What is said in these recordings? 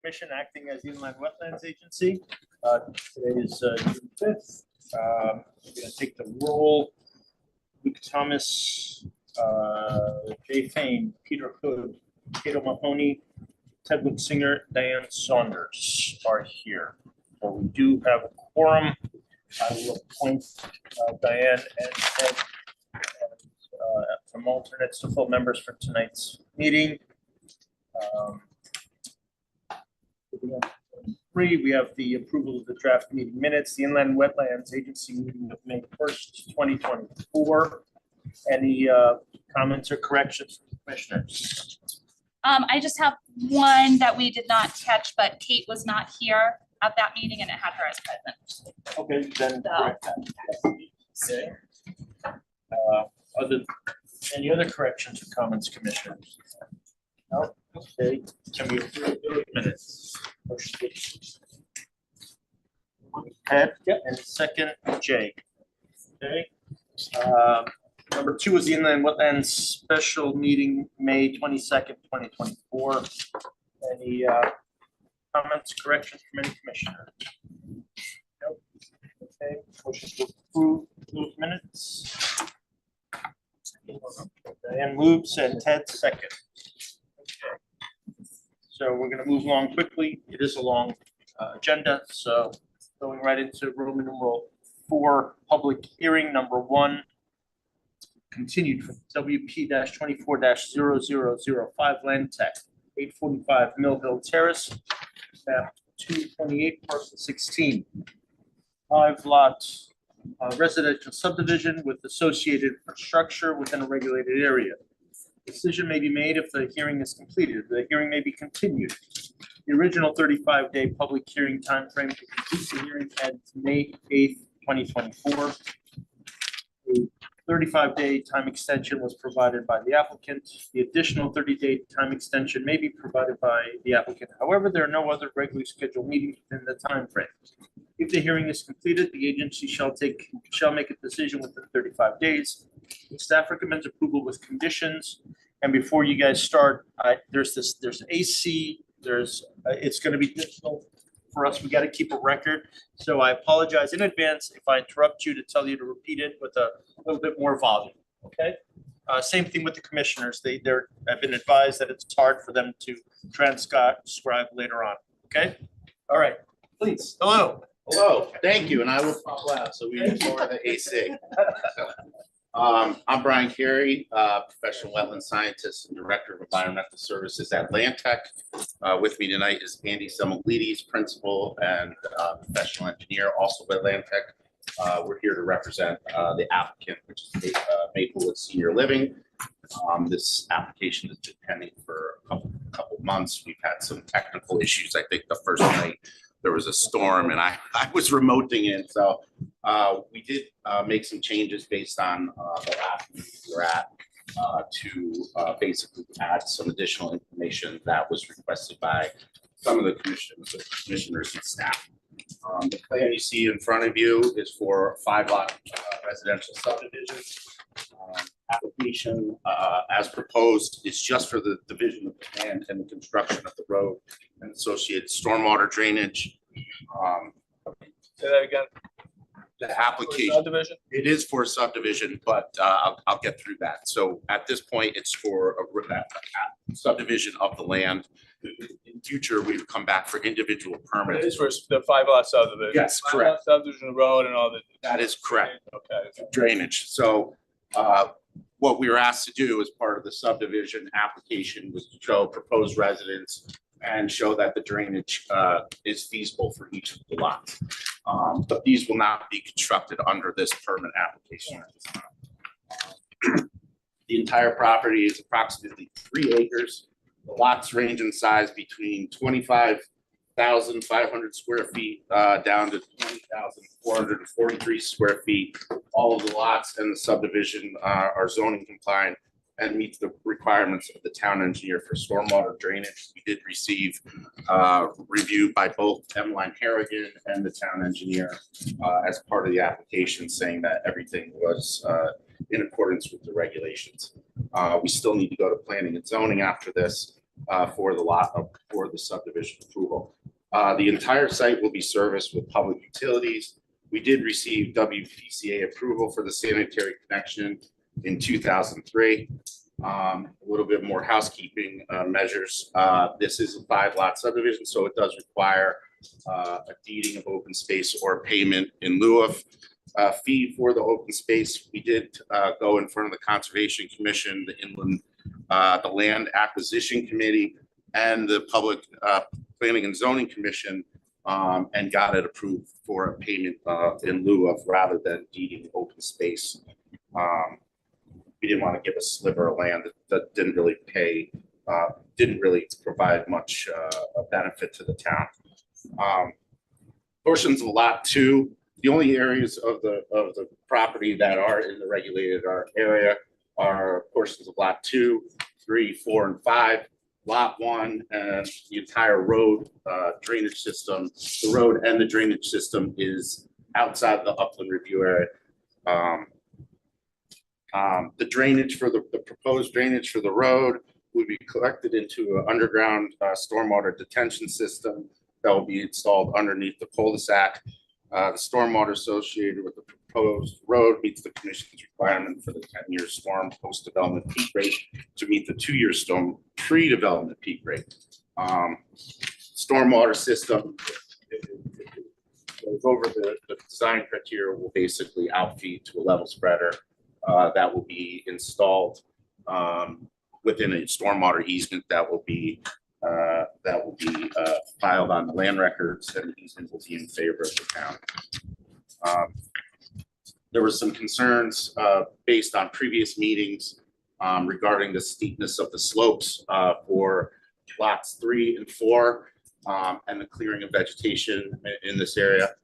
Commission acting as the Inland Wetlands Agency. Today is June 5th. We're going to take the roll. Luke Thomas, Jay Fain, Peter Hood, Cato Mahoney, Ted Singer, Diane Saunders are here. So we do have a quorum. I will appoint Diane and Ted from alternates to full members for tonight's meeting. We have the approval of the draft meeting minutes, the Inland Wetlands Agency meeting of May 1st, 2024. Any comments or corrections from commissioners? I just have one that we did not catch, but Kate was not here at that meeting and it had her as present. Okay, then correct that. Okay. Any other corrections or comments, commissioners? No? Okay, can we approve the minutes? Ted, and second, Jay. Okay. Number 2 is the Inland Wetlands Special Meeting, May 22nd, 2024. Any comments, corrections from any commissioner? Nope. Okay, motion to approve those minutes. Diane moves and Ted second. Okay. So we're going to move along quickly. It is a long agenda, so going right into Roman numeral 4, public hearing number 1, continued from WP-24-0005 Land Tech, 845 Mill Hill Terrace, map 228, parcel 16, 5-lot residential subdivision with associated structure within a regulated area. Decision may be made if the hearing is completed. The hearing may be continued. The original 35-day public hearing timeframe to complete the hearing ends May 8th, 2024. A 35-day time extension was provided by the applicant. The additional 30-day time extension may be provided by the applicant. However, there are no other regularly scheduled meetings within the timeframe. If the hearing is completed, the agency shall make a decision within 35 days. The staff recommends approval with conditions. And before you guys start, there's AC. It's going to be difficult for us. We got to keep a record. So I apologize in advance if I interrupt you to tell you to repeat it with a little bit more volume. Okay. Same thing with the commissioners. I've been advised that it's hard for them to transcribe later on. Okay. All right. Please. Hello. Hello, thank you, and I will talk loud so we ignore the AC. I'm Brian Carey, professional wetland scientist and director of environmental services at Land Tech. With me tonight is Andy Semoglides, principal and professional engineer, also with Land Tech. We're here to represent the applicant, which is Maplewood Senior Living. This application has been pending for a couple months. We've had some technical issues. I think the first night there was a storm and I was remoting in. So we did make some changes based on the last meeting we were at to basically add some additional information that was requested by some of the commissioners and staff. The plan you see in front of you is for 5-lot residential subdivision. Application as proposed is just for the division of the land and the construction of the road and associated stormwater drainage. Say that again. The application, Subdivision? it is for subdivision, but I'll get through that. So at this point, it's for a subdivision of the land. In future, we would come back for individual permits. It is for the 5-lot subdivision. Yes, 5-lot correct. subdivision road and all that. That is correct. Okay. Drainage. So what we were asked to do as part of the subdivision application was to show proposed residents and show that the drainage is feasible for each of the lots. But these will not be constructed under this permit application. The entire property is approximately 3 acres. The lots range in size between 25,500 square feet down to 20,443 square feet. All of the lots in the subdivision are zoning compliant and meets the requirements of the town engineer for stormwater drainage. We did receive review by both Emmeline Harrigan and the town engineer as part of the application, saying that everything was in accordance with the regulations. We still need to go to planning and zoning after this. for the lot for the subdivision approval. The entire site will be serviced with public utilities. We did receive WPCA approval for the sanitary connection in 2003. A little bit more housekeeping measures. This is a 5-lot subdivision, so it does require a deeding of open space or payment in lieu of fee for the open space. We did go in front of the Conservation Commission, the Inland, the Land Acquisition Committee, and the Public Planning and Zoning Commission, and got it approved for a payment in lieu of rather than deeding open space. We didn't want to give a sliver of land that didn't really pay, didn't really provide much benefit to the town. Portions of lot 2, the only areas of the property that are in the regulated area are portions of lot 2, 3, 4, and 5. Lot 1 and the entire road drainage system, the road and the drainage system is outside the upland review area. The drainage for the proposed drainage for the road would be collected into an underground stormwater detention system that will be installed underneath the cul-de-sac. The stormwater associated with the proposed road meets the commission's requirement for the 10-year storm post-development peak rate to meet the 2-year storm pre-development peak rate. Stormwater system goes over the design criteria will basically outfeed to a level spreader that will be installed within a stormwater easement that will be filed on the land records, and the easement will be in favor of the town. There were some concerns based on previous meetings regarding the steepness of the slopes for lots 3 and 4 and the clearing of vegetation in this area.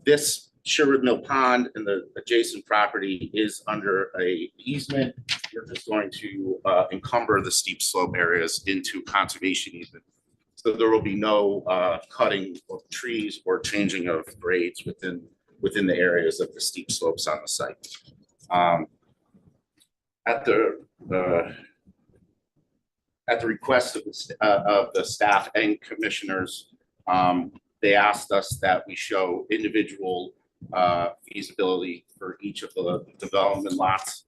This Sherwood Mill Pond and the adjacent property is under a easement. We're just going to encumber the steep slope areas into conservation easement. So there will be no cutting of trees or changing of grades within the areas of the steep slopes on the site. At the request of the staff and commissioners, they asked us that we show individual feasibility for each of the development lots.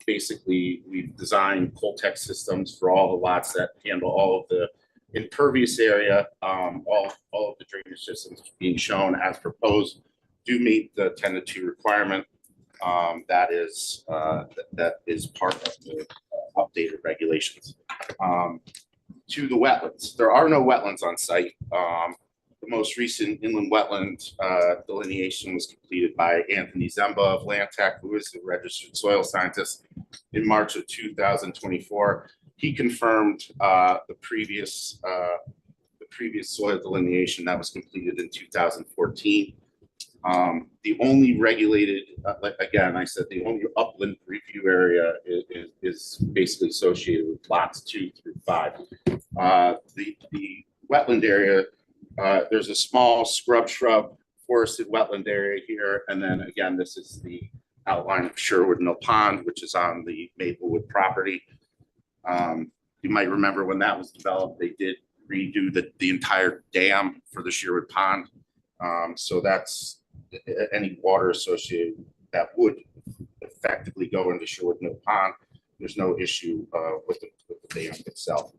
Basically, we've designed Coltex systems for all the lots that handle all of the impervious area. All of the drainage systems being shown as proposed do meet the 10-to-2 requirement. That is part of the updated regulations. To the wetlands, there are no wetlands on site. The most recent inland wetland delineation was completed by Anthony Zemba of Land Tech, who is a registered soil scientist, in March of 2024. He confirmed the previous soil delineation that was completed in 2014. The only regulated, again, I said the only upland review area is basically associated with lots 2 through 5. The wetland area, there's a small shrub forested wetland area here, and then again, this is the outline of Sherwood Mill Pond, which is on the Maplewood property. You might remember when that was developed, they did redo the entire dam for the Sherwood Pond. So that's any water associated that would effectively go into Sherwood Mill Pond. There's no issue with the dam itself.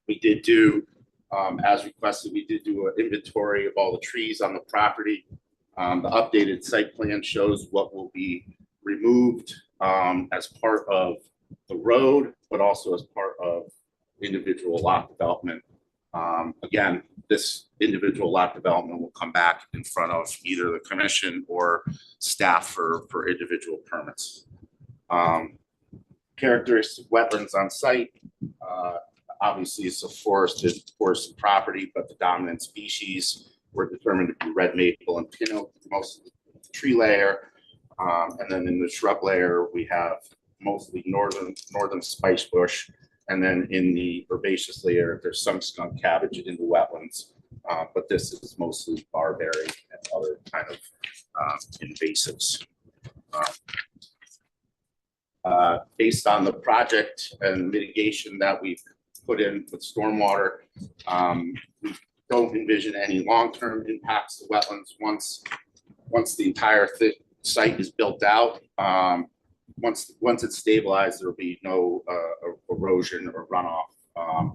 We did do, as requested, we did do an inventory of all the trees on the property. The updated site plan shows what will be removed as part of the road, but also as part of individual lot development. Again, this individual lot development will come back in front of either the commission or staff for individual permits. Characteristic wetlands on site. Obviously, it's a forested property, but the dominant species were determined to be red maple and pin oak, most of the tree layer. And then in the shrub layer, we have mostly northern spice bush. And then in the herbaceous layer, there's some skunk cabbage in the wetlands. But this is mostly barberry and other kind of invasives. Based on the project and mitigation that we've put in with stormwater. We don't envision any long-term impacts to wetlands once the entire site is built out. Once it's stabilized, there will be no erosion or runoff.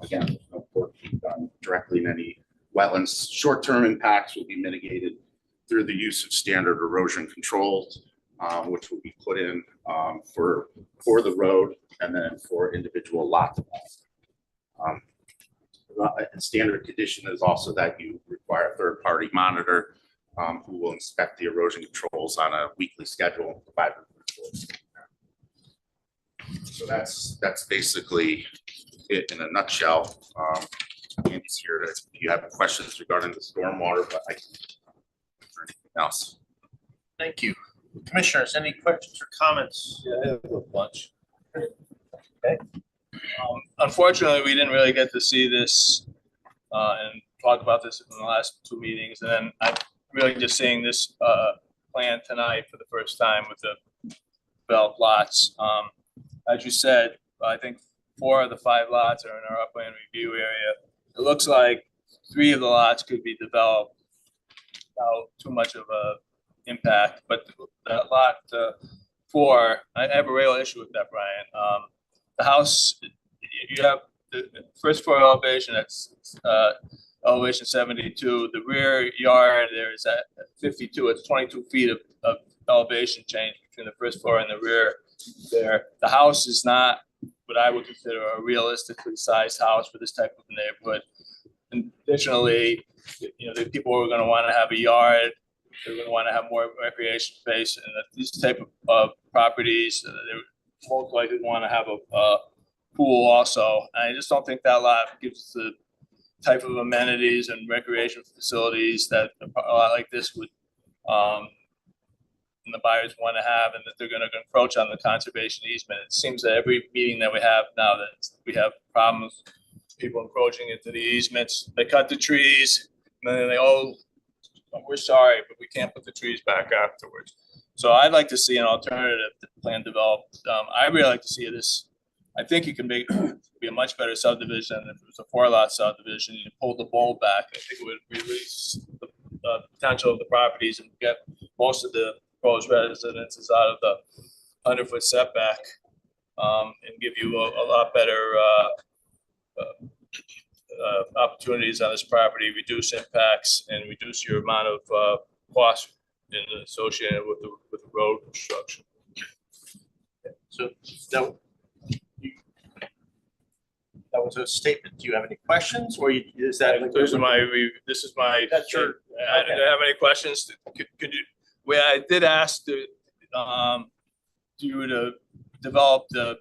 Again, there's no work being done directly in any wetlands. Short-term impacts will be mitigated through the use of standard erosion controls, which will be put in for the road and then for individual lot development. A standard condition is also that you require a third-party monitor who will inspect the erosion controls on a weekly schedule and provide reports. So that's basically it in a nutshell. Andy's here to, if you have questions regarding the stormwater, but I can for anything else. Thank you. Commissioners, any questions or comments? Yeah, I have a bunch. Okay. Unfortunately, we didn't really get to see this and talk about this in the last two meetings. And then I'm really just seeing this plan tonight for the first time with the developed lots. As you said, I think 4 of the 5 lots are in our upland review area. It looks like 3 of the lots could be developed without too much of a impact, but that lot 4, I have a real issue with that, Brian. The house, you have the first floor elevation, that's elevation 72. The rear yard there is at 52. It's 22 feet of elevation change between the first floor and the rear there. The house is not what I would consider a realistically sized house for this type of neighborhood. And additionally, you know, the people are going to want to have a yard. They're going to want to have more recreation space, and these type of properties, they most likely want to have a pool also. And I just don't think that lot gives the type of amenities and recreation facilities that a lot like this would, and the buyers want to have, and that they're going to encroach on the conservation easement. It seems that every meeting that we have now that we have problems, people encroaching into the easements, they cut the trees, and then they, oh, we're sorry, but we can't put the trees back afterwards. So I'd like to see an alternative plan developed. I really like to see this. I think you can make be a much better subdivision if it was a 4-lot subdivision. You pull the bowl back. I think it would release the potential of the properties and get most of the proposed residences out of the 100-foot setback, and give you a lot better opportunities on this property, reduce impacts, and reduce your amount of costs associated with the road construction. So that was a statement. Do you have any questions, or is that? This is my. That's your. I didn't have any questions. Could you? Well, I did ask you to develop the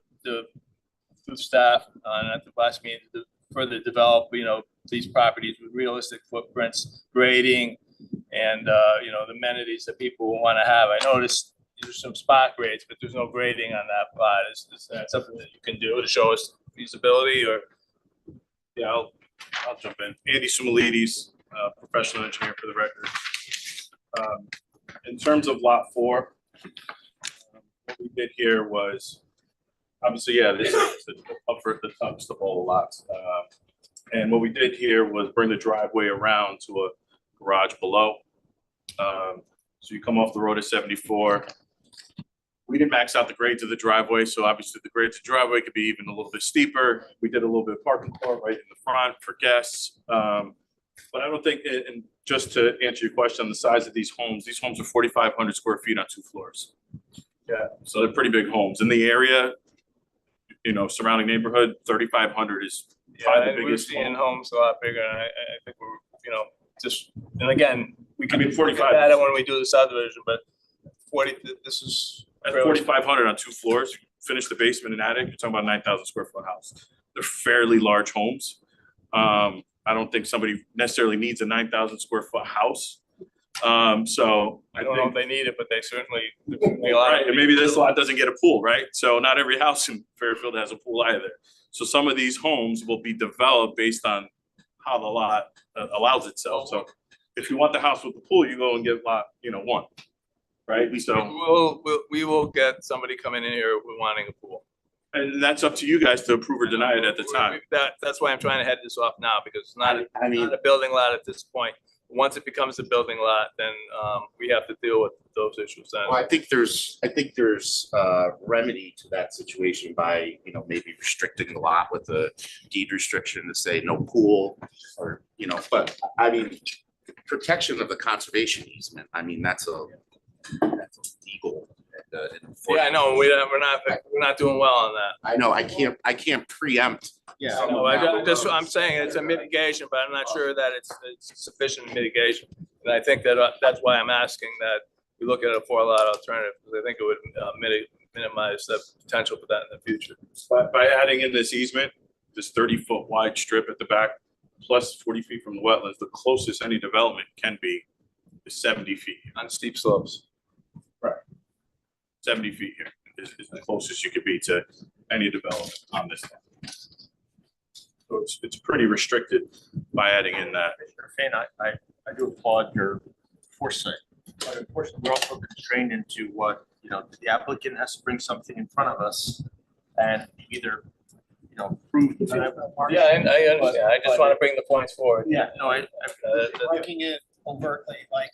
staff at the last meeting to further develop, you know, these properties with realistic footprints, grading, and you know, the amenities that people will want to have. I noticed there's some spot grades, but there's no grading on that plot. Is that something that you can do to show us feasibility? Or yeah, I'll jump in. Andy Sumalides, professional engineer for the record. In terms of lot 4, what we did here was obviously, yeah, this is the upper, the tops of all the lots. And what we did here was bring the driveway around to a garage below. So you come off the road at 74. We didn't max out the grades of the driveway, so obviously the grades of the driveway could be even a little bit steeper. We did a little bit of parking court right in the front for guests. But I don't think, and just to answer your question on the size of these homes are 4,500 square feet on 2 floors. Yeah, so they're pretty big homes. In the area, you know, surrounding neighborhood, 3,500 is probably the biggest. We're seeing homes a lot bigger, and I think we're, you know, just, and again, we can 45 add it when we do the subdivision, but 40, this is. At 4,500 on 2 floors, you finish the basement and attic, you're talking about 9,000 square foot house. They're fairly large homes. I don't think somebody necessarily needs a 9,000 square foot house. So I don't know if they need it, but they certainly. Right, and maybe this lot doesn't get a pool, right? So not every house in Fairfield has a pool either. So some of these homes will be developed based on how the lot allows itself. So if you want the house with the pool, you go and get lot, you know, 1. Right, so We will get somebody coming in here wanting a pool. And that's up to you guys to approve or deny it at the time. That's why I'm trying to head this off now, because it's not, I mean, not a building lot at this point. Once it becomes a building lot, then we have to deal with those issues then. well, I think there's remedy to that situation by, you know, maybe restricting the lot with a deed restriction to say no pool or, you know, but I mean, protection of the conservation easement, I mean, that's a legal. Yeah, I know, we're not doing well on that. I know, I can't preempt. Yeah. No, I'm saying it's a mitigation, but I'm not sure that it's sufficient mitigation. And I think that that's why I'm asking that we look at a 4-lot alternative, because I think it would minimize the potential for that in the future. By adding in this easement, this 30-foot wide strip at the back, plus 40 feet from the wetlands, the closest any development can be is 70 feet. On steep slopes. 70 feet here is the closest you could be to any development on this land. So it's pretty restricted by adding in that. Fane, I do applaud your foresight, but unfortunately, we're also constrained into what, you know, the applicant has to bring something in front of us and either, you know, prove. Yeah, I understand. I just want to bring the points forward. Yeah, no, Making it overtly like,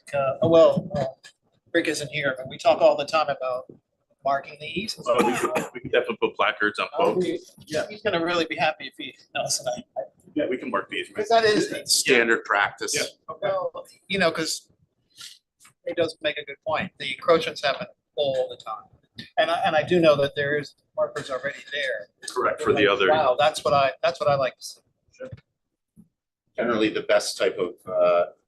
Rick isn't here, but we talk all the time about marking the easements. So we can definitely put placards on both. Yeah, he's gonna really be happy if he knows that. Yeah, we can mark the easement. Because that is, Standard practice. Yeah. well, you know, because he does make a good point. The encroachments happen all the time. And I do know that there is markers already there. Correct, for the other. Wow, that's what I like to see. Generally, the best type of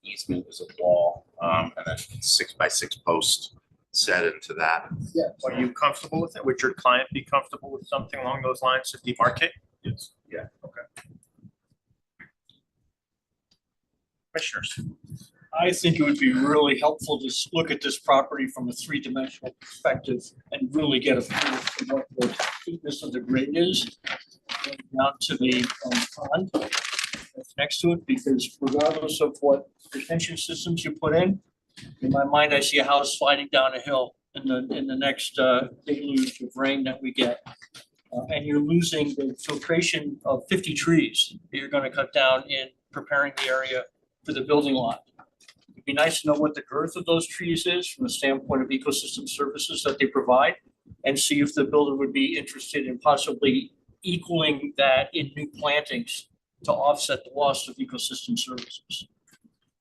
easement is a wall, and then 6x6 post set into that. Yeah. Are you comfortable with it? Would your client be comfortable with something along those lines to demarcate? Yes. Yeah. Okay. Commissioners, I think it would be really helpful to look at this property from a 3-dimensional perspective and really get a feel for what the steepness of the grade is going down to the pond that's next to it, because regardless of what retention systems you put in my mind, I see a house sliding down a hill in the next deluge of rain that we get. And you're losing the filtration of 50 trees that you're going to cut down in preparing the area for the building lot. It'd be nice to know what the girth of those trees is from the standpoint of ecosystem services that they provide, and see if the builder would be interested in possibly equaling that in new plantings to offset the loss of ecosystem services.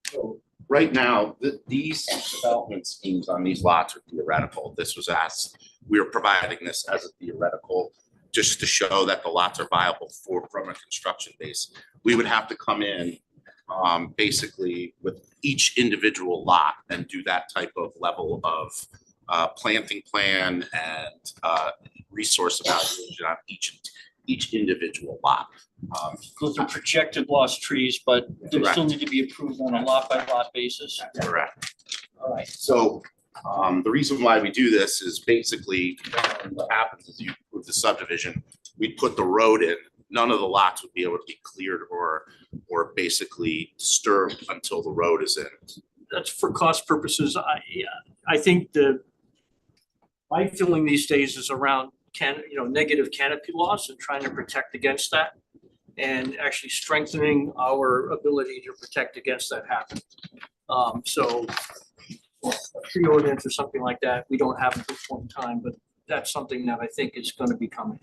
So right now, these development schemes on these lots are theoretical. This was asked, we are providing this as a theoretical, just to show that the lots are viable from a construction base. We would have to come in basically with each individual lot and do that type of level of planting plan and resource evaluation on each individual lot. Those are projected lost trees, but they still Correct. need to be approved on a lot-by-lot basis. Correct. All right. So the reason why we do this is basically what happens is you approve the subdivision, we put the road in, none of the lots would be able to be cleared or basically disturbed until the road is in. That's for cost purposes. I think my feeling these days is around negative canopy loss and trying to protect against that, and actually strengthening our ability to protect against that happening. So a tree ordinance or something like that, we don't have at this point in time, but that's something that I think is going to be coming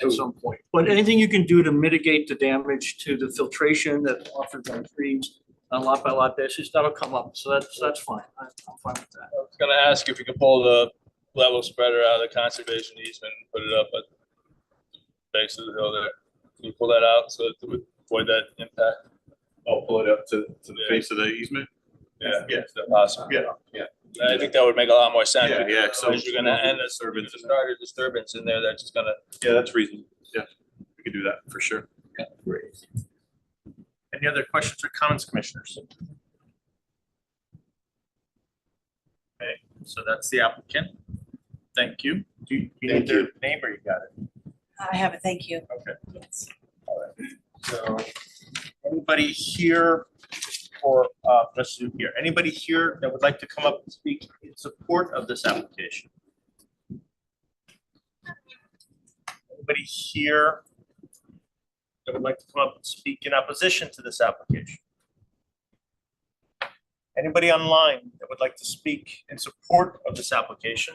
at some point. But anything you can do to mitigate the damage to the filtration that's offered by trees on a lot by lot basis, that'll come up. So that's fine. I'm fine with that. I was gonna ask if we could pull the level spreader out of the conservation easement and put it up at the base of the hill there. Can you pull that out so that it would avoid that impact? I'll pull it up to the face of the easement. Yeah, is that possible? Yeah. I think that would make a lot more sense. Yeah. So Because you're gonna end a start a disturbance in there that's just gonna. yeah, that's reasonable. Yeah, we could do that for sure. great. Any other questions or comments, commissioners? Okay, so that's the applicant. Thank you. Do you need Thank their you. name or you got it? I have it, thank you. Okay. Yes. So anybody here or let's do here, anybody here that would like to come up and speak in support of this application? Anybody here that would like to come up and speak in opposition to this application? Anybody online that would like to speak in support of this application?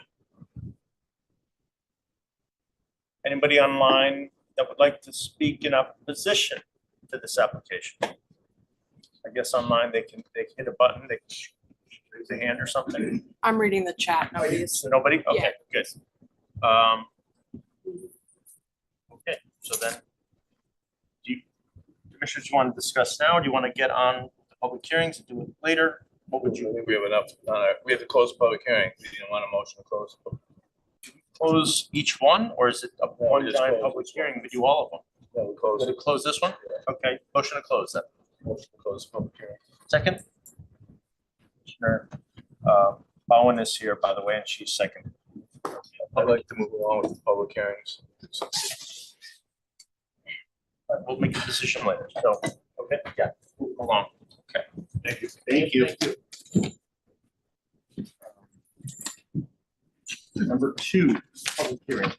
Anybody online that would like to speak in opposition to this application? I guess online they can hit a button, they can raise a hand or something. I'm reading the chat. Nobody's. So nobody? Okay, good. Okay, so then, do you, commissioners, want to discuss now, or do you want to get on the public hearings and do it later? What would I you think we have enough, we have to close the public hearing. We didn't want a motion to close. close each one, or is it a one-time close public this one. hearing, we do all of them? Yeah, we close Did it. it close this one? Okay, motion to close that. Motion to close the public hearing. Second? Commissioner Bowen is here, by the way, and she's second. I'd like to move along with the public hearings. We'll make a decision later, so, okay, yeah, move along. Okay, thank you. Thank you. Number 2, public hearing,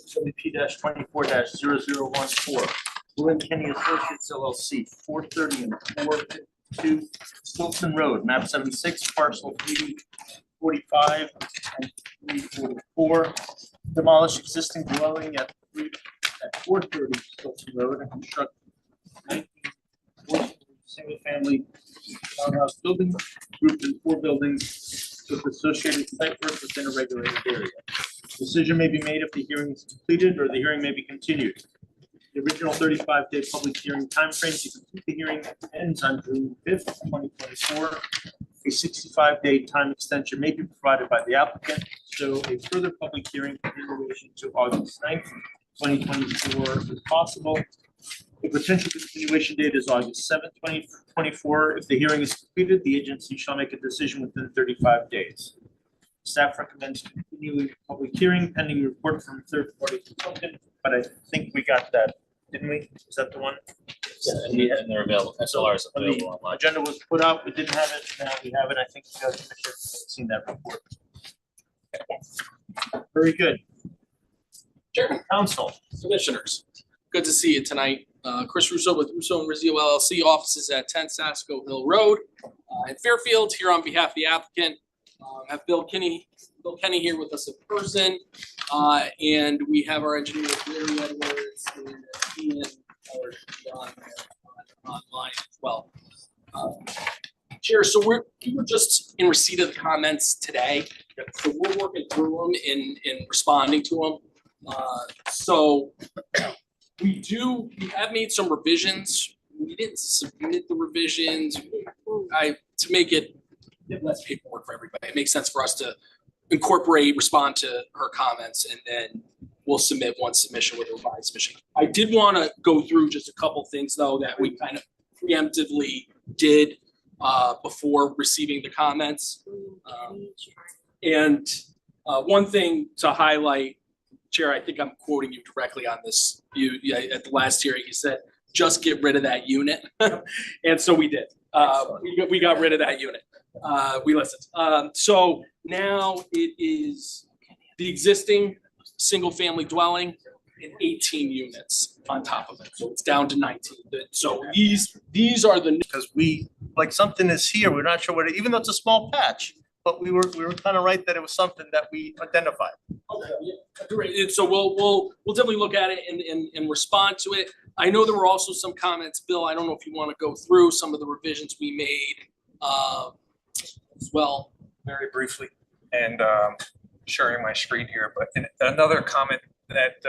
WP-24-0014, Blue and Kenny Associates LLC, 430 and 452 Stilton Road, map 76, parcel 345 and 344. Demolish existing dwelling at 430 Stilton Road and construct 19 single-family townhouse building grouped in 4 buildings with associated site work within a regulated area. Decision may be made if the hearing is completed, or the hearing may be continued. The original 35-day public hearing timeframe to complete the hearing ends on June 5th, 2024. A 65-day time extension may be provided by the applicant, so a further public hearing continuation to August 9th, 2024 is possible. The potential continuation date is August 7th, 2024. If the hearing is completed, the agency shall make a decision within 35 days. Staff recommends continuing the public hearing pending report from third-party consultant, but I think we got that, didn't we? Is that the one? And they're available, SLRs When the agenda was put out, we didn't have it, now we have it. I think the commissioner has seen that report. Very good. Chairman, Council. Commissioners, good to see you tonight. Chris Russo with Russo and Rizzio LLC, offices at 10 Sasko Hill Road in Fairfield, here on behalf of the applicant. Have Bill Kenny here with us in person, and we have our engineer Larry Edwards and Ian online as well. Chair, so we were just in receipt of the comments today, so we're working through them in responding to them. So we have made some revisions. We didn't submit the revisions. To make it less paperwork for everybody. It makes sense for us to respond to her comments, and then we'll submit one submission with a revised submission. I did want to go through just a couple things though that we kind of preemptively did before receiving the comments. One thing to highlight, Chair, I think I'm quoting you directly on this. At the last hearing, you said, just get rid of that unit. And so we did. We got rid of that unit. We listened. So now it is the existing single-family dwelling and 18 units on top of it. So it's down to 19. So these are the new. Because we, like, something is here, we're not sure what it, even though it's a small patch, but we were kind of right that it was something that we identified. Okay, yeah, great. So we'll definitely look at it and respond to it. I know there were also some comments, Bill. I don't know if you want to go through some of the revisions we made as well. Very briefly, and sharing my screen here, but another comment that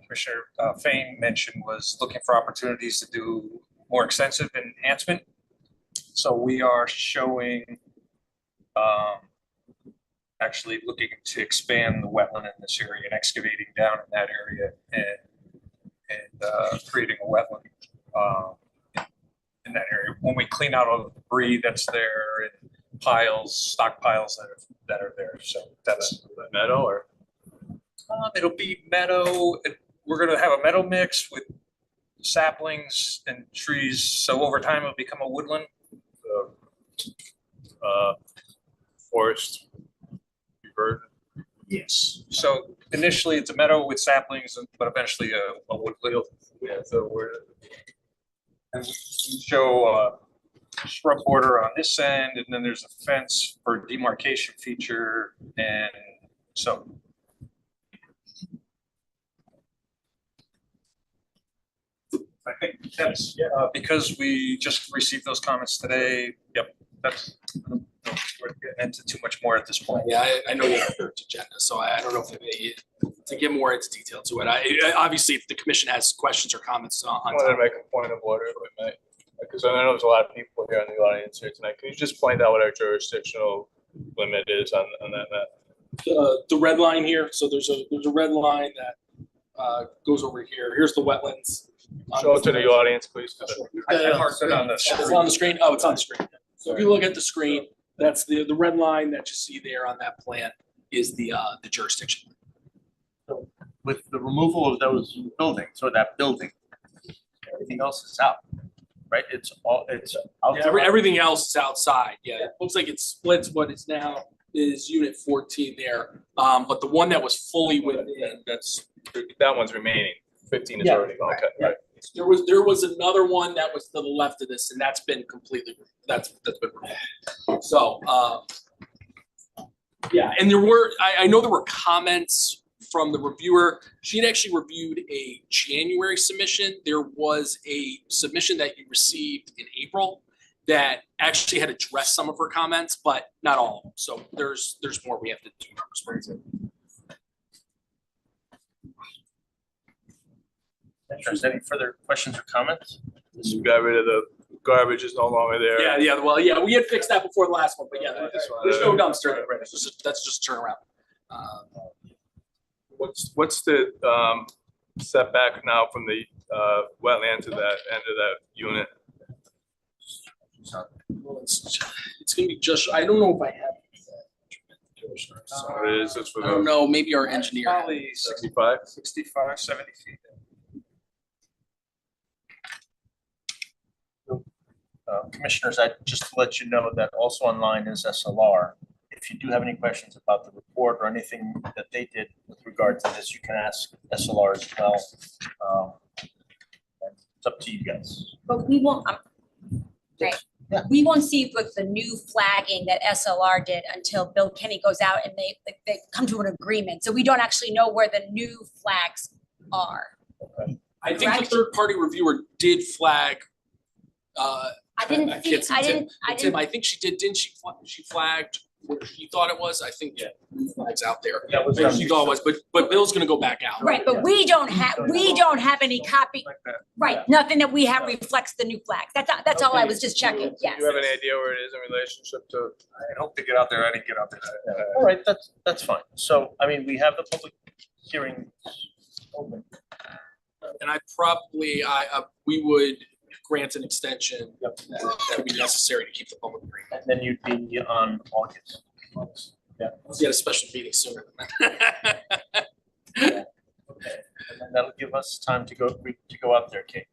Commissioner Fain mentioned was looking for opportunities to do more extensive enhancement. So we are showing actually looking to expand the wetland in this area and excavating down in that area and creating a wetland in that area. When we clean out all the debris that's there and stockpiles that are there. So that's Meadow or? it'll be meadow. We're gonna have a meadow mix with saplings and trees. So over time it'll become a woodland. Forest, bird. Yes. So initially it's a meadow with saplings, but eventually a wood field. Yeah, so and we show shrub border on this end, and then there's a fence for demarcation feature, and so. I think that's, because we just received those comments today. Yep, that's, we're getting into too much more at this point. Yeah, I know you have your agenda, so I don't know if to get more into detail to it. Obviously, if the commission has questions or comments I wanted to make a point of order, if I may, because I know there's a lot of people here in the audience here tonight. Can you just point out what our jurisdictional limit is on that map? the red line here, so there's a red line that goes over here. Here's the wetlands. Show it to the audience, please. I marked it on the It's on the screen. Oh, it's on the screen. So if you look at the screen, that's the red line that you see there on that plan is the jurisdiction. With the removal of those buildings or that building, everything else is out, right? It's Yeah, everything else is outside. Yeah, it looks like it splits what is now is unit 14 there. But the one that was fully within, That one's remaining. 15 is Yeah. already gone, okay, right? there was another one that was to the left of this, and that's been completely, that's been removed. So, yeah, and I know there were comments from the reviewer. She had actually reviewed a January submission. There was a submission that you received in April that actually had addressed some of her comments, but not all of them. So there's more we have to do. Is there any further questions or comments? You got rid of the garbage is no longer there. Yeah, well, yeah, we had fixed that before the last one, but yeah, there's no dumpster there. That's just a turnaround. What's the setback now from the wetland to that end of that unit? Well, it's gonna be just, I don't know if I have. So it is, it's for I don't the know, maybe our engineer. Probably 65? 65, 70 feet. Commissioners, just to let you know that also online is SLR. If you do have any questions about the report or anything that they did with regard to this, you can ask SLR as well. It's up to you guys. But we won't, right, Yeah. we won't see with the new flagging that SLR did until Bill Kenny goes out and they come to an agreement. So we don't actually know where the new flags are. I think the third party reviewer did flag, I didn't I see, can't see I Tim. didn't, Tim, I think she did, didn't she? She flagged where she thought it was. I think the flag's out there. That was Maybe done she thought it was, but Bill's gonna go back out. right, but we don't have any copy, Like that. right, nothing that we have reflects the new flags. That's all I was just checking, Do yes. you have any idea where it is in relationship to? I hope to get out there. I didn't get out there. All right, that's fine. So, I mean, we have the public hearing open. And we would grant an extension that would be necessary to keep the public hearing. And then you'd be on August. Yeah. Let's get a special meeting sooner than that. Okay. And then that'll give us time to go out there, Kate.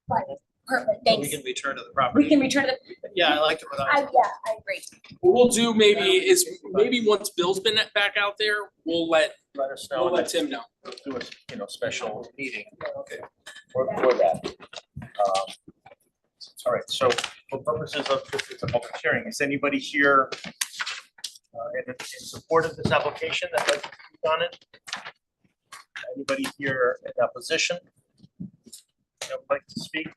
Right, perfect, We thanks. can return to the property. We can return to the, Yeah, I like it without. I agree. What we'll do maybe once Bill's been back out there, we'll let Let us know. Tim know. Do a special meeting. Okay. For that. All right, so for purposes of this is a public hearing, is anybody here in support of this application that like to speak on it? Anybody here in opposition? That would like to speak?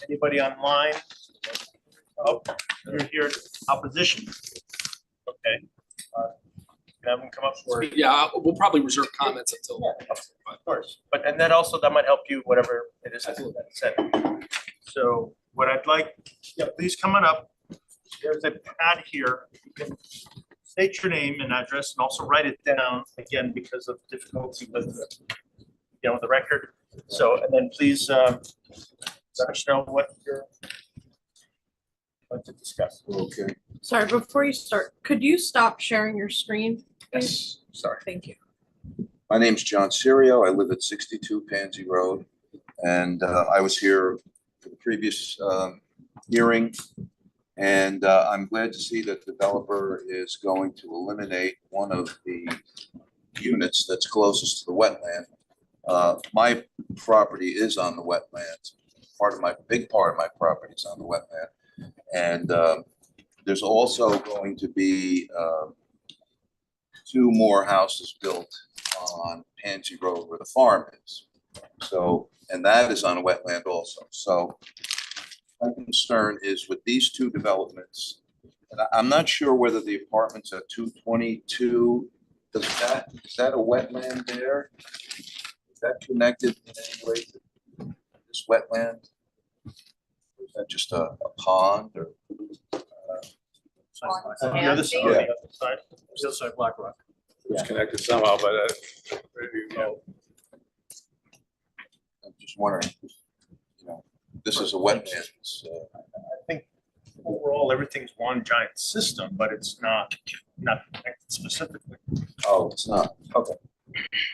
Anybody online? Oh, you're here in opposition. Okay. Can I have them come up? Yeah, we'll probably reserve comments until. Of course, but and that might help you, whatever it is that said. So what I'd like, please come on up. There's a pad here. You can state your name and address and also write it down again because of difficulty with the record. So, and then please let us know what you're going to discuss. Okay. Sorry, before you start, could you stop sharing your screen? Yes, sorry. Thank you. My name's John Serio. I live at 62 Pansy Road, and I was here for the previous hearing. And I'm glad to see that the developer is going to eliminate one of the units that's closest to the wetland. My property is on the wetlands. Big part of my property is on the wetland. And there's also going to be 2 more houses built on Pansy Road where the farm is. So, and that is on a wetland also. So my concern is with these 2 developments, and I'm not sure whether the apartments at 222, is that a wetland there? Is that connected in any way to this wetland? Or is that just a pond or? On the other side, Yeah. the other side. Still say Black Rock. It's connected somehow, but maybe, I'm just wondering, this is a wetland. I think overall, everything's one giant system, but it's not connected specifically. Oh, it's not, okay.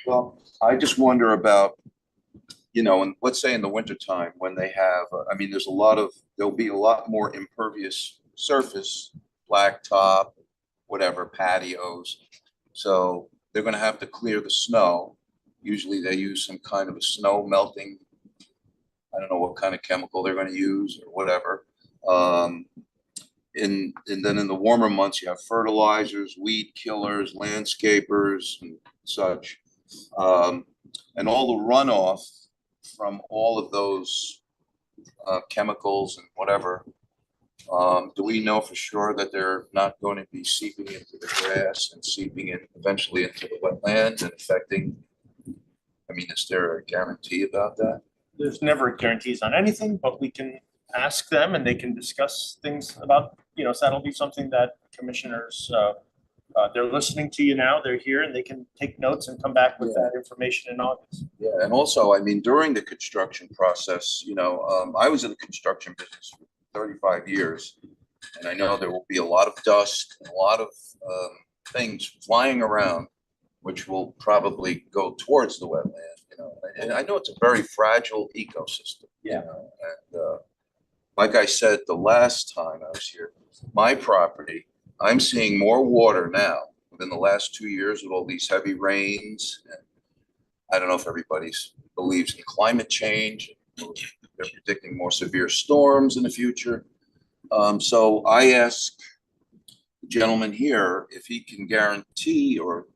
Well, I just wonder about, and let's say in the wintertime when they have, there'll be a lot more impervious surface, blacktop, whatever, patios. So they're gonna have to clear the snow. Usually they use some kind of a snow melting, I don't know what kind of chemical they're gonna use or whatever. And then in the warmer months, you have fertilizers, weed killers, landscapers and such. And all the runoff from all of those chemicals and whatever, do we know for sure that they're not going to be seeping into the grass and seeping in eventually into the wetland and affecting? Is there a guarantee about that? There's never guarantees on anything, but we can ask them and they can discuss things about, so that'll be something that commissioners, they're listening to you now, they're here and they can take notes and come back with that information in August. Yeah, and also, during the construction process, I was in the construction business for 35 years. And I know there will be a lot of dust and a lot of things flying around, which will probably go towards the wetland, and I know it's a very fragile ecosystem. Yeah. And like I said, the last time I was here, my property, I'm seeing more water now within the last 2 years with all these heavy rains. And I don't know if everybody believes in climate change. They're predicting more severe storms in the future. So I ask the gentleman here if he can guarantee or,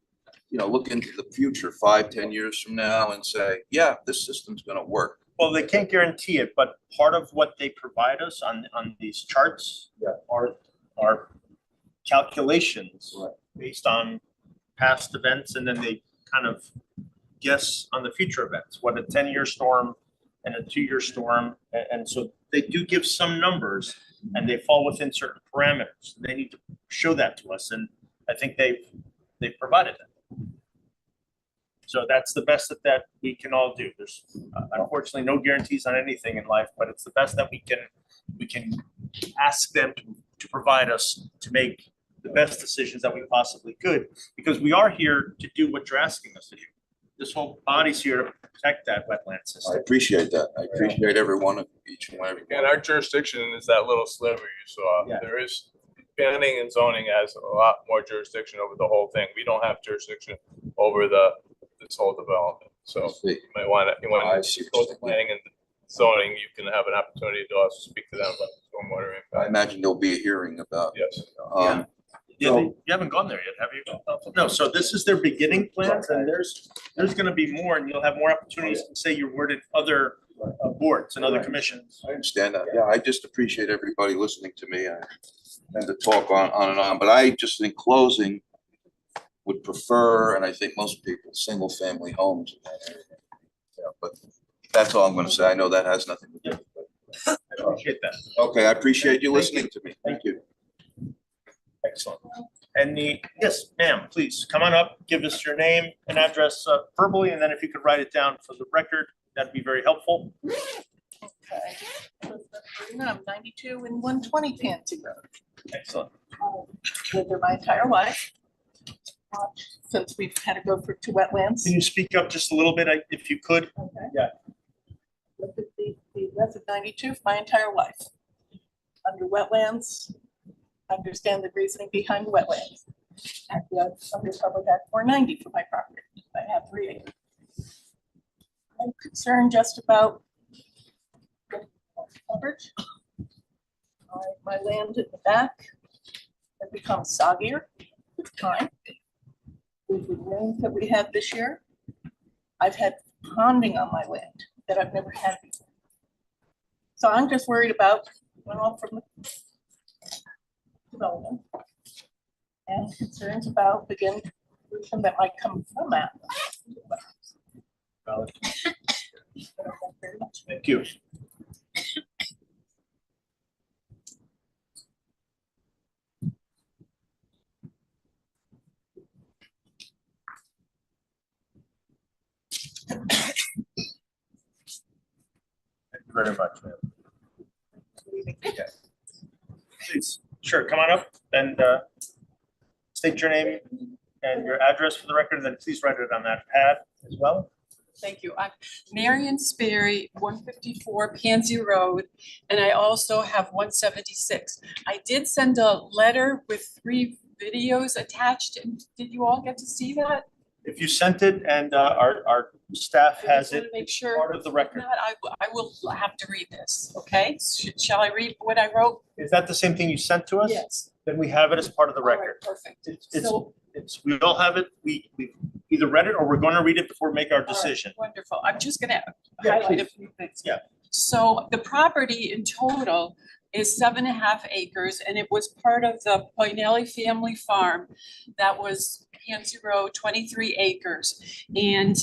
look into the future 5-10 years from now and say, yeah, this system's going to work. Well, they can't guarantee it, but part of what they provide us on these charts are calculations based on past events, and then they kind of guess on the future events, what a 10-year storm and a 2-year storm. And so they do give some numbers and they fall within certain parameters. They need to show that to us. And I think they've provided that. So that's the best that we can all do. There's unfortunately no guarantees on anything in life, but it's the best that we can ask them to provide us to make the best decisions that we possibly could, because we are here to do what you're asking us to do. This whole body's here to protect that wetland I system. appreciate that. I appreciate every one of each and every and one. our jurisdiction is that little sliver you saw. Yeah. There is, planning and zoning has a lot more jurisdiction over the whole thing. We don't have jurisdiction over this whole development. So you might want I to see go what to you're saying. planning and zoning, you can have an opportunity to also speak to them about the stormwater I impact. imagine there'll be a hearing about. Yes. You haven't gone there yet, have you? No, so this is their beginning plans, and there's gonna be more, and you'll have more opportunities to say your word at other boards and other commissions. I understand that. Yeah, I just appreciate everybody listening to me and to talk on and on. But I just, in closing, would prefer, and I think most people, single family homes in that area. Yeah, but that's all I'm going to say. I know that has nothing to do with it. I appreciate that. Okay, I appreciate you listening to me. Thank you. Excellent. And yes, ma'am, please come on up, give us your name and address verbally, and then if you could write it down for the record, that'd be very helpful. Okay. I'm 92 and 120 Pansy Road. Excellent. Lived there my entire life. Since we've had to go to wetlands. Can you speak up just a little bit if you could? Okay. Yeah. Lived at the west of 92 for my entire life. under wetlands. Understand the reasoning behind wetlands. Actually, under Public Act 490 for my property. I have 3 acres. I'm concerned just about coverage. My land at the back has become soggier with time. With the rains that we had this year, I've had ponding on my land that I've never had before. So I'm just worried about runoff from the development and concerns about, again, pollution that might come from that. Valid. Thank you very much. Thank you. Thank you very much, ma'am. Yeah. Please, sure, come on up and state your name and your address for the record, and then please write it on that pad as well. Thank you. I'm Marion Sperry, 154 Pansy Road, and I also have 176. I did send a letter with 3 videos attached, and did you all get to see that? If you sent it and our staff I has just wanna it, make it's sure. part of the If record. not, I will have to read this, okay? Shall I read what I wrote? Is that the same thing you sent to us? Yes. Then we have it as part of the All right, record. perfect. It's, So, we all have it. We either read it or we're gonna read it before we make our all right, decision. wonderful. I'm just gonna Yeah, highlight a please. few things. Yeah. So the property in total is 7.5 acres, and it was part of the Poinelli family farm that was Pansy Road, 23 acres. And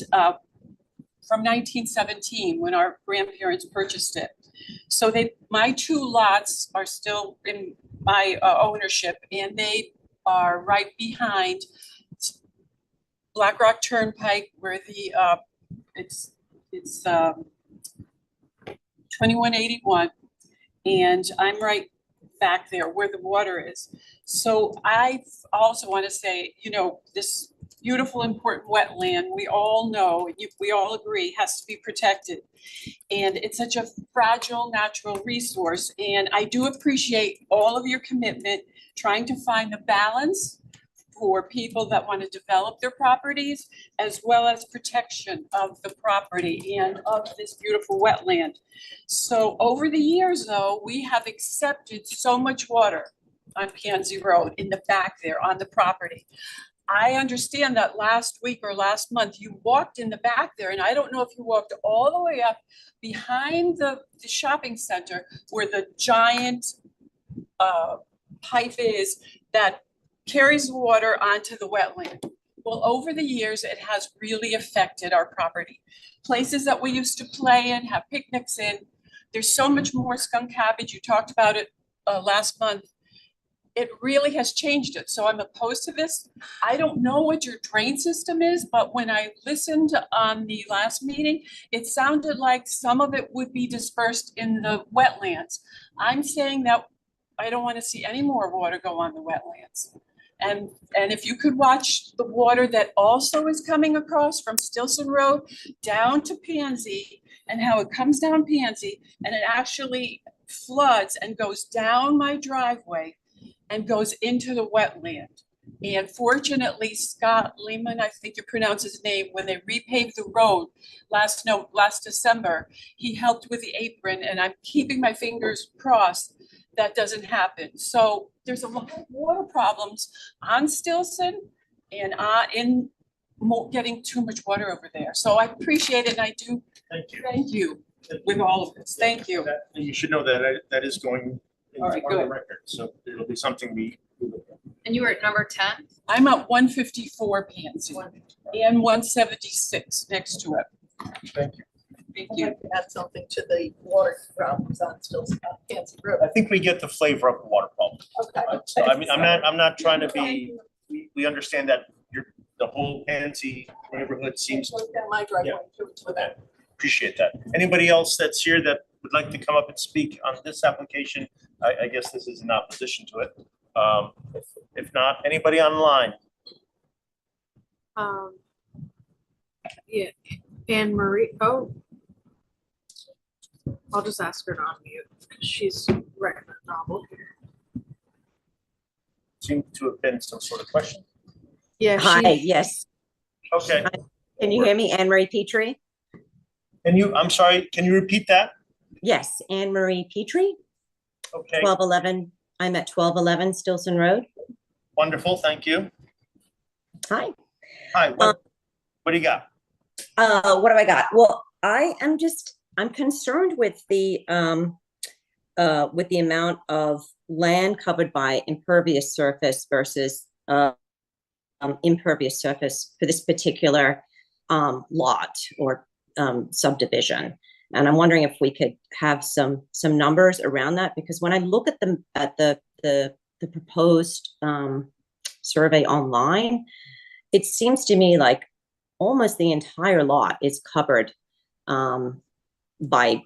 from 1917, when our grandparents purchased it. So my 2 lots are still in my ownership, and they are right behind Black Rock Turnpike, where the it's 2181, and I'm right back there where the water is. So I also want to say, this beautiful, important wetland, we all know, we all agree, has to be protected. And it's such a fragile natural resource. And I do appreciate all of your commitment, trying to find the balance for people that want to develop their properties, as well as protection of the property and of this beautiful wetland. So over the years, though, we have accepted so much water on Pansy Road in the back there on the property. I understand that last week or last month, you walked in the back there, and I don't know if you walked all the way up behind the shopping center where the giant pipe is that carries water onto the wetland. Well, over the years, it has really affected our property. Places that we used to play in, have picnics in, there's so much more skunk cabbage. You talked about it last month. It really has changed it. So I'm opposed to this. I don't know what your drain system is, but when I listened on the last meeting, it sounded like some of it would be dispersed in the wetlands. I'm saying that I don't want to see any more water go on the wetlands. And if you could watch the water that also is coming across from Stilson Road down to Pansy, and how it comes down Pansy and it actually floods and goes down my driveway and goes into the wetland. And fortunately, Scott Lehman, I think you pronounce his name, when they repaved the road last December, he helped with the apron, and I'm keeping my fingers crossed that doesn't happen. So there's a lot of water problems on Stilson and getting too much water over there. So I appreciate it, and I do thank you with all of this. Thank you. You should know that that is going All right, into the good. record, so it'll be something we look at. And you were at number 10? I'm at 154 Pansy and 176 next to it. Thank you. Thank I'd you. like to add something to the water problems on Pansy Road. I think we get the flavor of the water problem. Okay. So I mean, I'm not trying to be, we understand that the whole Pansy neighborhood seems Goes down my driveway too, to that. appreciate that. Anybody else that's here that would like to come up and speak on this application? I guess this is in opposition to it. If not, anybody online? Yeah, Anne Marie, oh. I'll just ask her to unmute, because she's recommended novel. Seems to have been some sort of question. Yeah, Hi, she, yes. Okay. Can you hear me? Anne Marie Petrie? I'm sorry, can you repeat that? Yes, Anne Marie Petrie, Okay, 1211. I'm at 1211 Stilson Road. wonderful, thank you. Hi. Hi, what do you got? What do I got? Well, I'm concerned with the amount of land covered by impervious surface versus impervious surface for this particular lot or subdivision. And I'm wondering if we could have some numbers around that, because when I look at the proposed survey online, it seems to me like almost the entire lot is covered by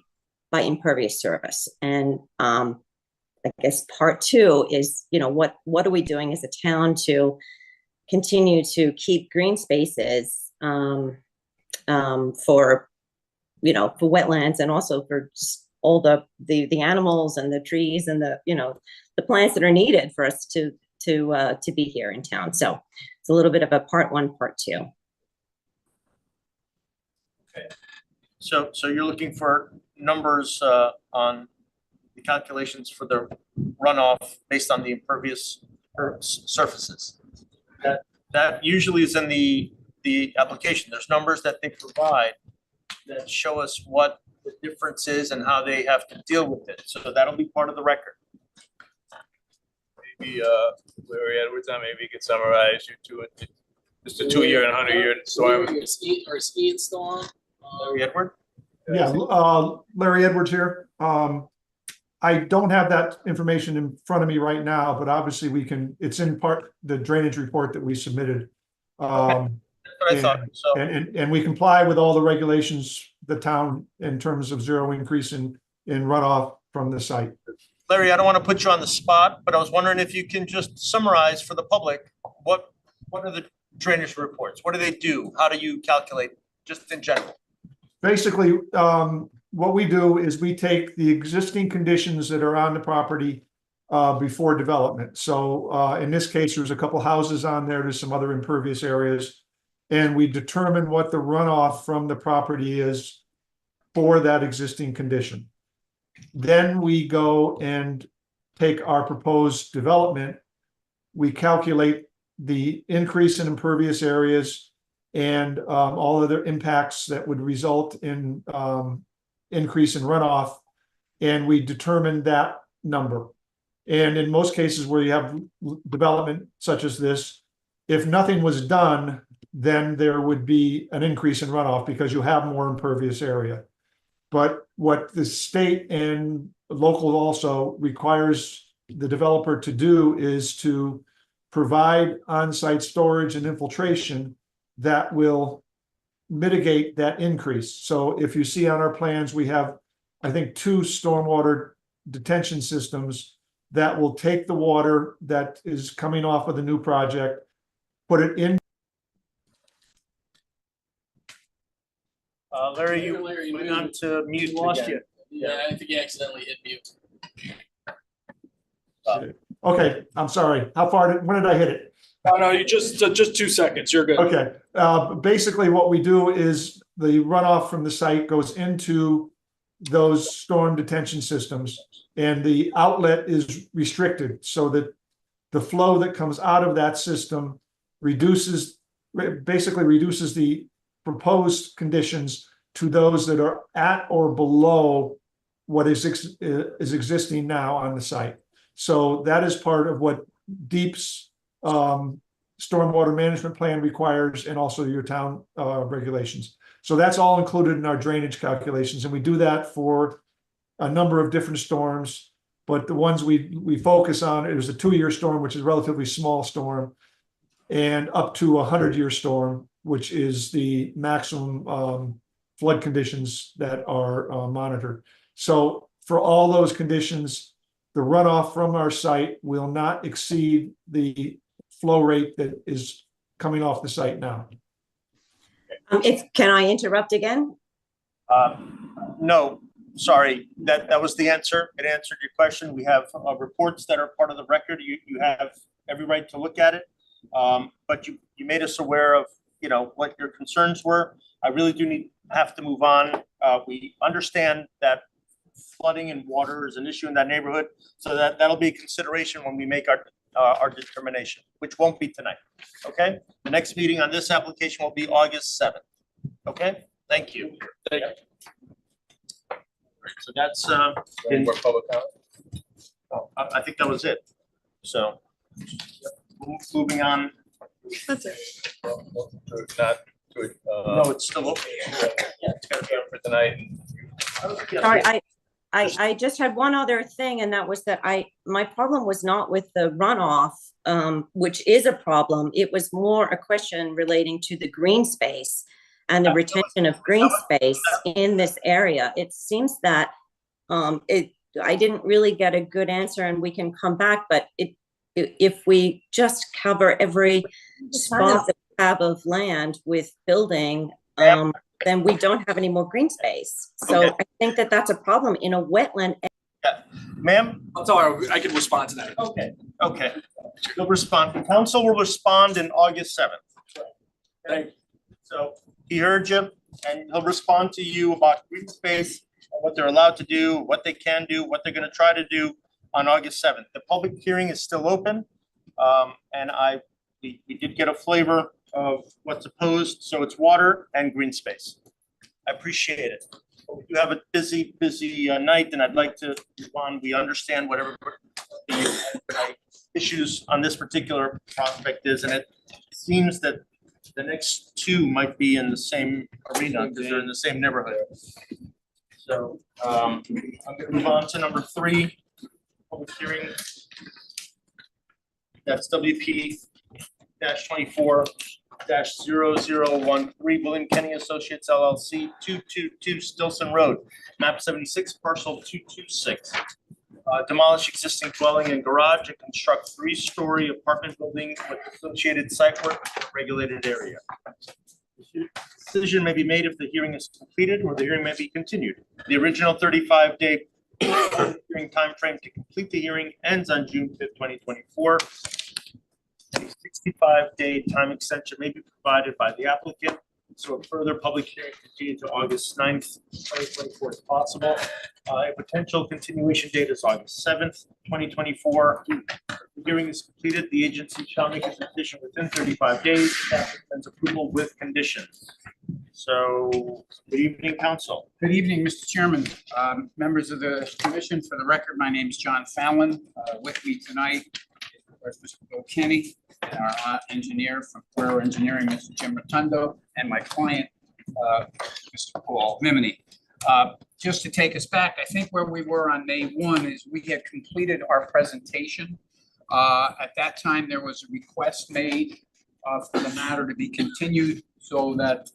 impervious surface. And I guess part two is, what are we doing as a town to continue to keep green spaces for wetlands, and also for just all the animals and the trees and the plants that are needed for us to be here in town. So it's a little bit of a part one, part two. Okay. So you're looking for numbers on the calculations for the runoff based on the impervious surfaces. That usually is in the application. There's numbers that they provide that show us what the difference is and how they have to deal with it. So that'll be part of the record. Maybe, Larry Edwards, maybe you could summarize just a 2-year and 100-year storm. Is Ian still on? Larry Edward? Yeah, Larry Edwards here. I don't have that information in front of me right now, but obviously it's in part the drainage report that we submitted. That's what I thought. So And we comply with all the regulations, the town, in terms of zero increase in runoff from the site. Larry, I don't want to put you on the spot, but I was wondering if you can just summarize for the public, what are the drainage reports? What do they do? How do you calculate, just in general? Basically, what we do is we take the existing conditions that are on the property before development. So in this case, there's a couple houses on there, there's some other impervious areas, and we determine what the runoff from the property is for that existing condition. Then we go and take our proposed development, we calculate the increase in impervious areas and all other impacts that would result in increase in runoff, and we determine that number. And in most cases where you have development such as this, if nothing was done, then there would be an increase in runoff because you have more impervious area. But what the state and local also requires the developer to do is to provide on-site storage and infiltration that will mitigate that increase. So if you see on our plans, we have, I think, 2 stormwater detention systems that will take the water that is coming off of the new project, put it in. Larry, you went on to mute again. Yeah, I think he accidentally hit mute. Okay, I'm sorry. When did I hit it? Oh, no, you just 2 seconds. You're good. Okay, basically what we do is the runoff from the site goes into those storm detention systems, and the outlet is restricted so that the flow that comes out of that system basically reduces the proposed conditions to those that are at or below what is existing now on the site. So that is part of what DEEP's stormwater management plan requires, and also your town regulations. So that's all included in our drainage calculations, and we do that for a number of different storms. But the ones we focus on is a 2-year storm, which is a relatively small storm, and up to a 100-year storm, which is the maximum flood conditions that are monitored. So for all those conditions, the runoff from our site will not exceed the flow rate that is coming off the site now. Can I interrupt again? No, sorry, that was the answer. It answered your question. We have reports that are part of the record. You have every right to look at it. But you made us aware of, you know, what your concerns were. I really do have to move on. We understand that flooding and water is an issue in that neighborhood, so that'll be a consideration when we make our determination, which won't be tonight. Okay? The next meeting on this application will be August 7th. Okay? Thank you. Thank you. So that's Any more public comment? I think that was it. So moving on. That's it. Not to, No, it's still open. yeah, it's gonna be up for tonight. Sorry, I just had one other thing, and that was that my problem was not with the runoff, which is a problem. It was more a question relating to the green space and the retention of green space in this area. It seems that I didn't really get a good answer, and we can come back, but if we just cover every spot that we have of land with building, then we don't have any more green space. So Okay. I think that that's a problem in a wetland. Ma'am? I'm sorry, I can respond to that. Okay. You'll respond. The council will respond in August 7th. Okay. So he heard you, and he'll respond to you about green space, and what they're allowed to do, what they can do, what they're gonna try to do on August 7th. The public hearing is still open. And we did get a flavor of what's opposed, so it's water and green space. I appreciate it. You have a busy night, and I'd like to move on. We understand whatever the issues on this particular prospect is, and it seems that the next two might be in the same arena because they're in the same neighborhood. So I'm gonna move on to number 3, public hearing. That's WP-24-0013, William Kenny Associates LLC, 222 Stilson Road, map 76, parcel 226. Demolish existing dwelling and garage and construct 3-story apartment building with associated site work in a regulated area. Decision may be made if the hearing is completed, or the hearing may be continued. The original 35-day hearing timeframe to complete the hearing ends on June 5th, 2024. A 65-day time extension may be provided by the applicant, so a further public hearing continued to August 9th, 2024 is possible. A potential continuation date is August 7th, 2024. The hearing is completed, the agency shall make a decision within 35 days. Applicant's approval with conditions. So, good evening, council. Good evening, Mr. Chairman, members of the commission. For the record, my name is John Fallon. With me tonight is Mr. Bill Kenny, and our engineer from Quero Engineering, Mr. Jim Rotundo, and my client, Mr. Paul Mimini. Just to take us back, I think where we were on May 1 is we had completed our presentation. At that time, there was a request made for the matter to be continued so that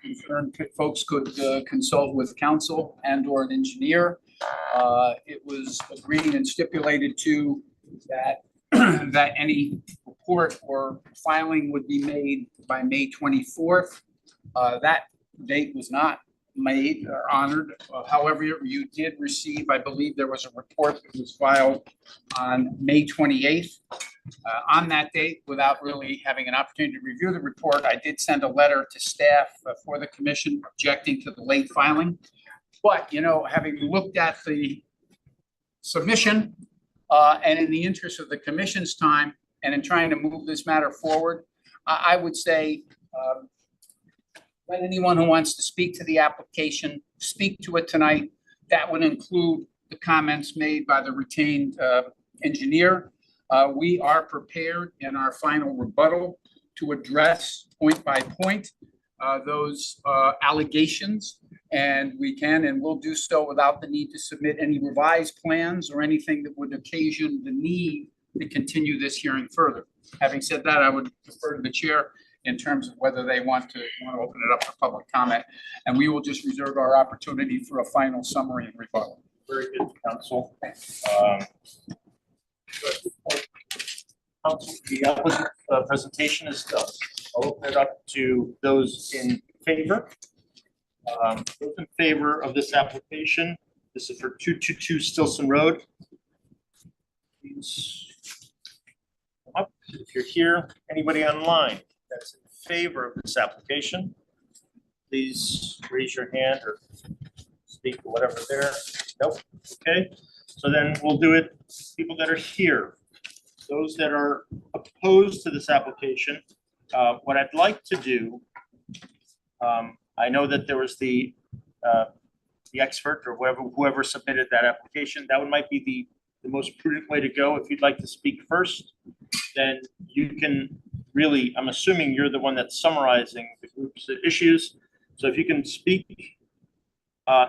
concerned folks could consult with counsel and or an engineer. It was agreed and stipulated to that that any report or filing would be made by May 24th. That date was not made or honored. However, you did receive, I believe there was a report that was filed on May 28th. On that date, without really having an opportunity to review the report, I did send a letter to staff for the commission objecting to the late filing. But, you know, having looked at the submission and in the interest of the commission's time and in trying to move this matter forward, I would say let anyone who wants to speak to the application, speak to it tonight. That would include the comments made by the retained engineer. We are prepared in our final rebuttal to address point by point those allegations, and we can and will do so without the need to submit any revised plans or anything that would occasion the need to continue this hearing further. Having said that, I would defer to the chair in terms of whether they want to open it up for public comment, and we will just reserve our opportunity for a final summary and rebuttal. Very good, counsel. The applicant presentation is done. I'll open it up to those in favor. Those in favor of this application, this is for 222 Stilson Road. Please come up if you're here. Anybody online that's in favor of this application, please raise your hand or speak or whatever there. Nope. Okay. So then we'll do it. People that are here, those that are opposed to this application, what I'd like to do, I know that there was the expert or whoever submitted that application. That one might be the most prudent way to go. If you'd like to speak first, then you can really, I'm assuming you're the one that's summarizing the group's issues. So if you can speak,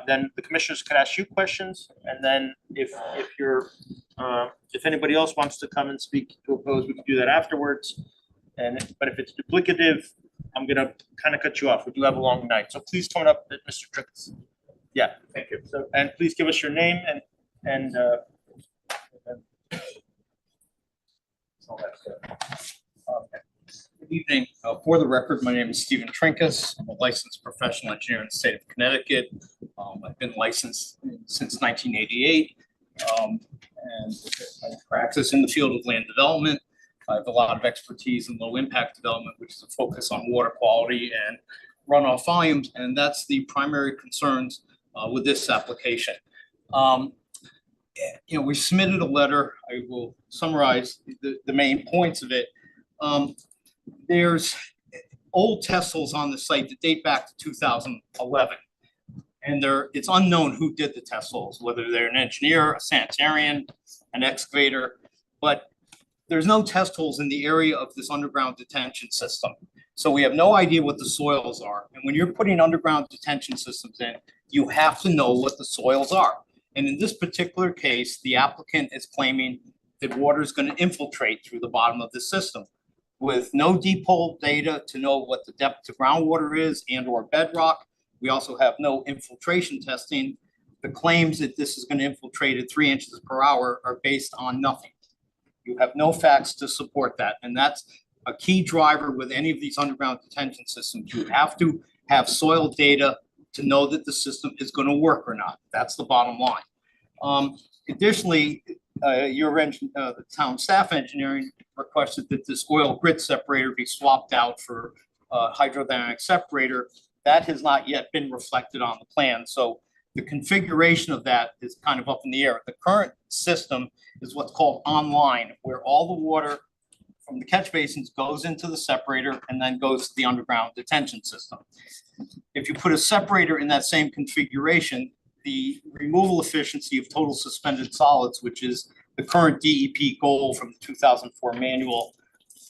then the commissioners could ask you questions. And then if anybody else wants to come and speak to oppose, we can do that afterwards. But if it's duplicative, I'm gonna kind of cut you off. We do have a long night. So please come up, Mr. Tricks. Yeah, thank you. So, and please give us your name and all that stuff. Okay. Good evening. For the record, my name is Stephen Trinkus. I'm a licensed professional engineer in the state of Connecticut. I've been licensed since 1988, and I practice in the field of land development. I have a lot of expertise in low impact development, which is a focus on water quality and runoff volumes, and that's the primary concerns with this application. We submitted a letter. I will summarize the main points of it. There's old test holes on the site that date back to 2011. And it's unknown who did the test holes, whether they're an engineer, a sanitarian, an excavator, but there's no test holes in the area of this underground detention system. So we have no idea what the soils are. And when you're putting underground detention systems in, you have to know what the soils are. And in this particular case, the applicant is claiming that water is going to infiltrate through the bottom of the system with no deep hole data to know what the depth to groundwater is and or bedrock. We also have no infiltration testing. The claims that this is going to infiltrate at 3 inches per hour are based on nothing. You have no facts to support that. And that's a key driver with any of these underground detention systems. You have to have soil data to know that the system is going to work or not. That's the bottom line. Additionally, the town staff engineering requested that this oil grit separator be swapped out for a hydrodynamic separator. That has not yet been reflected on the plan. So the configuration of that is kind of up in the air. The current system is what's called online, where all the water from the catch basins goes into the separator and then goes to the underground detention system. If you put a separator in that same configuration, the removal efficiency of total suspended solids, which is the current DEP goal from the 2004 manual,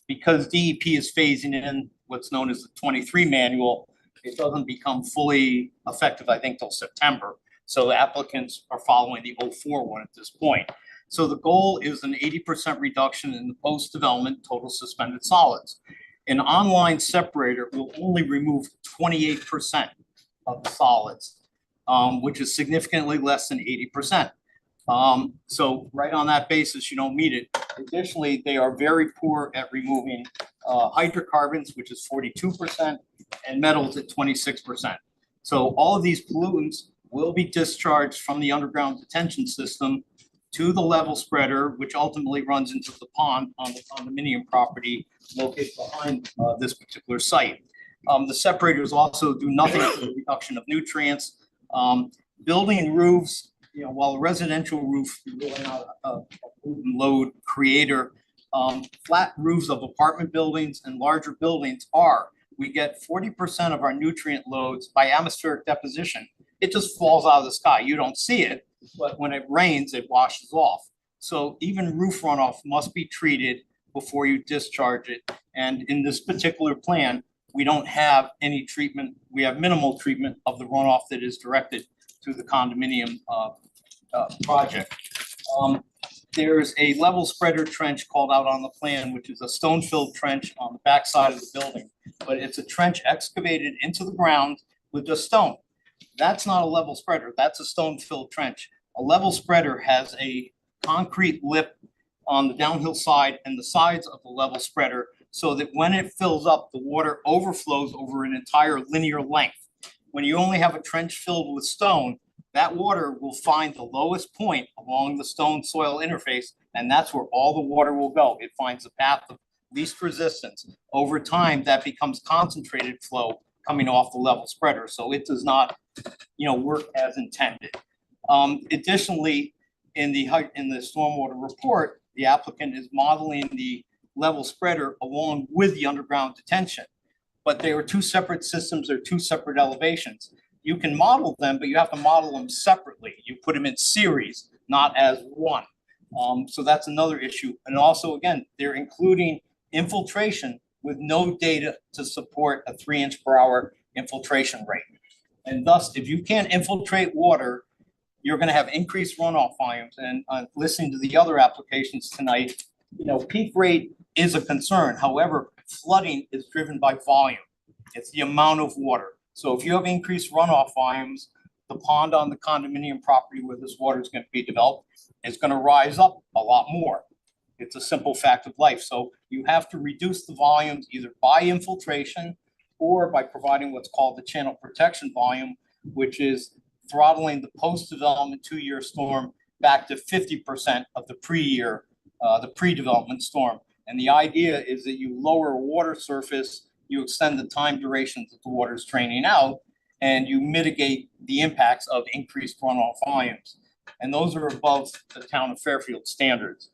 because DEP is phasing in what's known as the 23 manual, it doesn't become fully effective, I think, till September. So the applicants are following the 04 one at this point. So the goal is an 80% reduction in the post-development total suspended solids. An online separator will only remove 28% of the solids, which is significantly less than 80%. So right on that basis, you don't meet it. Additionally, they are very poor at removing hydrocarbons, which is 42%, and metals at 26%. So all of these pollutants will be discharged from the underground detention system to the level spreader, which ultimately runs into the pond on the condominium property located behind this particular site. The separators also do nothing for the reduction of nutrients. Building roofs, while a residential roof is really not a load creator, flat roofs of apartment buildings and larger buildings are. We get 40% of our nutrient loads by atmospheric deposition. It just falls out of the sky. You don't see it, but when it rains, it washes off. So even roof runoff must be treated before you discharge it. And in this particular plan, we don't have any treatment. We have minimal treatment of the runoff that is directed to the condominium project. There's a level spreader trench called out on the plan, which is a stone-filled trench on the backside of the building, but it's a trench excavated into the ground with just stone. That's not a level spreader. That's a stone-filled trench. A level spreader has a concrete lip on the downhill side and the sides of the level spreader so that when it fills up, the water overflows over an entire linear length. when you only have a trench filled with stone, that water will find the lowest point along the stone soil interface, and that's where all the water will go. It finds the path of least resistance. Over time, that becomes concentrated flow coming off the level spreader, so it does not, work as intended. Additionally, in the stormwater report, the applicant is modeling the level spreader along with the underground detention. But they are two separate systems or two separate elevations. You can model them, but you have to model them separately. You put them in series, not as one. So that's another issue. And also, again, they're including infiltration with no data to support a 3-inch per hour infiltration rate. And thus, if you can't infiltrate water, you're going to have increased runoff volumes. And listening to the other applications tonight, peak rate is a concern. However, flooding is driven by volume. It's the amount of water. So if you have increased runoff volumes, the pond on the condominium property where this water is going to be developed is going to rise up a lot more. It's a simple fact of life. So you have to reduce the volumes either by infiltration or by providing what's called the channel protection volume, which is throttling the post-development 2-year storm back to 50% of the pre-development storm. And the idea is that you lower water surface, you extend the time durations that the water is draining out, and you mitigate the impacts of increased runoff volumes. And those are above the town of Fairfield standards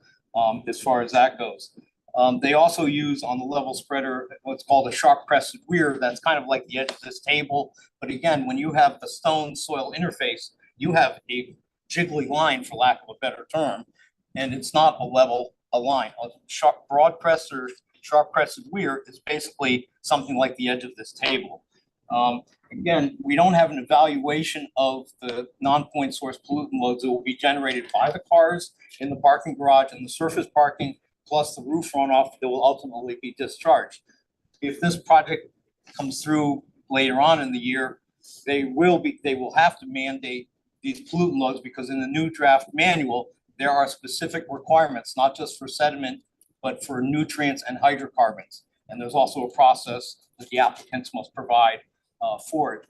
as far as that goes. They also use on the level spreader what's called a sharp crested weir. That's kind of like the edge of this table. But again, when you have the stone soil interface, you have a jiggly line, for lack of a better term, and it's not a line. A broad crest or sharp crested weir is basically something like the edge of this table. Again, we don't have an evaluation of the non-point source pollutant loads that will be generated by the cars in the parking garage and the surface parking, plus the roof runoff that will ultimately be discharged. If this project comes through later on in the year, they will have to mandate these pollutant loads, because in the new draft manual, there are specific requirements, not just for sediment, but for nutrients and hydrocarbons. And there's also a process that the applicants must provide for it.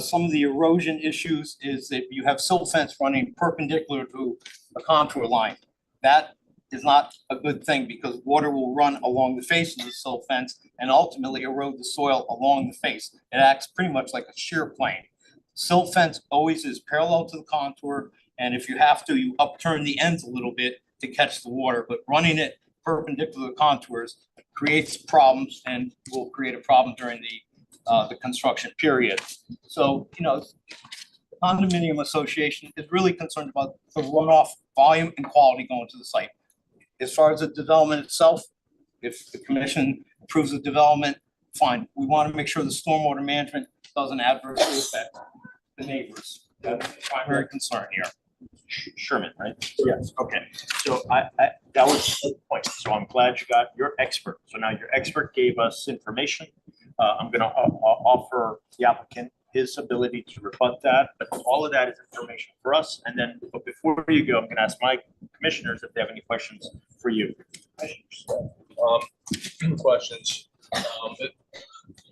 Some of the erosion issues is that you have silt fence running perpendicular to a contour line. That is not a good thing, because water will run along the face of the silt fence and ultimately erode the soil along the face. It acts pretty much like a shear plane. Silt fence always is parallel to the contour, and if you have to, you upturn the ends a little bit to catch the water, but running it perpendicular to the contours creates problems and will create a problem during the construction period. So, the condominium association is really concerned about the runoff volume and quality going to the site. As far as the development itself, if the commission approves the development, fine. We want to make sure the stormwater management doesn't adversely affect the neighbors. That's the primary concern here. Sherman, right? Yes, okay. So that was the point. So I'm glad you got your expert. So now your expert gave us information. I'm gonna offer the applicant his ability to rebut that, but all of that is information for us. And then, but before you go, I'm gonna ask my commissioners if they have any questions for you. Questions. In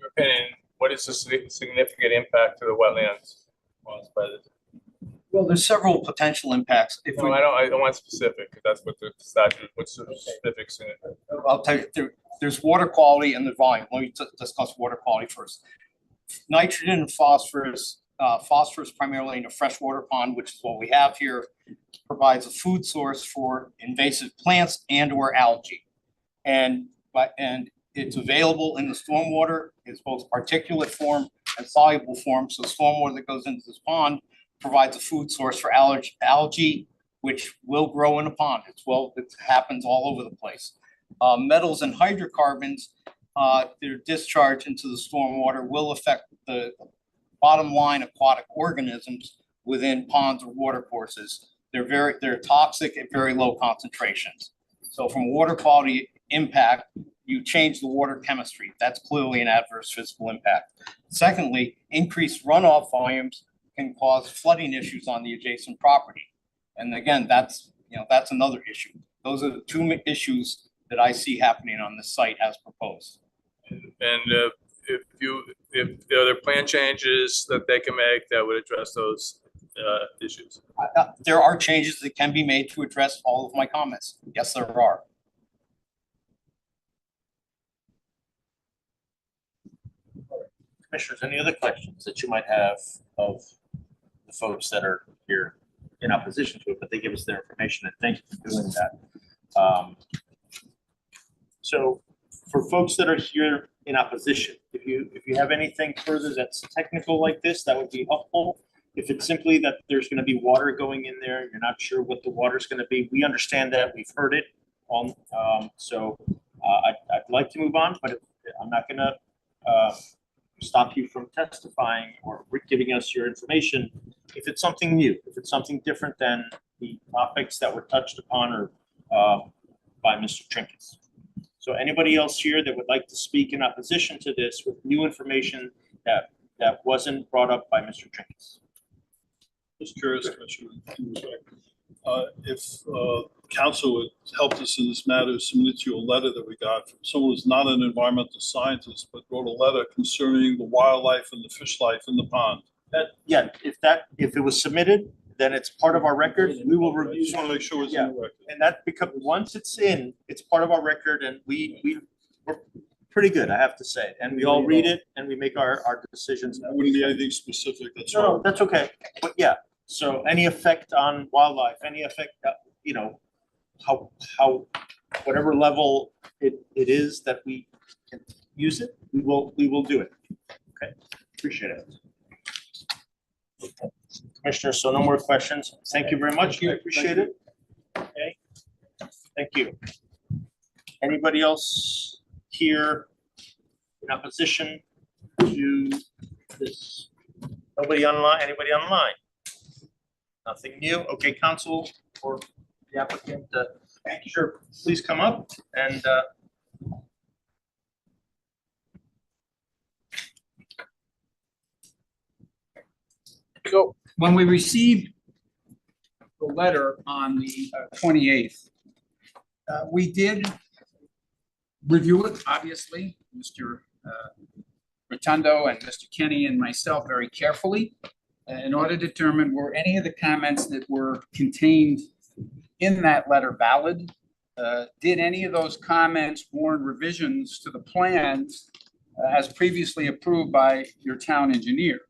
your opinion, what is the significant impact to the wetlands caused by this? Well, there's several potential impacts. I don't want specific, because that's what the statute, what's the specifics in it? I'll tell you, there's water quality and the volume. Let me discuss water quality first. Nitrogen and phosphorus, phosphorus primarily in a freshwater pond, which is what we have here, provides a food source for invasive plants and or algae. And it's available in the stormwater. It's both particulate form and soluble form. So stormwater that goes into this pond provides a food source for algae, which will grow in a pond. It happens all over the place. Metals and hydrocarbons, their discharge into the stormwater will affect the bottom line aquatic organisms within ponds or water courses. They're toxic at very low concentrations. So from a water quality impact, you change the water chemistry. That's clearly an adverse physical impact. Secondly, increased runoff volumes can cause flooding issues on the adjacent property. And again, that's another issue. Those are the two issues that I see happening on this site as proposed. And if if there are plan changes that they can make that would address those issues. There are changes that can be made to address all of my comments. Yes, there are. Commissioners, any other questions that you might have of the folks that are here in opposition to it, but they give us their information, and thank you for doing that. So for folks that are here in opposition, if you have anything further that's technical like this, that would be helpful. If it's simply that there's gonna be water going in there, you're not sure what the water's gonna be, we understand that, we've heard it. I'd like to move on, but I'm not gonna stop you from testifying or giving us your information. If it's something new, if it's something different than the topics that were touched upon or by Mr. Trinkus. So anybody else here that would like to speak in opposition to this with new information that wasn't brought up by Mr. Trinkus? Just curious, Commissioner, if council would help us in this matter, submit you a letter that we got from someone who's not an environmental scientist, but wrote a letter concerning the wildlife and the fish life in the pond. Yeah, if it was submitted, then it's part of our record. We will I review. just want to make sure it's in the record. And that becomes, once it's in, it's part of our record, and we're pretty good, I have to say. And we all read it and we make our decisions. That wouldn't be anything specific, that's No, all. that's okay. But yeah, so any effect on wildlife, any effect, how, whatever level it is that we can use it, we will do it. Okay, appreciate it. Commissioner, so no more questions. Thank you very much. I appreciate it. Okay, thank you. Anybody else here in opposition to this? Nobody online? Anybody online? Nothing new? Okay, counsel or the applicant, sure, please come up and So when we received the letter on the 28th, we did review it, obviously, Mr. Rotundo and Mr. Kenny and myself very carefully in order to determine were any of the comments that were contained in that letter valid? Did any of those comments warrant revisions to the plans as previously approved by your town engineer?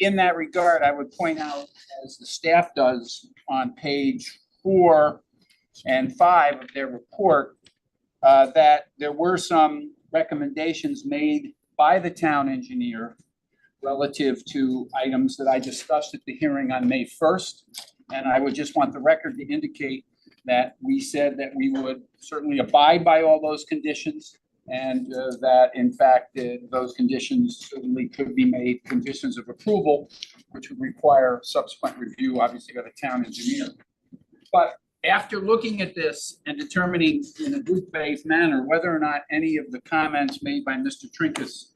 In that regard, I would point out, as the staff does on page 4 and 5 of their report, that there were some recommendations made by the town engineer relative to items that I discussed at the hearing on May 1st. And I would just want the record to indicate that we said that we would certainly abide by all those conditions, and that in fact those conditions certainly could be made conditions of approval, which would require subsequent review, obviously, by the town engineer. But after looking at this and determining in a good faith manner whether or not any of the comments made by Mr. Trinkus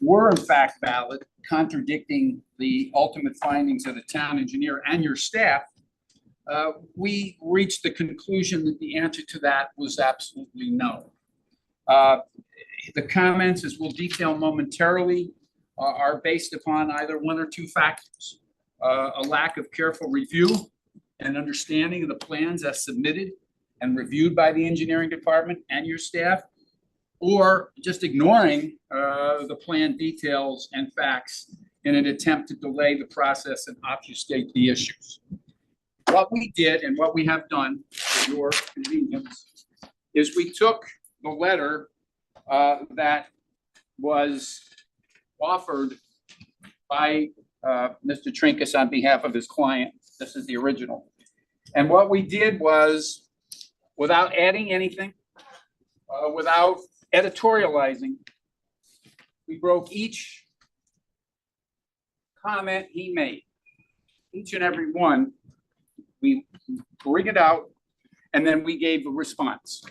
were in fact valid, contradicting the ultimate findings of the town engineer and your staff, we reached the conclusion that the answer to that was absolutely no. The comments, as we'll detail momentarily, are based upon either one or two factors. A lack of careful review and understanding of the plans as submitted and reviewed by the engineering department and your staff, or just ignoring the plan details and facts in an attempt to delay the process and obfuscate the issues. What we did and what we have done for your convenience is we took the letter that was offered by Mr. Trinkus on behalf of his client. This is the original. And what we did was, without adding anything, without editorializing, we broke each comment he made, each and every one. We bring it out, and then we gave a response.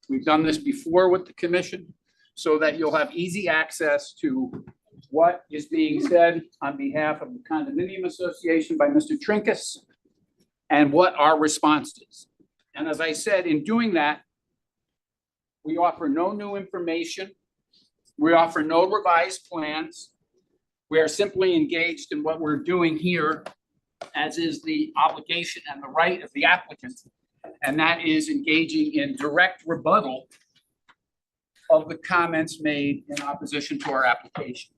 We've done this before with the commission so that you'll have easy access to what is being said on behalf of the condominium association by Mr. Trinkus and what our response is. And as I said, in doing that, we offer no new information. We offer no revised plans. We are simply engaged in what we're doing here, as is the obligation and the right of the applicant. And that is engaging in direct rebuttal of the comments made in opposition to our application.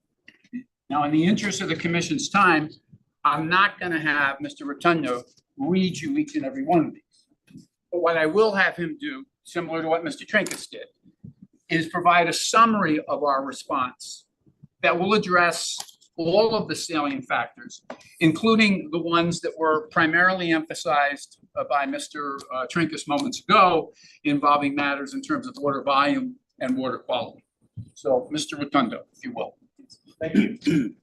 Now, in the interest of the commission's time, I'm not going to have Mr. Rotundo read you each and every one of these. But what I will have him do, similar to what Mr. Trinkus did, is provide a summary of our response that will address all of the salient factors, including the ones that were primarily emphasized by Mr. Trinkus moments ago, involving matters in terms of water volume and water quality. So, Mr. Rotundo, if you will. Thank you.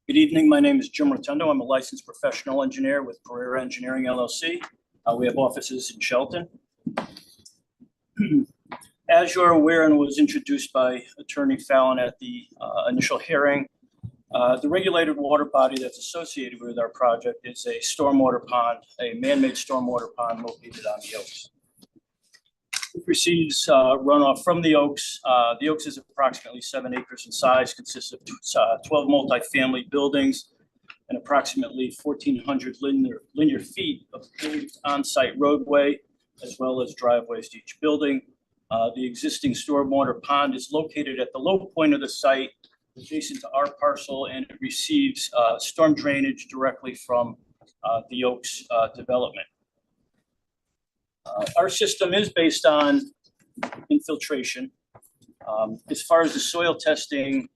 Good evening. My name is Jim Rotundo. I'm a licensed professional engineer with Career Engineering LLC. We have offices in Shelton. As you're aware and was introduced by Attorney Fallon at the initial hearing, the regulated water body that's associated with our project is a stormwater pond, a man-made stormwater pond located on the Oaks. It receives runoff from the Oaks. The Oaks is approximately 7 acres in size, consists of 12 multifamily buildings and approximately 1,400 linear feet of paved on-site roadway, as well as driveways to each building. The existing stormwater pond is located at the low point of the site, adjacent to our parcel, and it receives storm drainage directly from the Oaks development. Our system is based on infiltration. As far as the soil testing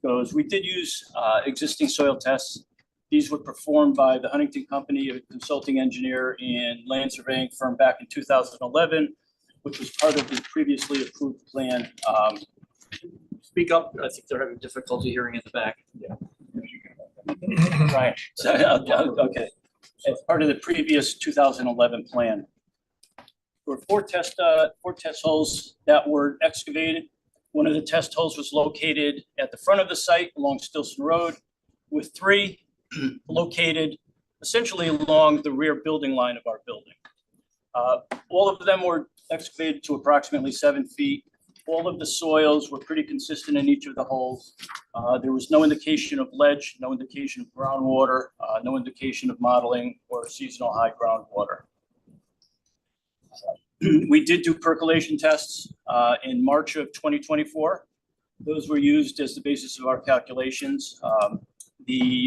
goes, we did use existing soil tests. These were performed by the Huntington Company, a consulting engineer and land surveying firm back in 2011, which was part of the previously approved plan. Speak up. I think they're having difficulty hearing in the back. Yeah. Right. So, okay. As part of the previous 2011 plan. There were four test holes that were excavated. One of the test holes was located at the front of the site along Stilson Road, with 3 located essentially along the rear building line of our building. All of them were excavated to approximately 7 feet. All of the soils were pretty consistent in each of the holes. There was no indication of ledge, no indication of groundwater, no indication of modeling or seasonal high groundwater. We did do percolation tests in March of 2024. Those were used as the basis of our calculations.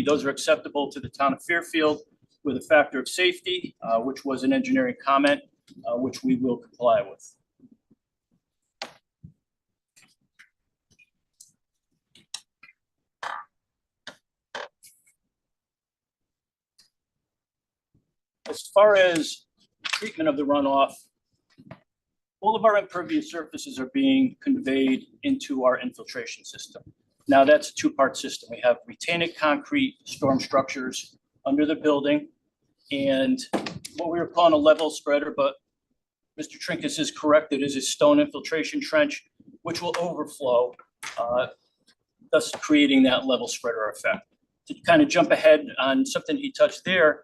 Those are acceptable to the town of Fairfield with a factor of safety, which was an engineering comment, which we will comply with. As far as treatment of the runoff, all of our impervious surfaces are being conveyed into our infiltration system. Now that's a 2-part system. We have retained concrete storm structures under the building and what we were calling a level spreader, but Mr. Trinkus is correct. It is a stone infiltration trench, which will overflow, thus creating that level spreader effect. To kind of jump ahead on something he touched there,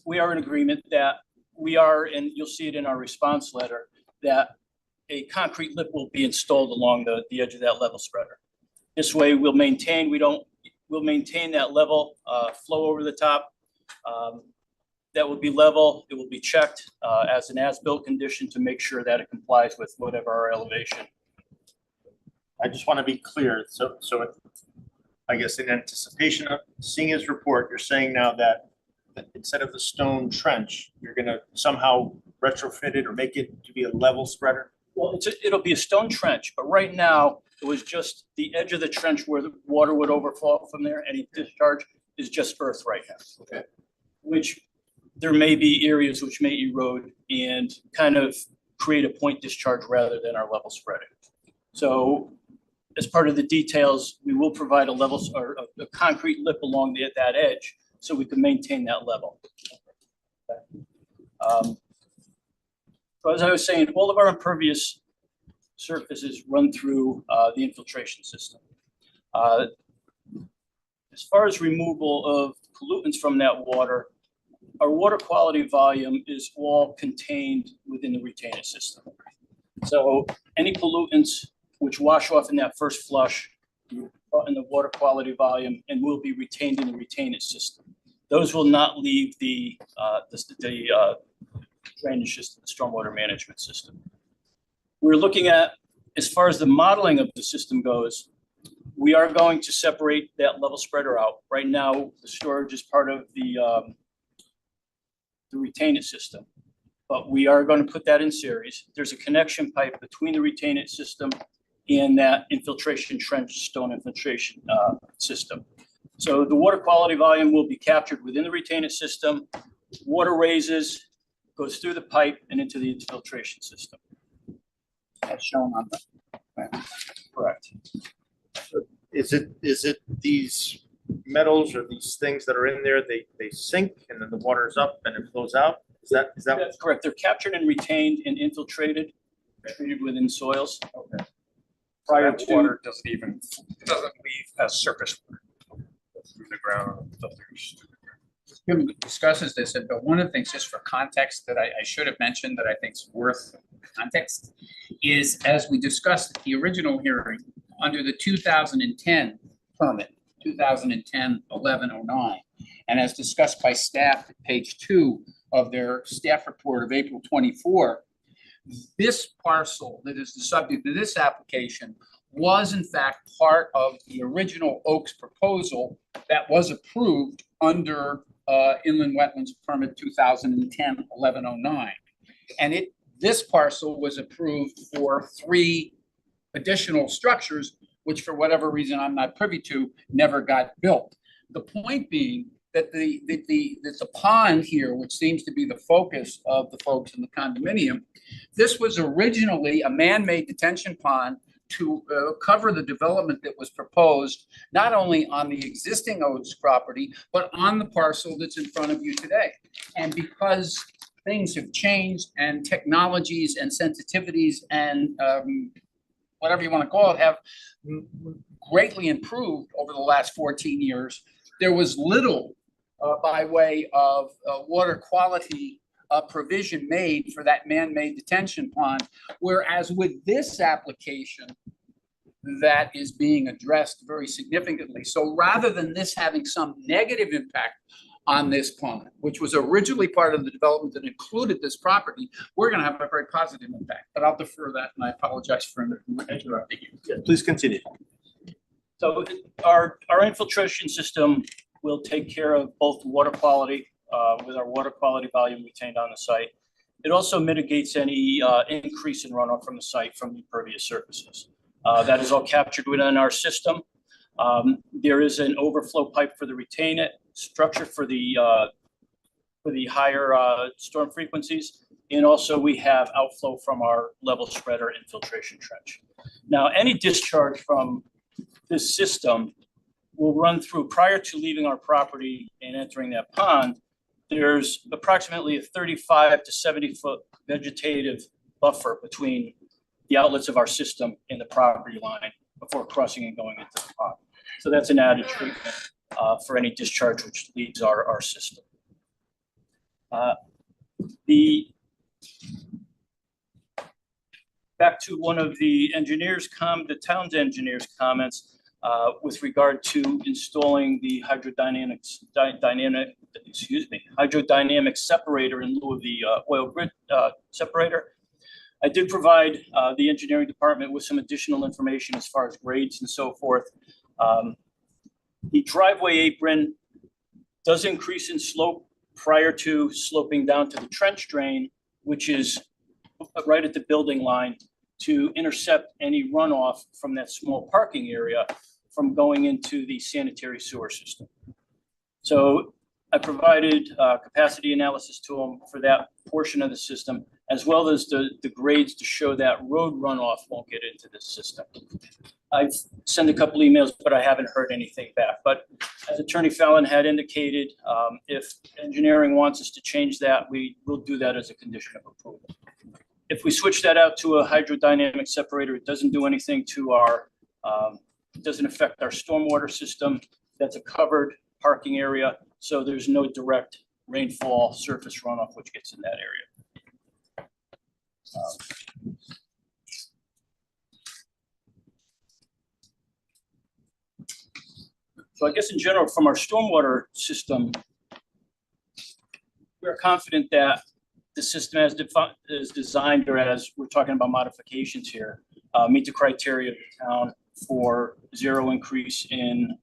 we are in agreement that we are, and you'll see it in our response letter, that a concrete lip will be installed along the edge of that level spreader. This way we'll maintain that level flow over the top. That will be level. It will be checked as an as-built condition to make sure that it complies with whatever our elevation. I just want to be clear. So I guess in anticipation of seeing his report, you're saying now that instead of the stone trench, you're going to somehow retrofit it or make it to be a level spreader? Well, it'll be a stone trench, but right now it was just the edge of the trench where the water would overflow from there. Any discharge is just earth right now. Okay. Which there may be areas which may erode and kind of create a point discharge rather than our level spreading. So as part of the details, we will provide a level or a concrete lip along that edge so we can maintain that level. So as I was saying, all of our impervious surfaces run through the infiltration system. As far as removal of pollutants from that water, our water quality volume is all contained within the retainer system. So any pollutants which wash off in that first flush in the water quality volume and will be retained in the retainage system. Those will not leave the drainage system, the stormwater management system. We're looking at, as far as the modeling of the system goes, we are going to separate that level spreader out. Right now, the storage is part of the retainage system, but we are going to put that in series. There's a connection pipe between the retainage system and that infiltration trench stone infiltration system. So the water quality volume will be captured within the retainage system. Water raises, goes through the pipe and into the infiltration system. As shown on the plan. Correct. Is it these metals or these things that are in there, they sink and then the water's up and it flows out? Is that? That's correct. They're captured and retained and infiltrated, treated within soils. Okay. Prior to water doesn't leave as surface water. Through the ground, filters. Jim discusses this, but one of the things, just for context, that I should have mentioned that I think is worth context is, as we discussed at the original hearing, under the 2010 permit, 2010-1109, and as discussed by staff at page 2 of their staff report of April 24, this parcel that is the subject of this application was in fact part of the original Oaks proposal that was approved under Inland Wetlands Permit 2010-1109. And this parcel was approved for 3 additional structures, which for whatever reason I'm not privy to, never got built. The point being that the pond here, which seems to be the focus of the folks in the condominium, this was originally a man-made detention pond to cover the development that was proposed, not only on the existing Oaks property, but on the parcel that's in front of you today. And because things have changed and technologies and sensitivities and whatever you want to call it have greatly improved over the last 14 years, there was little by way of water quality provision made for that man-made detention pond, whereas with this application, that is being addressed very significantly. So rather than this having some negative impact on this pond, which was originally part of the development that included this property, we're going to have a very positive impact. But I'll defer that, and I apologize for interrupting you. Yeah, please continue. So our infiltration system will take care of both water quality with our water quality volume retained on the site. It also mitigates any increase in runoff from the site from impervious surfaces. That is all captured within our system. There is an overflow pipe for the retainage structure for the higher storm frequencies. And also we have outflow from our level spreader infiltration trench. Now, any discharge from this system will run through prior to leaving our property and entering that pond. There's approximately a 35 to 70 foot vegetative buffer between the outlets of our system and the property line before crossing and going into the pond. So that's an added treatment for any discharge which leaves our system. Back to one of the town's engineers' comments with regard to installing the hydrodynamic separator in lieu of the oil grid separator. I did provide the engineering department with some additional information as far as grades and so forth. The driveway apron does increase in slope prior to sloping down to the trench drain, which is right at the building line, to intercept any runoff from that small parking area from going into the sanitary sewer system. So I provided capacity analysis to them for that portion of the system, as well as the grades to show that road runoff won't get into this system. I've sent a couple emails, but I haven't heard anything back. But as Attorney Fallon had indicated, if engineering wants us to change that, we will do that as a condition of approval. If we switch that out to a hydrodynamic separator, it doesn't do anything to our, it doesn't affect our stormwater system. That's a covered parking area, so there's no direct rainfall surface runoff which gets in that area. So I guess in general, from our stormwater system, we're confident that the system as is designed, or as we're talking about modifications here, meet the criteria of the town for zero increase in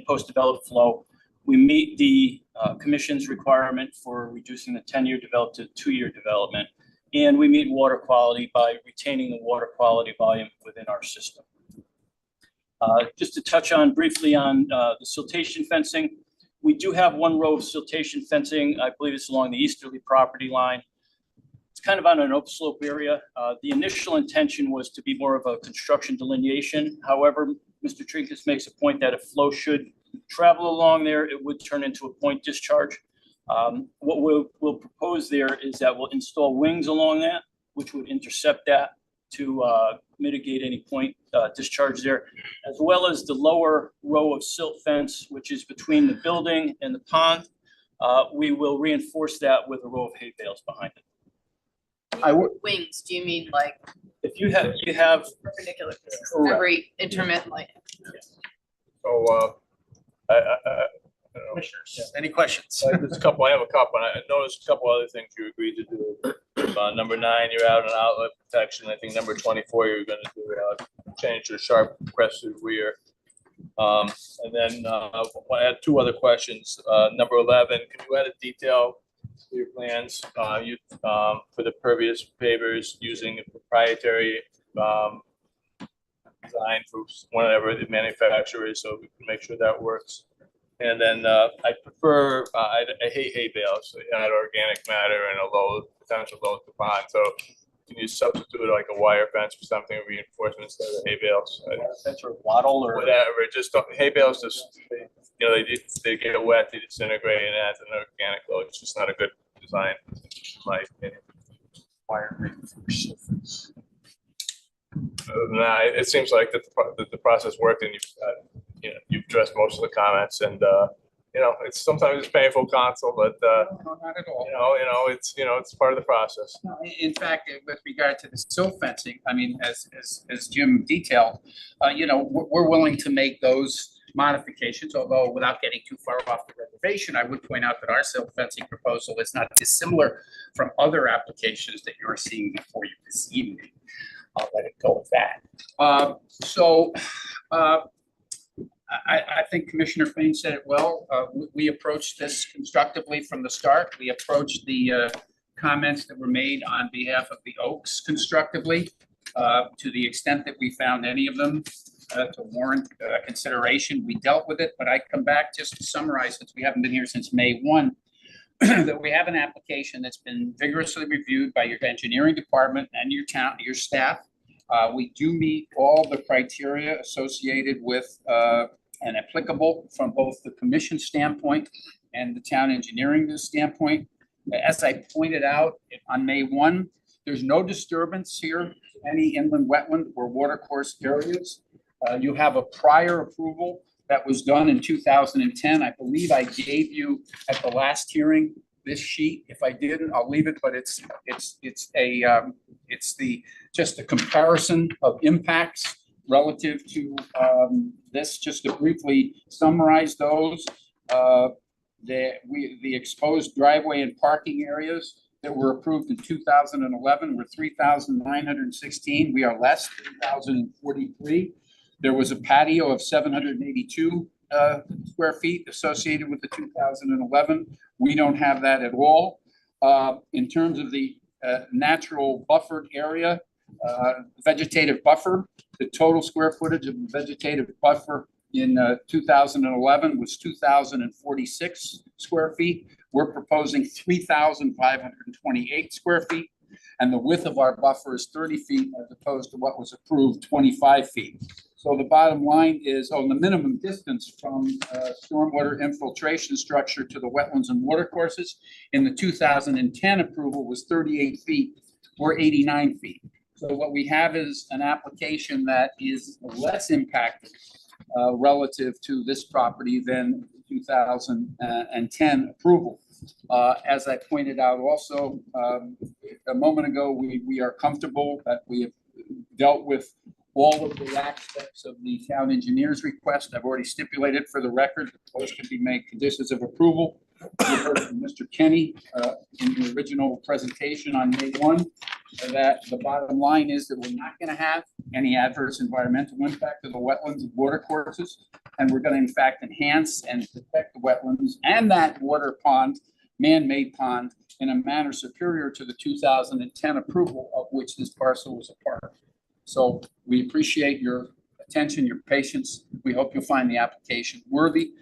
post-developed flow. We meet the commission's requirement for reducing the 10-year developed to 2-year development. And we meet water quality by retaining the water quality volume within our system. Just to touch on briefly on the siltation fencing, we do have one row of siltation fencing. I believe it's along the easterly property line. It's kind of on an upslope area. The initial intention was to be more of a construction delineation. However, Mr. Trinkus makes a point that if flow should travel along there, it would turn into a point discharge. What we'll propose there is that we'll install wings along that, which would intercept that to mitigate any point discharge there, as well as the lower row of silt fence, which is between the building and the pond. We will reinforce that with a row of hay bales behind it. Wings, do you mean like If you have perpendicular, Correct. every intermittent, like? So, Commissioners, any questions? There's a couple, I have a couple, and I noticed a couple other things you agreed to do. Number 9, you're out on outlet protection. I think number 24, you're gonna do change to a sharp crested rear. And then I had 2 other questions. Number 11, can you add a detail to your plans for the pervious pavers using a proprietary design for whatever the manufacturer is, so we can make sure that works. And then I prefer, I hate hay bales, so add organic matter and a low potential load to pond. So can you substitute like a wire fence for something, reinforcement instead of hay bales? Fence or wattle or whatever. Just hay bales, just they get wet, they disintegrate, and adds an organic load. It's just not a good design, in my opinion. Wire reinforcements. Other than that, it seems like that the process worked, and you've addressed most of the comments, and it's sometimes it's painful console, but No, not at all. it's part of the process. No, in fact, with regard to the silt fencing, I mean, as Jim detailed, we're willing to make those modifications, although without getting too far off the reservation, I would point out that our silt fencing proposal is not dissimilar from other applications that you're seeing before you this evening. I'll let it go with that. I think Commissioner Fain said it well. We approached this constructively from the start. We approached the comments that were made on behalf of the Oaks constructively, to the extent that we found any of them to warrant consideration. We dealt with it, but I come back just to summarize, since we haven't been here since May 1, that we have an application that's been vigorously reviewed by your engineering department and your staff. We do meet all the criteria associated with and applicable from both the commission standpoint and the town engineering standpoint. As I pointed out on May 1, there's no disturbance here, any inland wetland or watercourse areas. You have a prior approval that was done in 2010. I believe I gave you at the last hearing this sheet. If I didn't, I'll leave it, but it's just a comparison of impacts relative to this. Just to briefly summarize those, the exposed driveway and parking areas that were approved in 2011 were 3,916. We are less, 3,043. There was a patio of 782 square feet associated with the 2011. We don't have that at all. In terms of the natural buffered area, vegetative buffer, the total square footage of the vegetative buffer in 2011 was 2,046 square feet. We're proposing 3,528 square feet. And the width of our buffer is 30 feet as opposed to what was approved, 25 feet. So the bottom line is, the minimum distance from stormwater infiltration structure to the wetlands and watercourses in the 2010 approval was 38 feet or 89 feet. So what we have is an application that is less impacted relative to this property than 2010 approval. As I pointed out also a moment ago, we are comfortable that we have dealt with all of the aspects of the town engineer's request. I've already stipulated for the record, those can be made conditions of approval. You heard from Mr. Kenny in the original presentation on May 1, that the bottom line is that we're not going to have any adverse environmental impact to the wetlands and water courses. And we're going to in fact enhance and protect the wetlands and that water pond, man-made pond, in a manner superior to the 2010 approval of which this parcel was a part. So we appreciate your attention, your patience. We hope you'll find the application worthy.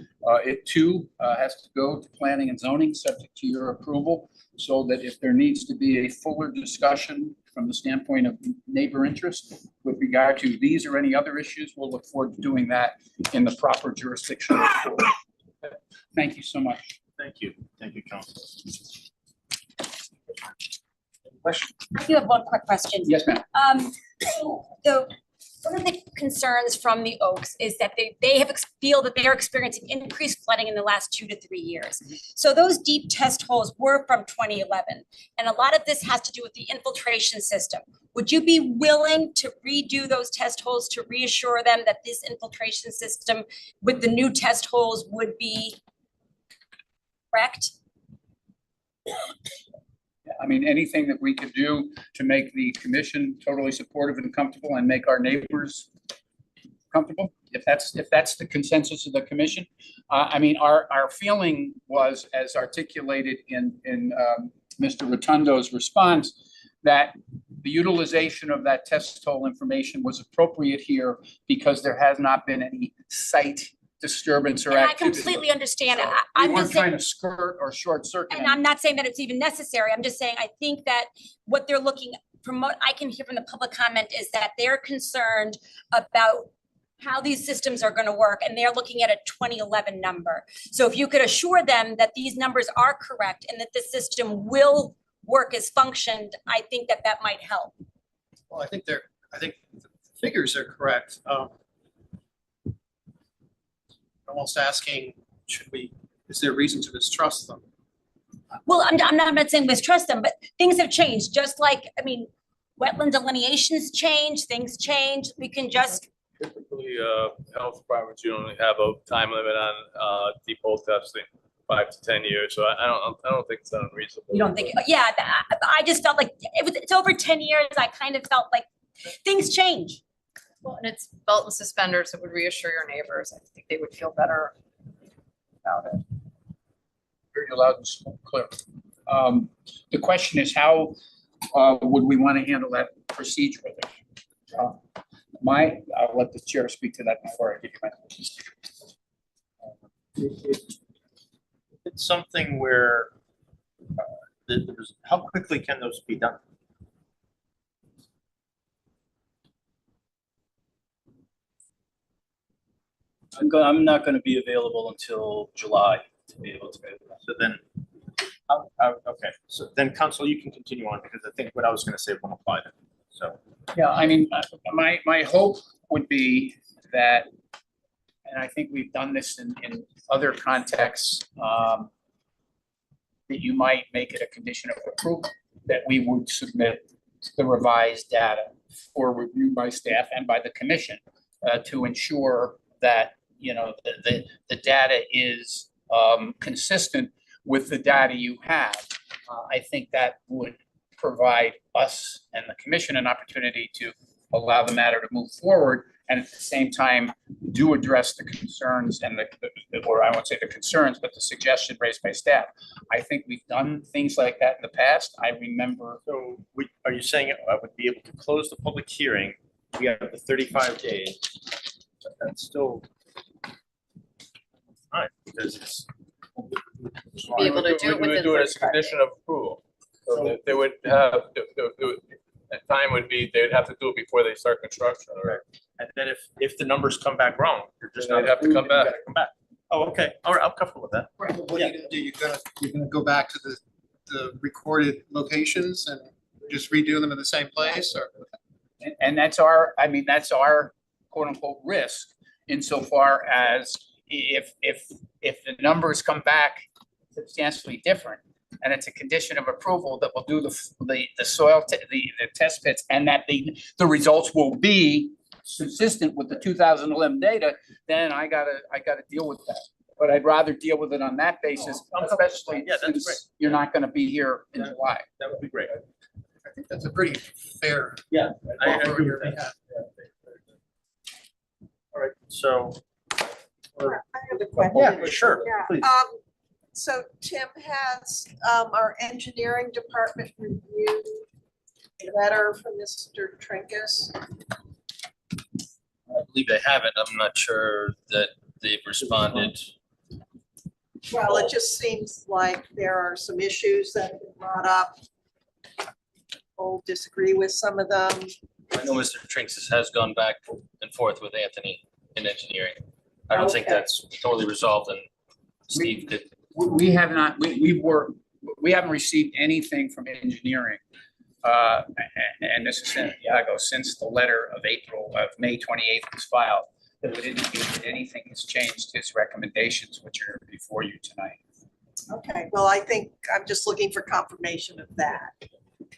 It too has to go to planning and zoning, subject to your approval, so that if there needs to be a fuller discussion from the standpoint of neighbor interest with regard to these or any other issues, we'll look forward to doing that in the proper jurisdiction. Thank you so much. Thank you. Thank you, Council. I do have one quick question. Yes, ma'am. One of the concerns from the Oaks is that feel that they are experiencing increased flooding in the last 2 to 3 years. So those deep test holes were from 2011. And a lot of this has to do with the infiltration system. Would you be willing to redo those test holes to reassure them that this infiltration system with the new test holes would be correct? I mean, anything that we could do to make the commission totally supportive and comfortable and make our neighbors comfortable, if that's the consensus of the commission. I mean, our feeling was, as articulated in Mr. Rotundo's response, that the utilization of that test hole information was appropriate here because there has not been any site disturbance or And I activity. completely understand. We I'm weren't just saying, trying to skirt or short circuit. and I'm not saying that it's even necessary. I'm just saying, I think that what they're looking, from what I can hear from the public comment, is that they're concerned about how these systems are going to work, and they're looking at a 2011 number. So if you could assure them that these numbers are correct and that the system will work as functioned, I think that that might help. Well, I think the figures are correct. Almost asking, is there reason to mistrust them? Well, I'm not saying mistrust them, but things have changed, just like, I mean, wetland delineations change, things change. We can just, Typically, health departments, you only have a time limit on deep hole testing, 5 to 10 years. So I don't think it's unreasonable. you don't think, yeah, I just felt like it's over 10 years. I kind of felt like things change. Well, and it's belt and suspenders that would reassure your neighbors. I think they would feel better about it. Hear you loud and clear. The question is, how would we want to handle that procedurally? I'll let the chair speak to that before I give you my. It's something where how quickly can those be done? I'm not going to be available until July to be able to. So then, okay, so then council, you can continue on, because I think what I was going to say won't apply then. So. Yeah, I mean, my hope would be that, and I think we've done this in other contexts, that you might make it a condition of approval that we would submit the revised data for review by staff and by the commission to ensure that, you know, the data is consistent with the data you have. I think that would provide us and the commission an opportunity to allow the matter to move forward, and at the same time do address the concerns and or I won't say the concerns, but the suggestion raised by staff. I think we've done things like that in the past. I remember. So are you saying I would be able to close the public hearing? We have the 35 days, but that's still fine, because it's. Be able to do it within do it as a condition of approval. So that they would have, that time would be, they would have to do it before they start construction, or. And then if the numbers come back wrong, you're just Then not. they'd have to come approved, you back. gotta come back. Oh, okay, all right, I'm comfortable with that. Right, but what are you gonna do? You're gonna go back to the recorded locations and just redo them in the same place, or? And that's our quote unquote risk, insofar as if the numbers come back substantially different, and it's a condition of approval that will do the soil, the test pits, and that the results will be consistent with the 2011 data, then I gotta deal with that. But I'd rather deal with it on that basis, especially Yeah, that's great. since you're not gonna be here in July. That would be great. I think that's a pretty fair. Yeah, I offer agree here with we that. have. All right, so. I have a question. Yeah, sure, Yeah, please. so Tim, has, our engineering department reviewed a letter from Mr. Trinkus? I believe they haven't. I'm not sure that they've responded. Well, it just seems like there are some issues that have been brought up. People disagree with some of them. I know Mr. Trinks has gone back and forth with Anthony in engineering. I don't think Okay. that's totally resolved, and Steve could. We have not, we haven't received anything from engineering. And this is in Iago, since the letter of May 28th was filed, that would indicate that anything has changed his recommendations, which are before you tonight. Okay, well, I think I'm just looking for confirmation of that.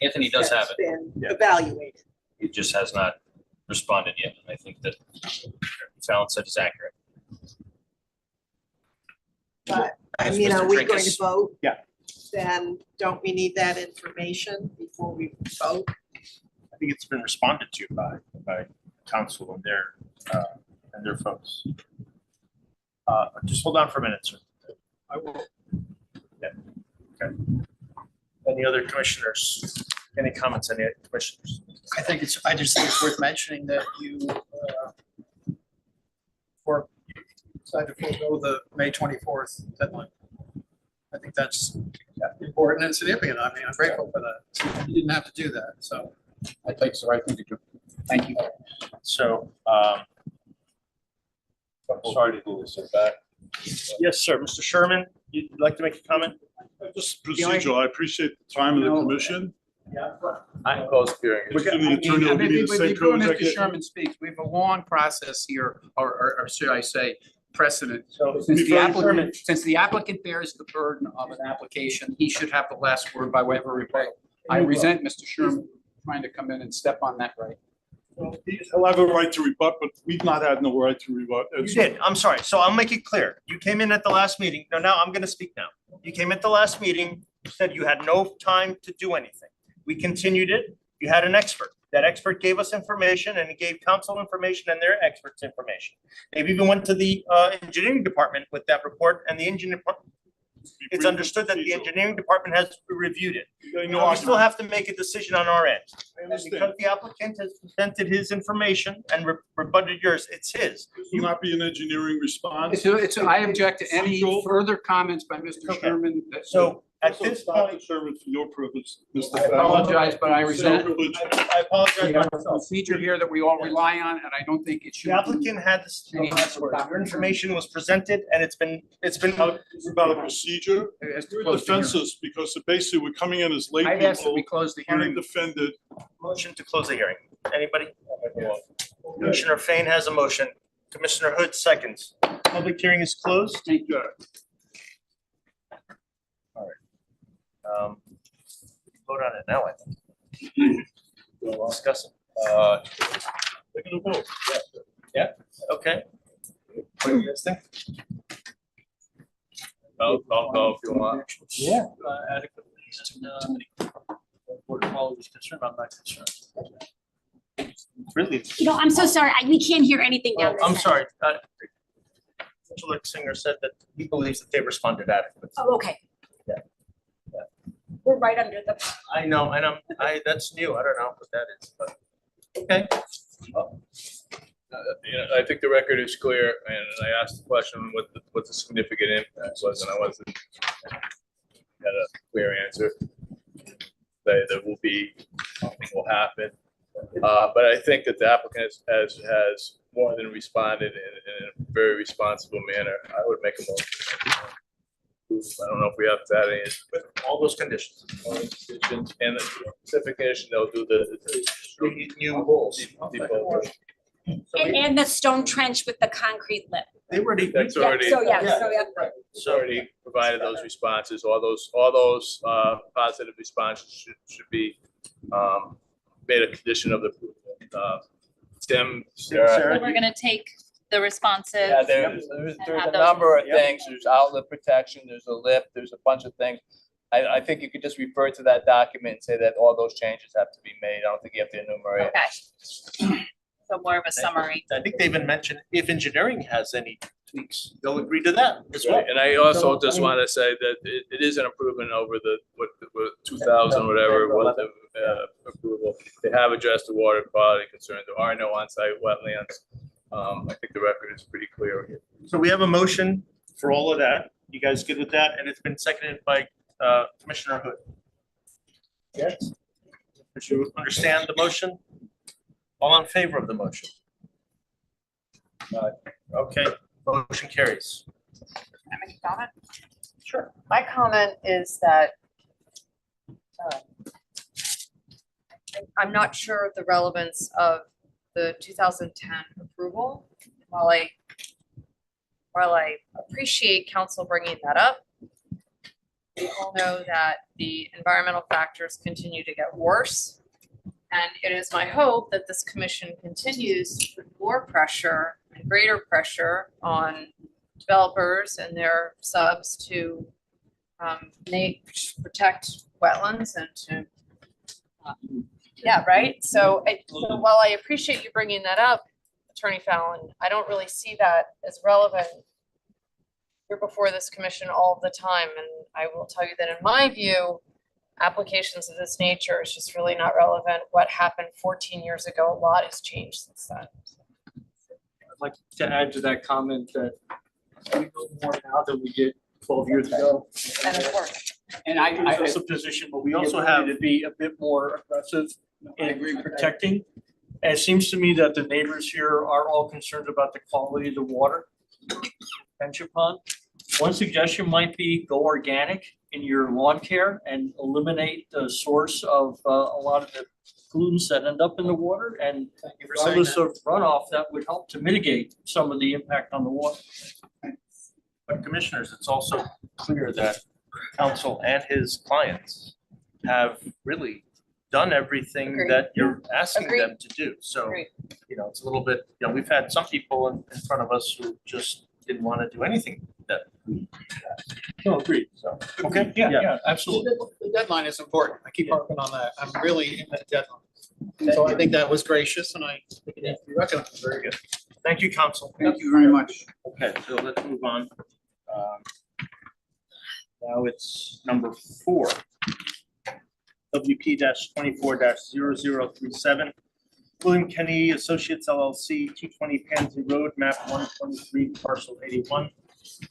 Anthony does have That's it. been evaluated. He just has not responded yet. I think that Fallon said is accurate. But, Yes, are Mr. we going to Trinkus. vote? Yeah. Then don't we need that information before we vote? I think it's been responded to by council and their folks. Just hold on for a minute, sir. I will. Yeah, okay. Any other commissioners? Any comments, any commissioners? I just think it's worth mentioning that you, decided to forego the May 24th deadline. I think that's important and significant. I mean, I'm grateful for that. You didn't have to do that, so. I think it's the right thing to do. Thank you. So, Sorry to do this back. yes, sir. Mr. Sherman, you'd like to make a comment? Just procedural. I appreciate the time of the commission. I close hearing. We're Give gonna- the attorney will give me the same Before codes I Mr. get. Sherman speaks, we have a long process here, or should I say precedent. So, Since the applicant bears the burden of an application, he should have the last word by way of a rebuttal. I resent Mr. Sherman trying to come in and step on that right. He'll have a right to rebut, but we've not had no right to rebut. You did. I'm sorry. So I'll make it clear. You came in at the last meeting. No, now I'm going to speak now. You came at the last meeting, you said you had no time to do anything. We continued it. You had an expert. That expert gave us information and he gave council information and their experts information. They even went to the engineering department with that report, and the engineering department, it's understood that the engineering department has reviewed it. We still have to make a decision on our end. And because the applicant has presented his information and rebutted yours, it's his. This will not be an engineering response. I object to any further comments by Mr. Sherman. So at this point, Sherman, for your privilege, Mr. I apologize, but I resent. I apologize. We have a procedure here that we all rely on, and I don't think it should. The applicant had this, your information was presented and it's been. It's about a procedure. We're defenseless because basically we're coming in as late I'd ask that people, we close the being hearing. defended. Motion to close the hearing. Anybody? Commissioner Fain has a motion. Commissioner Hood seconds. Public hearing is closed. Thank you. Vote on it now, I think. We'll discuss it. They're gonna vote. Yeah, okay. What do you guys think? I'll go if you want. Yeah. Adequate reason, Board of Quality is concerned, I'm not concerned. Really? I'm so sorry. We can't hear anything down this I'm end. sorry. Mr. Singer said that he believes that they responded adequately. Oh, okay. Yeah. We're right under the. I know, and that's new. I don't know what that is, but, okay. I think the record is clear, and I asked the question what the significant impact was, and I wasn't got a clear answer. There will be, something will happen. But I think that the applicant has more than responded in a very responsible manner. I would make a motion. I don't know if we have to add any, but all those conditions. And the specific condition, they'll do the new rules. And the stone trench with the concrete lip. They already. That's Yeah, already. so yeah, so yeah. It's already provided those responses, all those positive responses should be made a condition of the Tim, Sarah. Sarah. So we're gonna take the responsive. Yeah, there's have a those. number of Yep. things. There's outlet protection, there's a lift, there's a bunch of things. I think you could just refer to that document and say that all those changes have to be made. I don't think you have to enumerate. Okay. So more of a summary. I think they even mentioned if engineering has any tweaks, they'll agree to that as well. Right, and I also So, just I mean- want to say that it is an improvement over the, what, 2000, whatever, it was the approval. They have addressed the water quality concerns. There are no on-site wetlands. I think the record is pretty clear here. So we have a motion for all of that. You guys good with that? And it's been seconded by Commissioner Hood. Yes. Did you understand the motion? All in favor of the motion? Okay, motion carries. Can I make a comment? Sure. My comment is that I'm not sure of the relevance of the 2010 approval. While I appreciate council bringing that up, we all know that the environmental factors continue to get worse. And it is my hope that this commission continues to put more pressure and greater pressure on developers and their subs to protect wetlands and to, yeah, right? So while I appreciate you bringing that up, Attorney Fallon, I don't really see that as relevant. You're before this commission all the time, and I will tell you that in my view, applications of this nature is just really not relevant. What happened 14 years ago, a lot has changed since then. I'd like to add to that comment that we know more now than we did 12 years ago. And of course. And I was a position, but we also have to be a bit more aggressive in protecting. And it seems to me that the neighbors here are all concerned about the quality of the water. Pension pond. One suggestion might be go organic in your lawn care and eliminate the source of a lot of the pollutants that end up in the water, and regardless of runoff, that would help to mitigate some of the impact on the water. But commissioners, it's also clear that council and his clients have really done everything Agreed. that you're asking Agreed. them to do. So, Agreed. it's a little bit, we've had some people in front of us who just didn't want to do anything that. No, agreed. So, okay, Yeah, absolutely. The deadline is important. I keep harping on that. I'm really in that deadline. So I think that was gracious and I recognize. Very good. Thank you, council. Thank you very much. Okay, so let's move on. Now it's number 4. WP 24-0037. William Kenny Associates LLC, 220 Pansy Road, map 123, parcel 81.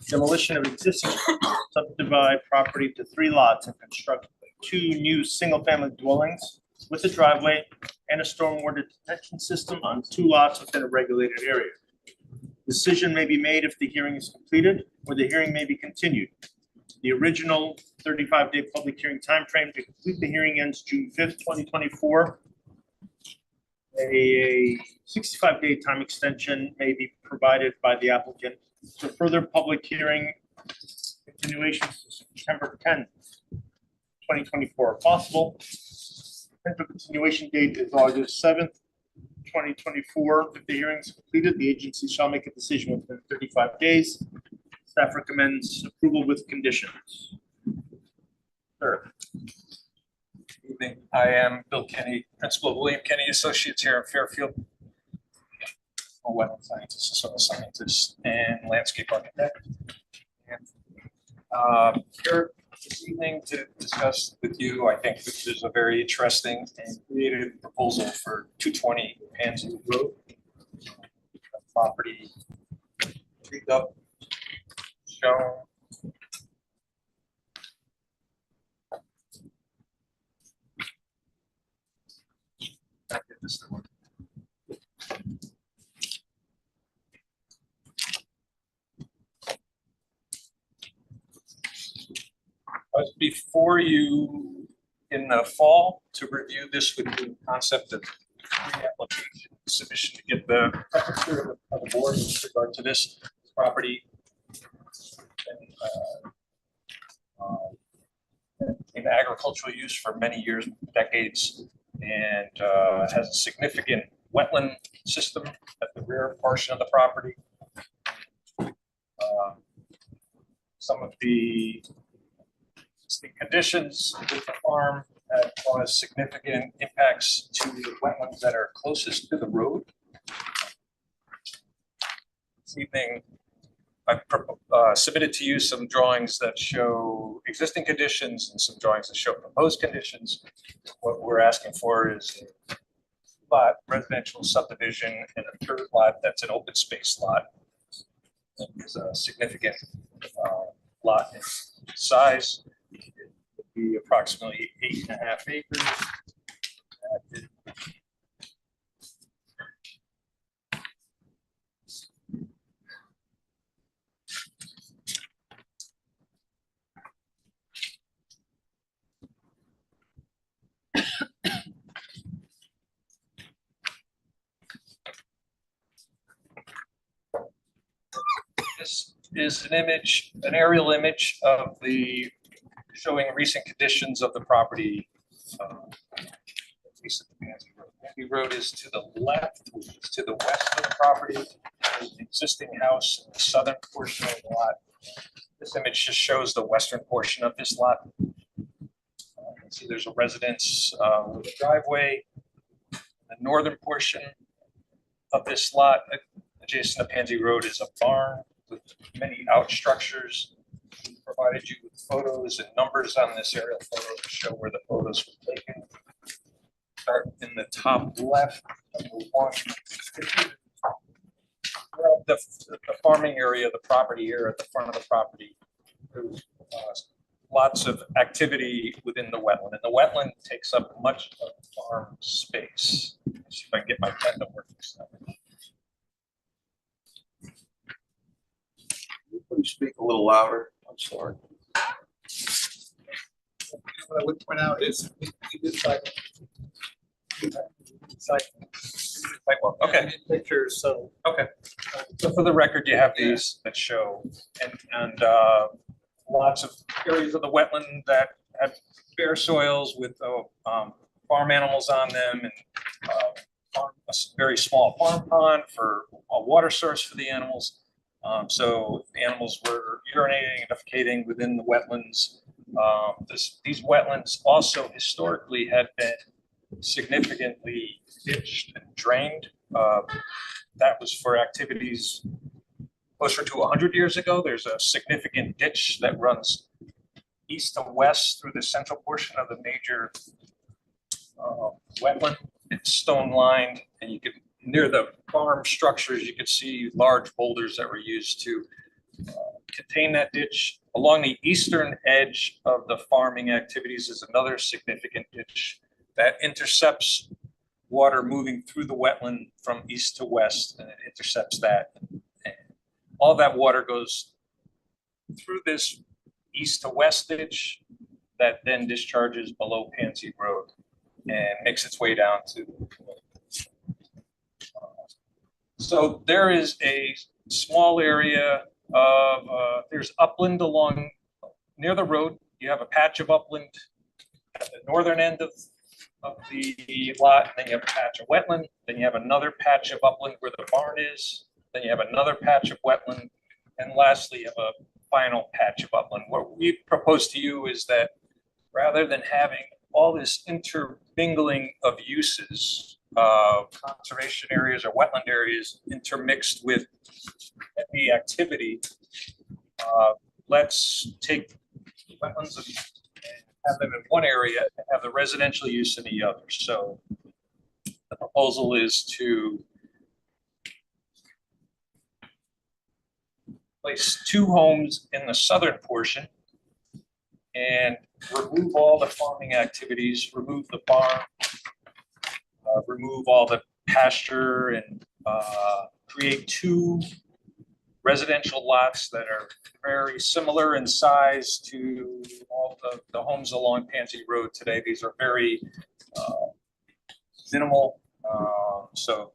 Demolition of existing subdivide property to 3 lots and construct 2 new single-family dwellings with a driveway and a stormwater detention system on 2 lots within a regulated area. Decision may be made if the hearing is completed, or the hearing may be continued. The original 35-day public hearing timeframe to complete the hearing ends June 5th, 2024. A 65-day time extension may be provided by the applicant for further public hearing continuation to September 10th, 2024 if possible. Potential continuation date is August 7th, 2024. If the hearing is completed, the agency shall make a decision within 35 days. Staff recommends approval with conditions. Sir. Evening. I am Bill Kenny, Principal of William Kenny Associates here in Fairfield. I'm a wetland scientist, a soil scientist, and landscape architect. And here this evening to discuss with you, I think this is a very interesting and creative proposal for 220 Pansy Road. Property treed up, shown. I was before you in the fall to review this with the concept of pre-application submission to get the temperature of the board with regard to this property. In agricultural use for many years, decades, and has a significant wetland system at the rear portion of the property. Some of the existing conditions with the farm have caused significant impacts to the wetlands that are closest to the road. This evening, I submitted to you some drawings that show existing conditions and some drawings that show proposed conditions. What we're asking for is a lot residential subdivision and a third lot that's an open space lot. It's a significant lot in size. It would be approximately 8.5 acres. This is an image, an aerial image of the showing recent conditions of the property. Pansy Road is to the left, which is to the west of the property. There's an existing house in the southern portion of the lot. This image just shows the western portion of this lot. You can see there's a residence with a driveway. The northern portion of this lot, adjacent to Pansy Road, is a barn with many out structures. We provided you with photos and numbers on this aerial photo to show where the photos were taken. Start in the top left, number one. The farming area, the property here at the front of the property. There's lots of activity within the wetland, and the wetland takes up much of the farm space. Let's see if I can get my pen to work this time. Can you speak a little louder? I'm sorry. What I would point out is we did Sidewalk, okay. pictures, so. Okay. So for the record, you have these that show, and lots of areas of the wetland that have bare soils with farm animals on them, and a very small farm pond for a water source for the animals. So the animals were urinating and defecating within the wetlands. These wetlands also historically had been significantly ditched and drained. That was for activities closer to 100 years ago. There's a significant ditch that runs east to west through the central portion of the major wetland. It's stone lined, and you can, near the farm structures, you could see large boulders that were used to contain that ditch. Along the eastern edge of the farming activities is another significant ditch that intercepts water moving through the wetland from east to west, and it intercepts that. And all that water goes through this east to west ditch that then discharges below Pansy Road and makes its way down to. So there is a small area of, there's upland along near the road. You have a patch of upland at the northern end of the lot, and then you have a patch of wetland, then you have another patch of upland where the barn is, then you have another patch of wetland, and lastly, you have a final patch of upland. What we propose to you is that rather than having all this intermingling of uses, conservation areas or wetland areas intermixed with the activity, let's take wetlands and have them in one area and have the residential use in the other. So the proposal is to place 2 homes in the southern portion and remove all the farming activities, remove the barn, remove all the pasture, and create 2 residential lots that are very similar in size to all the homes along Pansy Road today. These are very minimal, so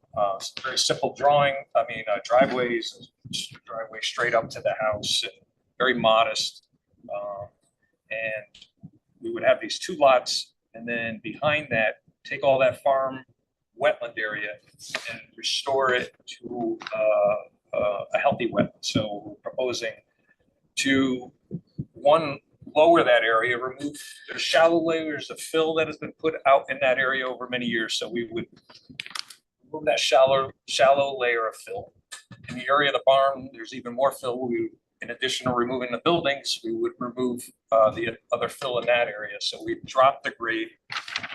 very simple drawing. I mean, driveways, driveway straight up to the house, and very modest. And we would have these 2 lots, and then behind that, take all that farm wetland area and restore it to a healthy wetland. So we're proposing to, one, lower that area, remove the shallow layers of fill that has been put out in that area over many years. So we would remove that shallow layer of fill. In the area of the barn, there's even more fill. In addition to removing the buildings, we would remove the other fill in that area. So we dropped the grade,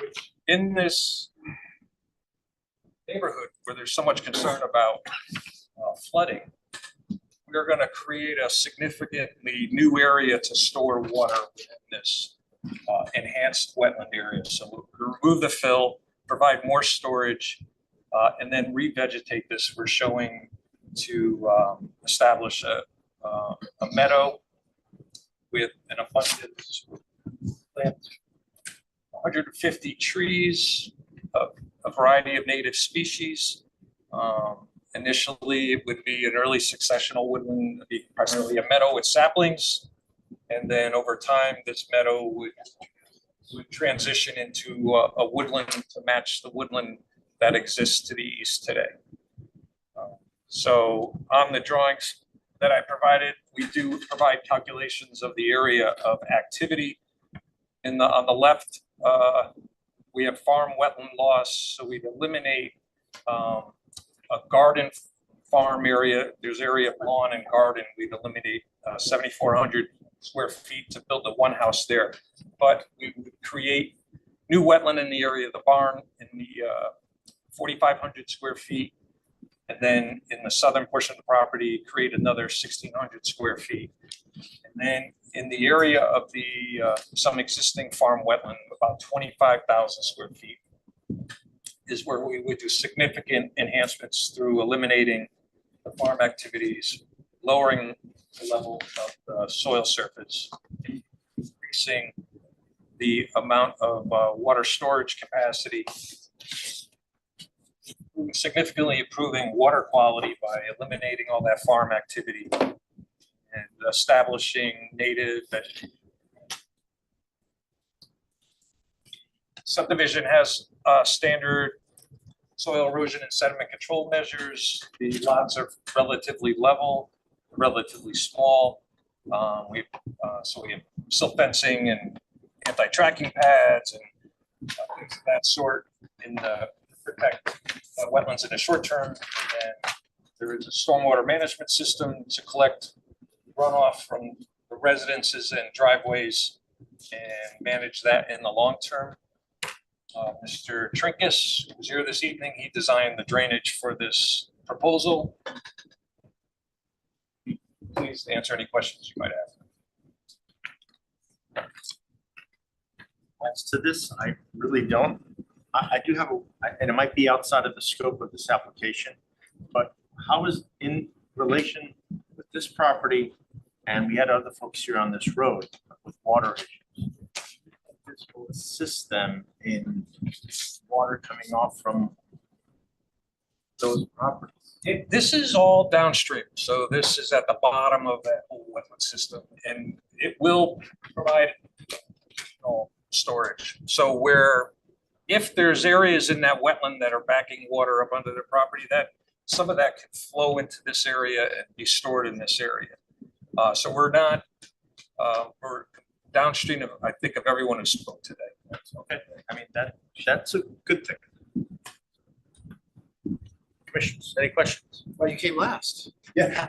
which in this neighborhood where there's so much concern about flooding, we're going to create a significantly new area to store water within this enhanced wetland area. So we'll remove the fill, provide more storage, and then revegetate this. We're showing to establish a meadow with an abundance, plant 150 trees of a variety of native species. Initially, it would be an early successional woodland, it'd be primarily a meadow with saplings. And then over time, this meadow would transition into a woodland to match the woodland that exists to the east today. So on the drawings that I provided, we do provide calculations of the area of activity. On the left, we have farm wetland loss, so we'd eliminate a garden farm area. There's area of lawn and garden. We'd eliminate 7,400 square feet to build the one house there. But we would create new wetland in the area of the barn in the 4,500 square feet. And then in the southern portion of the property, create another 1,600 square feet. And then in the area of the some existing farm wetland, about 25,000 square feet, is where we would do significant enhancements through eliminating the farm activities, lowering the level of the soil surface, increasing the amount of water storage capacity, significantly improving water quality by eliminating all that farm activity and establishing native vegetation. Subdivision has standard soil erosion and sediment control measures. The lots are relatively level, relatively small. So we have silt fencing and anti-tracking pads and things of that sort in the protect wetlands in the short term. And there is a stormwater management system to collect runoff from the residences and driveways and manage that in the long term. Mr. Trinkus was here this evening. He designed the drainage for this proposal. Please answer any questions you might have. As to this, I really don't. I do have and it might be outside of the scope of this application, but how is in relation with this property, and we had other folks here on this road with water issues, this will assist them in water coming off from those properties? This is all downstream, so this is at the bottom of that whole wetland system, and it will provide additional storage. So where, if there's areas in that wetland that are backing water up under the property, that some of that can flow into this area and be stored in this area. So we're not, we're downstream of, I think, of everyone who spoke today. Okay, I mean, that's a good thing. Commissioners, any questions? Well, you came last. Yeah.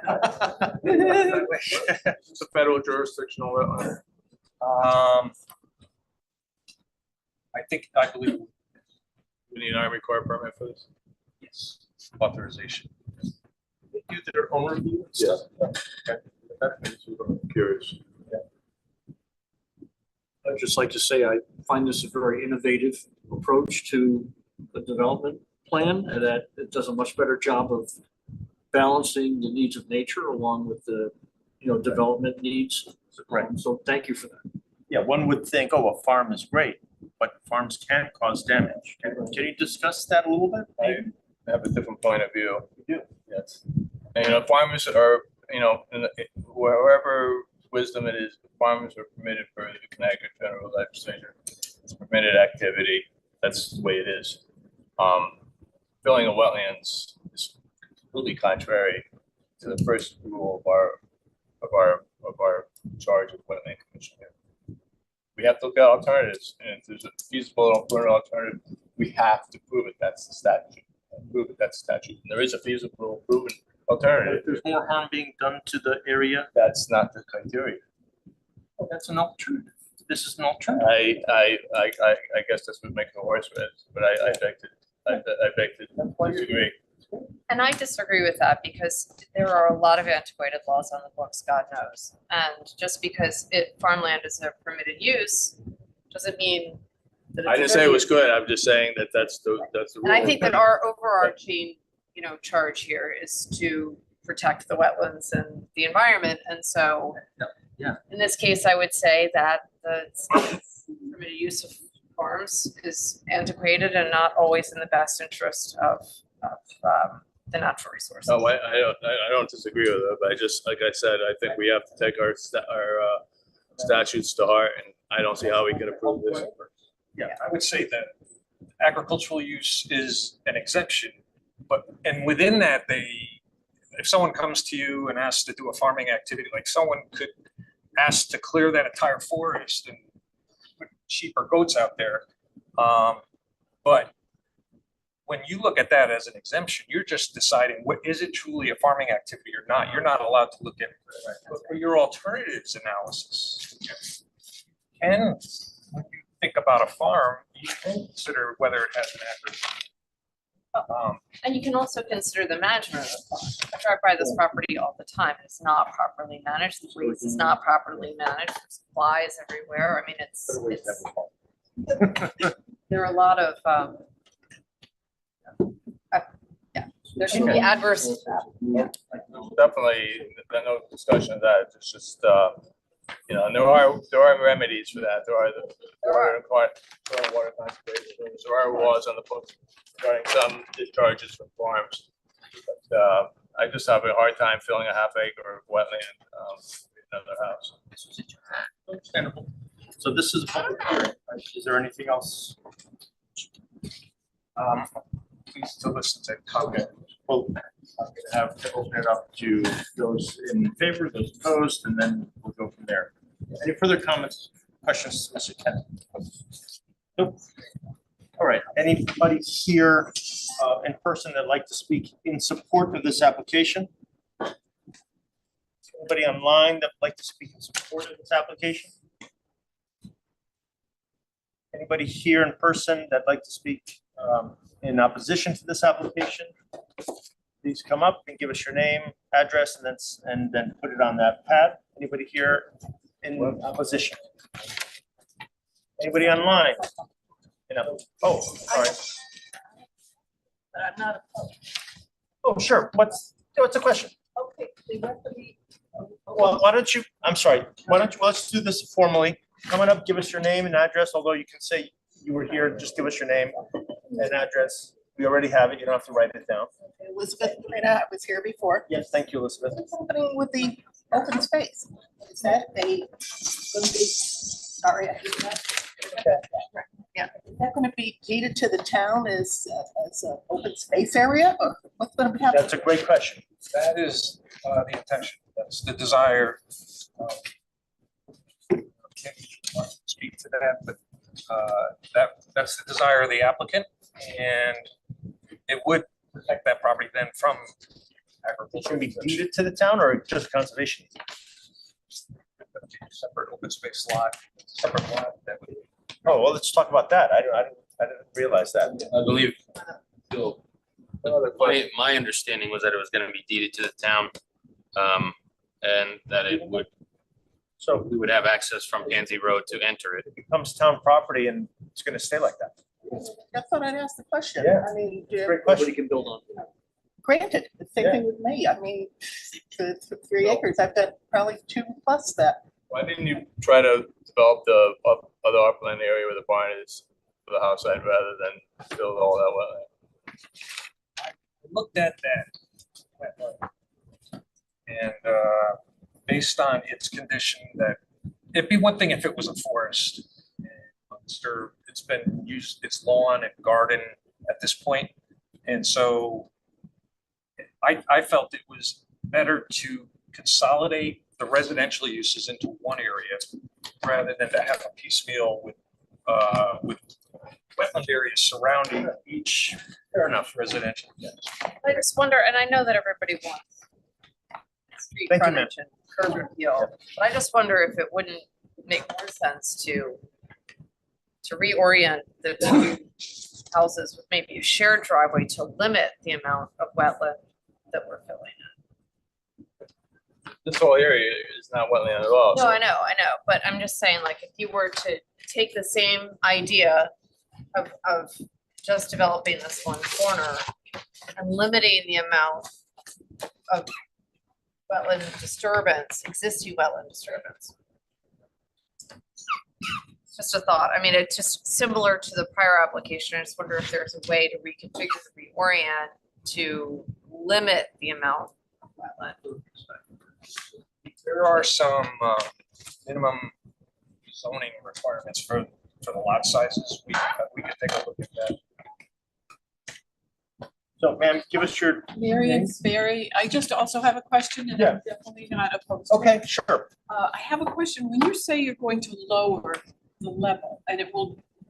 It's a federal jurisdictional wetland. I believe We need an Army Corps permit for this. yes, authorization. They do their own review? Yeah. Okay. That makes me curious. I'd just like to say, I find this a very innovative approach to the development plan, and that it does a much better job of balancing the needs of nature along with the, development needs. Right. So thank you for that. Yeah, one would think, oh, a farm is great, but farms can cause damage. Can you discuss that a little bit? I have a different point of view. You do? Yes. And farmers are, wherever wisdom it is, farmers are permitted for the Connecticut General Legislature. It's permitted activity. That's the way it is. filling of wetlands is completely contrary to the first rule of our charge of wetland commission here. We have to look at alternatives, and if there's a feasible alternative, we have to prove it. That's the statute. Prove it. That's the statute. And there is a feasible, proven alternative. If there's more harm being done to the area, That's not the criteria. well, that's an alternative. This is an alternative. I guess that's what makes the horse red, but I beg to disagree. And I disagree with that because there are a lot of antiquated laws on the books, God knows. And just because farmland is a permitted use, doesn't mean that it's. I didn't say it was good. I'm just saying that that's the rule. And I think that our overarching, charge here is to protect the wetlands and the environment. And so Yeah. in this case, I would say that the state's permitted use of farms is antiquated and not always in the best interest of the natural resources. No, I don't disagree with it, but I just, like I said, I think we have to take our statutes to heart, and I don't see how we can approve this. Yeah, I would say that agricultural use is an exemption, and within that, if someone comes to you and asks to do a farming activity, like someone could ask to clear that entire forest and put sheep or goats out there. But when you look at that as an exemption, you're just deciding is it truly a farming activity or not? You're not allowed to look at for your alternatives analysis. And when you think about a farm, you can consider whether it has an adverse. And you can also consider the management of the farm. I drive by this property all the time. It's not properly managed. The waste is not properly managed. There's flies everywhere. I mean, it's there are a lot of there should be adverse. Definitely, no discussion of that. It's just, and there are remedies for that. There are water conservation rules. There are laws on the books regarding some discharges from farms. But I just have a hard time filling a half acre of wetland with another house. Understandable. So this is a public hearing. Is there anything else? Please to listen to comment. Well, I'm gonna have to open it up to those in favor, those opposed, and then we'll go from there. Any further comments, questions, Mr. Kenneth? Nope. All right, anybody here in person that'd like to speak in support of this application? Anybody online that'd like to speak in support of this application? Anybody here in person that'd like to speak in opposition to this application? Please come up and give us your name, address, and then put it on that pad. Anybody here in opposition? Anybody online? Oh, sorry. But I'm not opposed. Oh, sure. What's the question? Okay, they want to be. Well, why don't you, I'm sorry, let's do this formally. Come on up, give us your name and address, although you can say you were here, just give us your name and address. We already have it, you don't have to write it down. Elizabeth, I was here before. Yes, thank you, Elizabeth. What's happening with the open space? Is that going to be, sorry, I did not. Yeah, is that going to be deeded to the town as an open space area, or what's going to be happening? That's a great question. That is the intention. That's the desire. Can't speak to that, but that's the desire of the applicant, and it would protect that property then from agriculture. Should be deeded to the town or just conservation? Separate open space lot, separate lot that would. Oh, well, let's talk about that. I didn't realize that. I believe, Bill, my understanding was that it was gonna be deeded to the town, and that it would, so we would have access from Pansy Road to enter it. It becomes town property and it's gonna stay like that. That's what I'd ask the question. Yeah. I mean, Great question. Can build on. granted, the same thing with me. I mean, for 3 acres, I've got probably 2 plus that. Why didn't you try to develop the other upland area where the barn is for the house side rather than build all that wetland? I looked at that. And based on its condition, that it'd be one thing if it was a forest. It's been used, it's lawn and garden at this point, And so I felt it was better to consolidate the residential uses into one area rather than to have a piecemeal with wetland areas surrounding each, fair enough, residential. I just wonder, and I know that everybody wants street Thank you, ma'am. frontage and curb appeal, but I just wonder if it wouldn't make more sense to reorient the two houses with maybe a shared driveway to limit the amount of wetland that we're filling in. This whole area is not wetland at all. No, so- I know, but I'm just saying, like, if you were to take the same idea of just developing this one corner and limiting the amount of wetland disturbance, existing wetland disturbance. It's just a thought. I mean, it's just similar to the prior application. I just wonder if there's a way to reconfigure, reorient to limit the amount of wetland. There are some minimum zoning requirements for the lot sizes. We can take a look at that. So ma'am, give us your. Marion Sperry, I just also have a question and I'm definitely not opposed to it. Okay, sure. I have a question. When you say you're going to lower the level and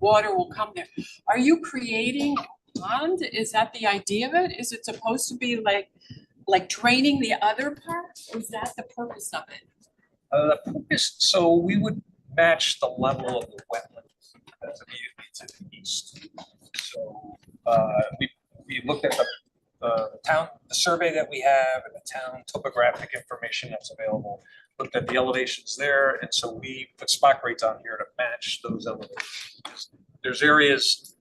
water will come there, are you creating a pond? Is that the idea of it? Is it supposed to be like draining the other part? Is that the purpose of it? The purpose, so we would match the level of the wetlands that's immediately to the east. So we looked at the town, the survey that we have and the town topographic information that's available, looked at the elevations there, and so we put spot grades on here to match those elevations. There's areas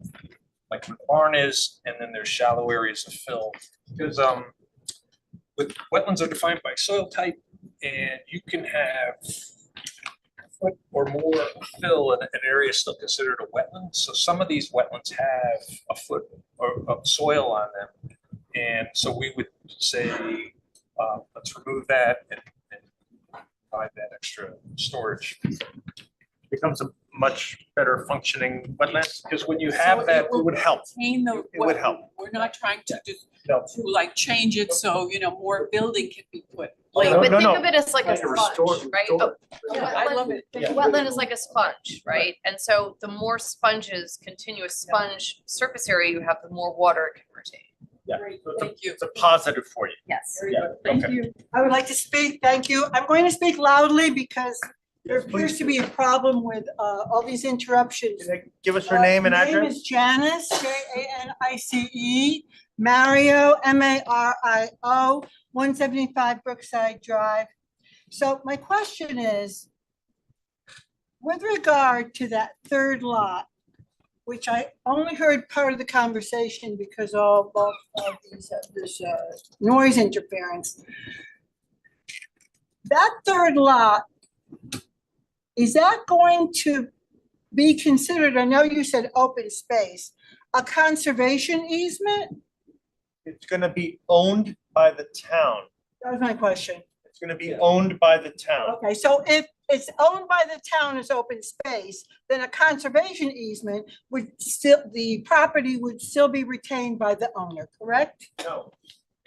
like where the barn is, and then there's shallow areas of fill. Because with wetlands are defined by soil type, and you can have a foot or more fill in an area still considered a wetland. So some of these wetlands have a foot of soil on them. And so we would say, let's remove that and provide that extra storage. Becomes a much better functioning wetland, because when you have So that, it will would help. Maintain the It would help. We're not trying to No. to like change it so, more building can be put. Like, No, but no, think no. of it as like a Like a restore- sponge, right? restore. I love it. The wetland is like a sponge, right? And so the more sponges, continuous sponge surface area you have, the more water it can retain. Yeah. Thank you. It's a positive for you. Yes. Yeah, Thank okay. you. I would like to speak, thank you. I'm going to speak loudly because there appears to be a problem with all these interruptions. Give us your name and My name address. is Janice, Janice, Mario, Mario, 175 Brookside Drive. So my question is, with regard to that third lot, which I only heard part of the conversation because of these, this noise interference. That third lot, is that going to be considered, I know you said open space, a conservation easement? It's gonna be owned by the town. That was my question. It's gonna be owned by the town. Okay, so if it's owned by the town as open space, then a conservation easement would still, the property would still be retained by the owner, correct? No.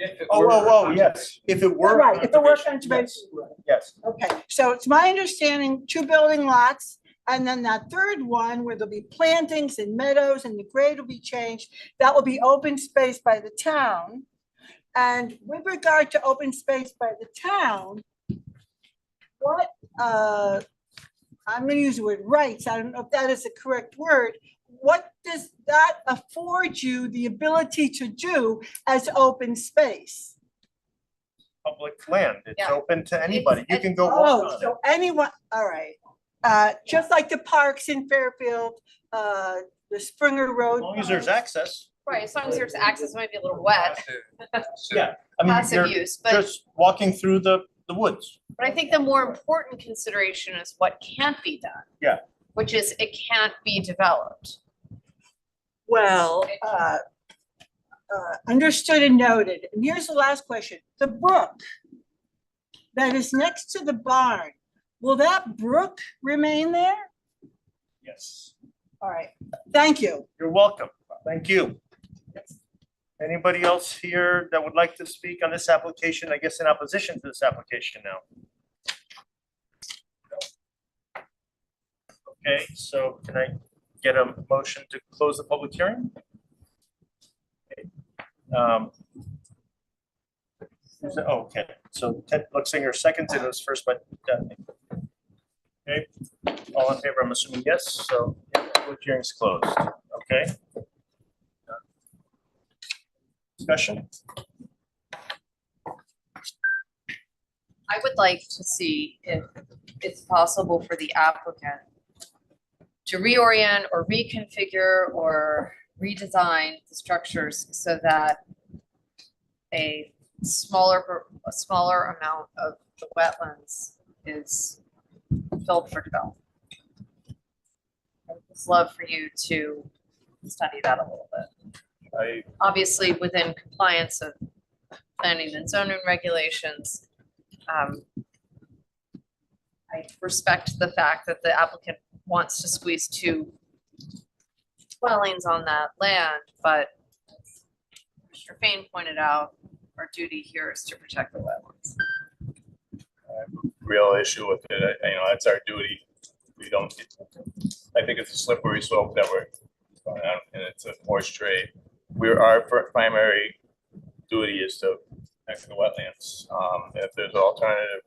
Yes, if it were. Right, if it were conservation, conservation. yes. Okay, so it's my understanding, 2 building lots, and then that third one where there'll be plantings and meadows and the grade will be changed, that will be open space by the town. And with regard to open space by the town, what, I'm gonna use the word rights, I don't know if that is the correct word. What does that afford you the ability to do as open space? Public land. It's Yeah. open to anybody. You can go walk Oh, on it. so anyone, all right. Just like the parks in Fairfield, the Springer Road. As long as there's access. Right, as long as there's access, it might be a little wet. Yeah. I mean, Passive you're use, but- just walking through the woods. But I think the more important consideration is what can't be done. Yeah. Which is it can't be developed. Well, understood and noted. And here's the last question. The brook that is next to the barn, will that brook remain there? Yes. All right, thank you. You're welcome. Thank you. Anybody else here that would like to speak on this application, I guess in opposition to this application now? Okay, so can I get a motion to close the public hearing? Okay. Okay, so Ted Luxinger seconds, it was first by Daphne. Okay, all in favor, I'm assuming yes, so public hearing's closed, okay? Discussion? I would like to see if it's possible for the applicant to reorient or reconfigure or redesign the structures so that a smaller amount of the wetlands is filled for development. I would just love for you to study that a little bit. Obviously, within compliance of planning and zoning regulations. I respect the fact that the applicant wants to squeeze 2 dwellings on that land, but as Mr. Fain pointed out, our duty here is to protect the wetlands. Real issue with it, that's our duty. We don't, I think it's a slippery slope that we're going on, and it's a horse trade. Our primary duty is to protect the wetlands. If there's an alternative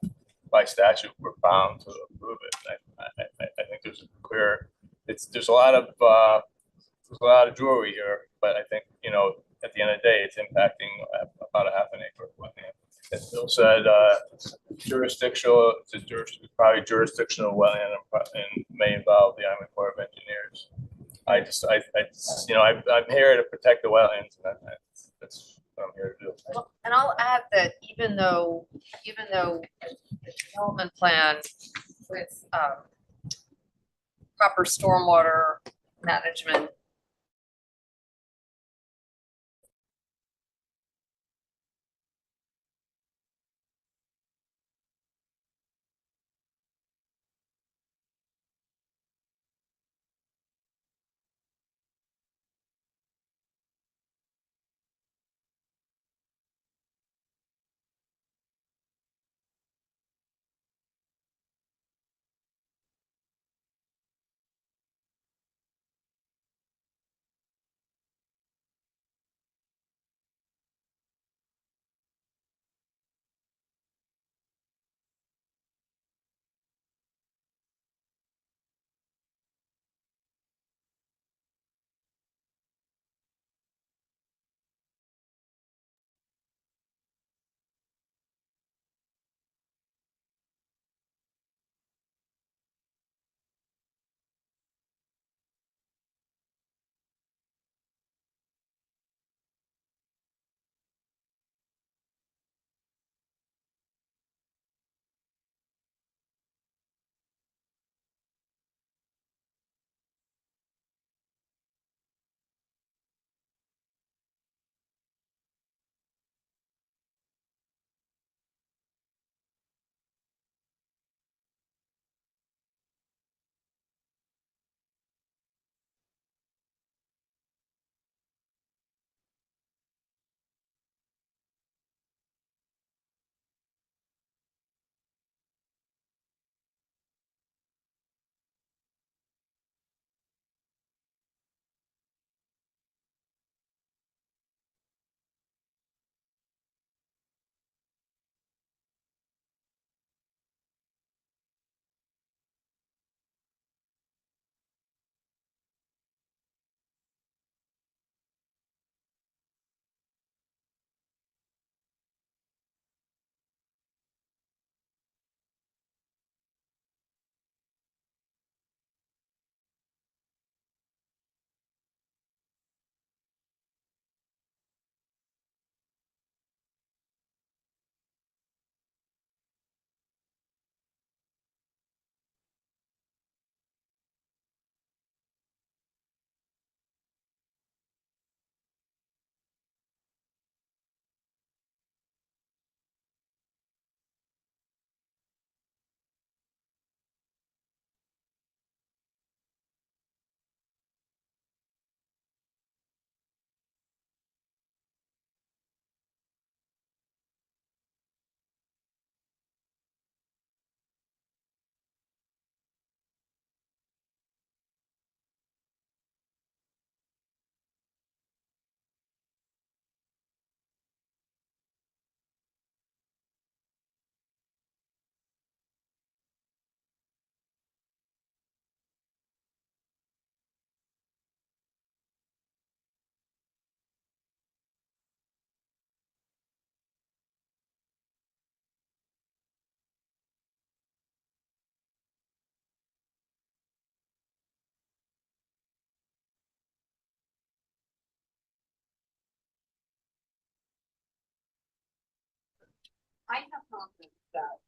by statute, we're bound to approve it. I think there's a clear, there's a lot of jewelry here, but I think, at the end of the day, it's impacting about a half an acre of wetland. As Bill said, jurisdictional, probably jurisdictional wetland and may involve the Army Corps of Engineers. I'm here to protect the wetlands, and that's what I'm here to do. Well, and I'll add that even though the development plan with proper stormwater management I have confidence that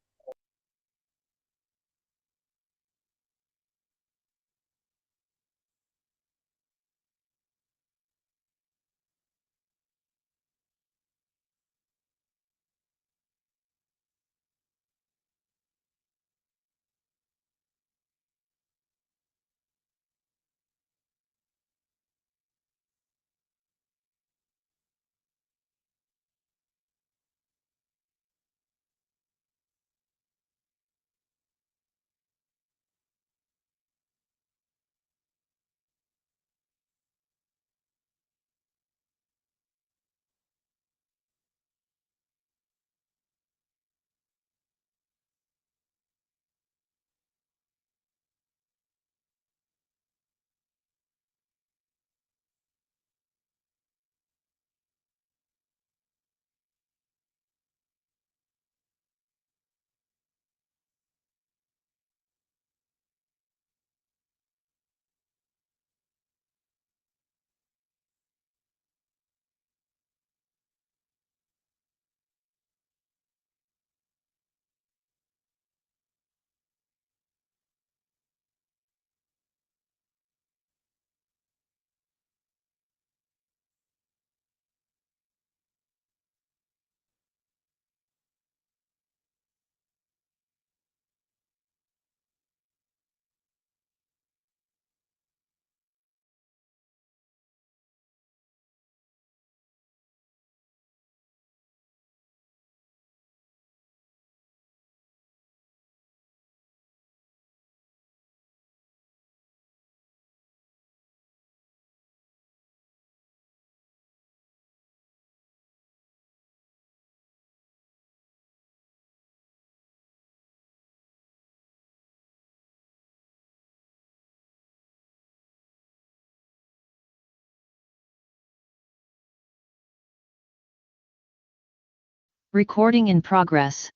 Recording in progress.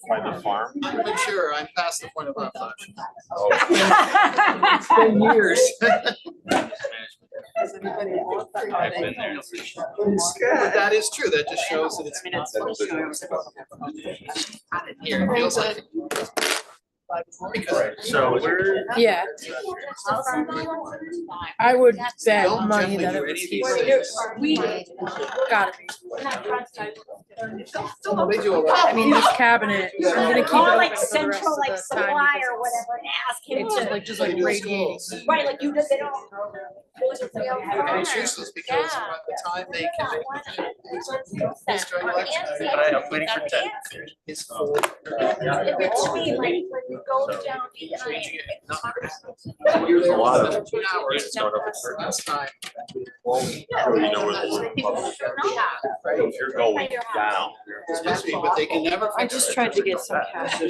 By the farm? Sure, I'm past the point of our thought. It's been years. Has anybody else? I've been there. But that is true, that just shows that it's. Here, it feels like. So we're. Yeah. I would bet Don't money gently that do it any was of these here. things. Gotta be. Well, they do a lot. I mean, this cabinet, I'm gonna keep it Call open like for the rest central, of like the time supply because or whatever and ask him it's to. like just like radiating. Right, like you just, they don't. And it's useless because by the time they can. It's during election. I'm waiting for Ted. It's full. In between, like when you go down behind. You're there A lot of- 17 hours. Start up at certain That's time. You know where the So if you're going down. Excuse me, but they can never. I just tried to get some cash.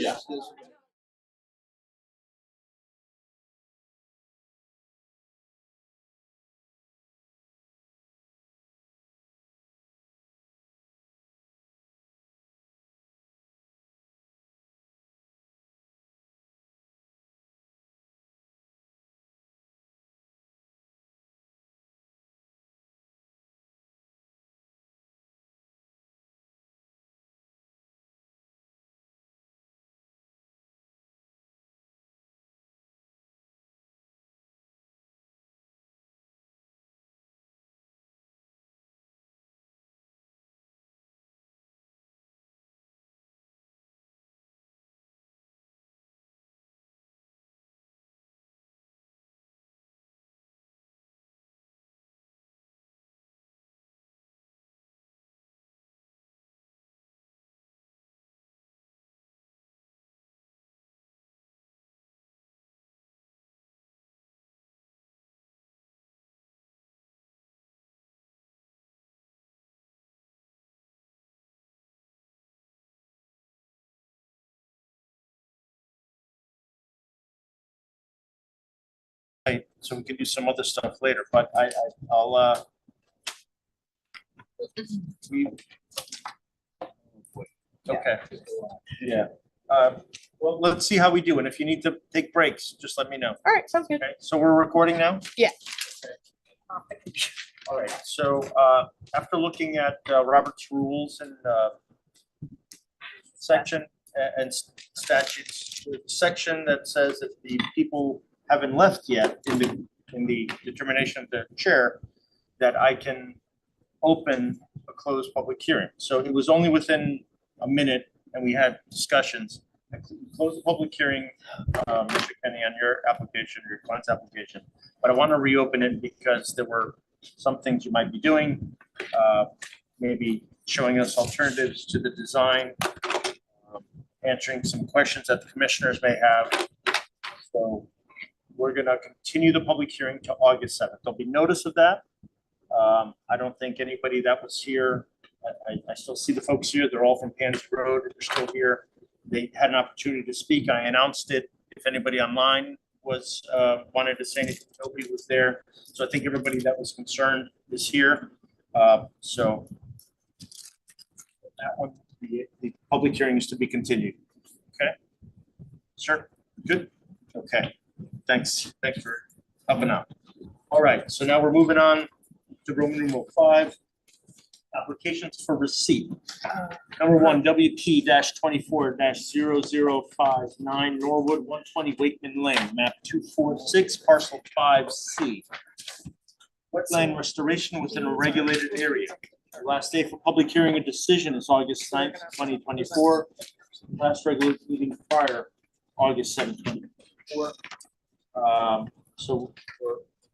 Right, so we can do some other stuff later, but I'll, we. Okay, yeah, well, let's see how we do, and if you need to take breaks, just let me know. All right, sounds good. Okay, so we're recording now? Yeah. All right, so, after looking at Robert's rules and, section and statutes, the section that says that the people haven't left yet in the determination of the chair, that I can open a closed public hearing. So it was only within a minute and we had discussions. I closed the public hearing, Mr. Kenny, on your application, your client's application. But I want to reopen it because there were some things you might be doing, maybe showing us alternatives to the design, answering some questions that the commissioners may have. So we're gonna continue the public hearing to August 7th. There'll be notice of that. I don't think anybody that was here, I still see the folks here, they're all from Pansy Road, they're still here. They had an opportunity to speak, I announced it. If anybody online was, wanted to say anything, nobody was there. So I think everybody that was concerned is here. So that one, the public hearing is to be continued. Okay? Sure, good? Okay, thanks for helping out. All right, so now we're moving on to Roman numeral 5, applications for receipt. Number 1, WP -24-0059 Norwood 120 Wakeman Lane, map 246, parcel 5C. Wetland restoration within a regulated area. The last day for public hearing and decision is August 9th, 2024. Last regular meeting prior, August 7th, 2024. So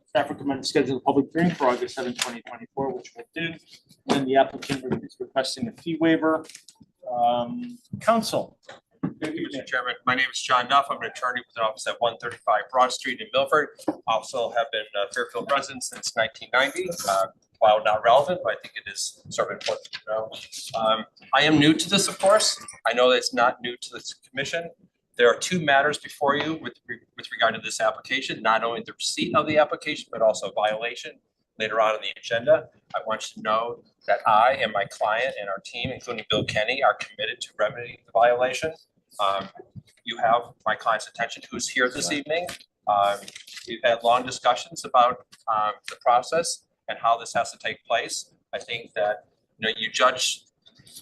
staff recommends schedule a public hearing for August 7th, 2024, which we'll do. Then the applicant is requesting a fee waiver. Counsel. Thank you, Mr. Chairman. My name is John Duff. I'm an attorney with an office at 135 Broad Street in Milford. Also have been a Fairfield resident since 1990. While not relevant, but I think it is sort of important to know. I am new to this, of course. I know that it's not new to this commission. There are 2 matters before you with regard to this application, not only the receipt of the application, but also violation later on in the agenda. I want you to know that I and my client and our team, including Bill Kenny, are committed to remedying the violation. You have my client's attention, who's here this evening. We've had long discussions about the process and how this has to take place. I think that, you know, you judge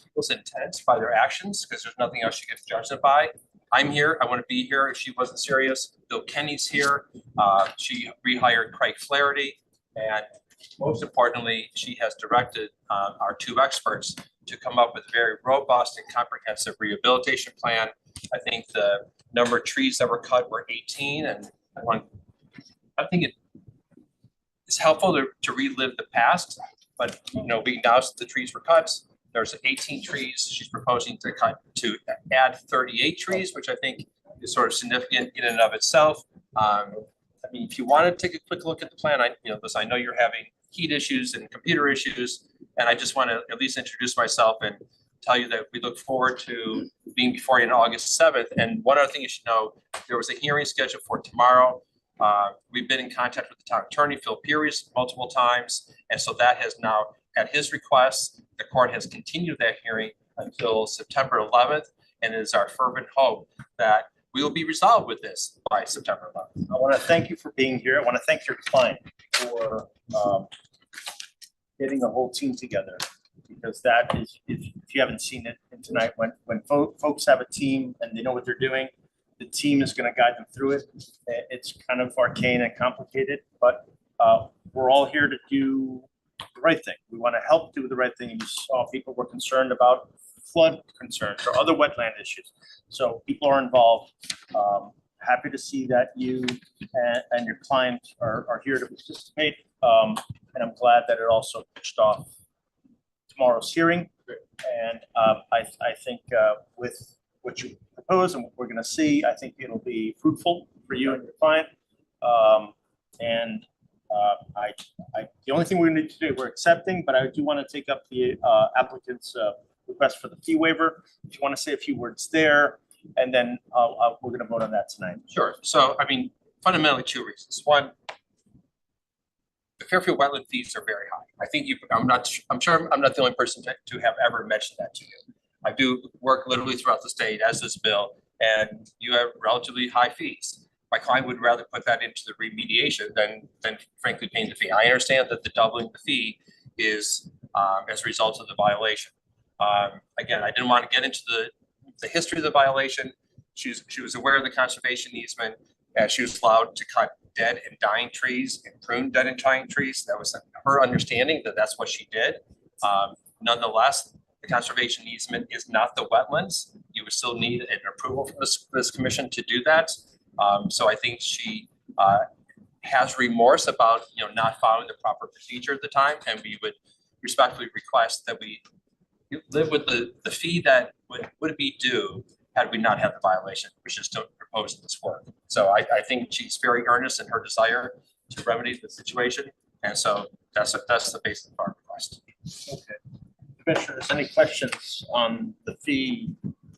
people's intent by their actions because there's nothing else you can judge them by. I'm here. I want to be here. If she wasn't serious, Bill Kenny's here. She rehired Craig Flaherty, and most importantly, she has directed our two experts to come up with a very robust and comprehensive rehabilitation plan. I think the number of trees that were cut were 18, and I think it's helpful to relive the past, but you know, we now the trees were cut. There's 18 trees. She's proposing to add 38 trees, which I think is sort of significant in and of itself. I mean, if you want to take a quick look at the plan, I know you're having heat issues and computer issues, and I just want to at least introduce myself and tell you that we look forward to being before you on August 7th. And one other thing you should know, there was a hearing scheduled for tomorrow. We've been in contact with the town attorney, Phil Pierce, multiple times, and so that has now, at his request, the court has continued that hearing until September 11th, and it is our fervent hope that we will be resolved with this by September 11th. I want to thank you for being here. I want to thank your client for getting the whole team together, because that is, if you haven't seen it tonight, when folks have a team and they know what they're doing, the team is going to guide them through it. It's kind of arcane and complicated, but we're all here to do the right thing. We want to help do the right thing. You saw people were concerned about flood concerns or other wetland issues. So people are involved. Happy to see that you and your client are here to participate. And I'm glad that it also pushed off tomorrow's hearing. And I think with what you propose and what we're going to see, I think it'll be fruitful for you and your client. The only thing we need to do, we're accepting, but I do want to take up the applicant's request for the fee waiver. If you want to say a few words there, and then we're going to vote on that tonight. Sure. So, I mean, fundamentally two reasons. One, the Fairfield wetland fees are very high. I think I'm sure I'm not the only person to have ever mentioned that to you. I do work literally throughout the state, as does Bill, and you have relatively high fees. My client would rather put that into the remediation than frankly paying the fee. I understand that the doubling the fee is as a result of the violation. Again, I didn't want to get into the history of the violation. She was aware of the conservation easement, and she was allowed to cut dead and dying trees and prune dead and dying trees. That was her understanding that that's what she did. Nonetheless, the conservation easement is not the wetlands. You would still need an approval from this commission to do that. So I think she has remorse about not following the proper procedure at the time, and we would respectfully request that we live with the fee that would be due had we not had the violation, which is to propose this work. So I think she's very earnest in her desire to remedy the situation, and so that's the basis of our request. Okay. Commissioners, any questions on the fee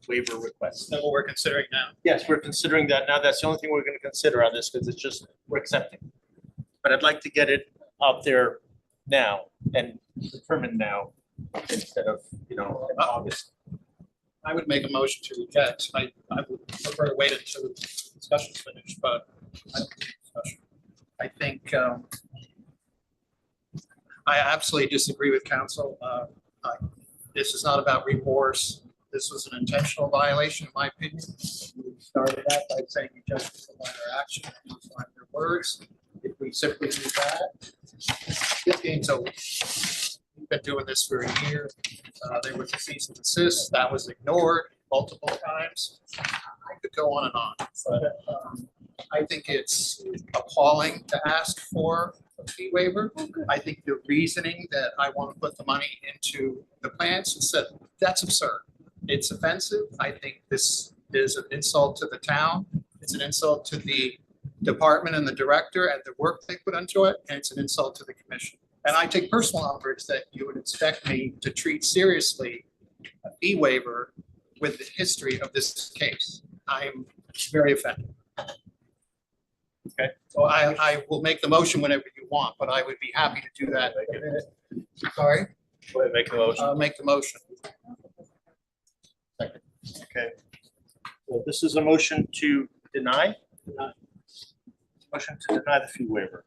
waiver request? That's what we're considering now. Yes, we're considering that now. That's the only thing we're going to consider on this, because it's just, we're accepting. But I'd like to get it out there now and determine now instead of, in August. I would make a motion to reject. I would prefer to wait until the discussion's finished, but I think I absolutely disagree with counsel. This is not about remorse. This was an intentional violation, in my opinion. We started out by saying we justify our action, not their words. If we simply do that, this game's over. We've been doing this for a year. There was a cease and desist that was ignored multiple times. I could go on and on, but I think it's appalling to ask for a fee waiver. I think the reasoning that I want to put the money into the plants is that that's absurd. It's offensive. I think this is an insult to the town. It's an insult to the department and the director and the work they put into it, and it's an insult to the commission. And I take personal umbrage that you would expect me to treat seriously a fee waiver with the history of this case. I'm very offended. Okay. So I will make the motion whenever you want, but I would be happy to do that. Sorry? Go ahead, make the motion. I'll make the motion. Okay. So this is a motion to deny? Motion to deny the fee waiver.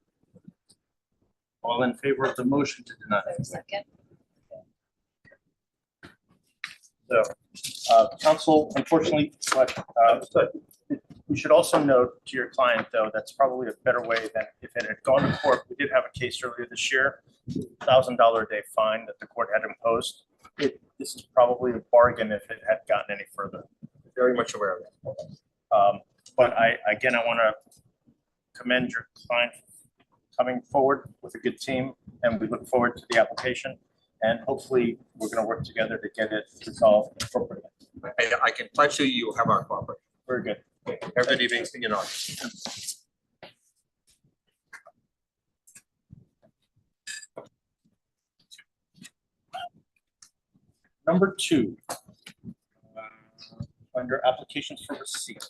All in favor of the motion to deny? Second. So, council, unfortunately, but we should also note to your client, though, that's probably a better way than if it had gone to court. We did have a case earlier this year, $1,000 a day fine that the court had imposed. This is probably a bargain if it had gotten any further. Very much aware of that. But again, I want to commend your client coming forward with a good team, and we look forward to the application. And hopefully, we're going to work together to get it resolved appropriately. I can pledge you have our cooperation. Very good. Have a good evening, you know. Number 2, under applications for receipt,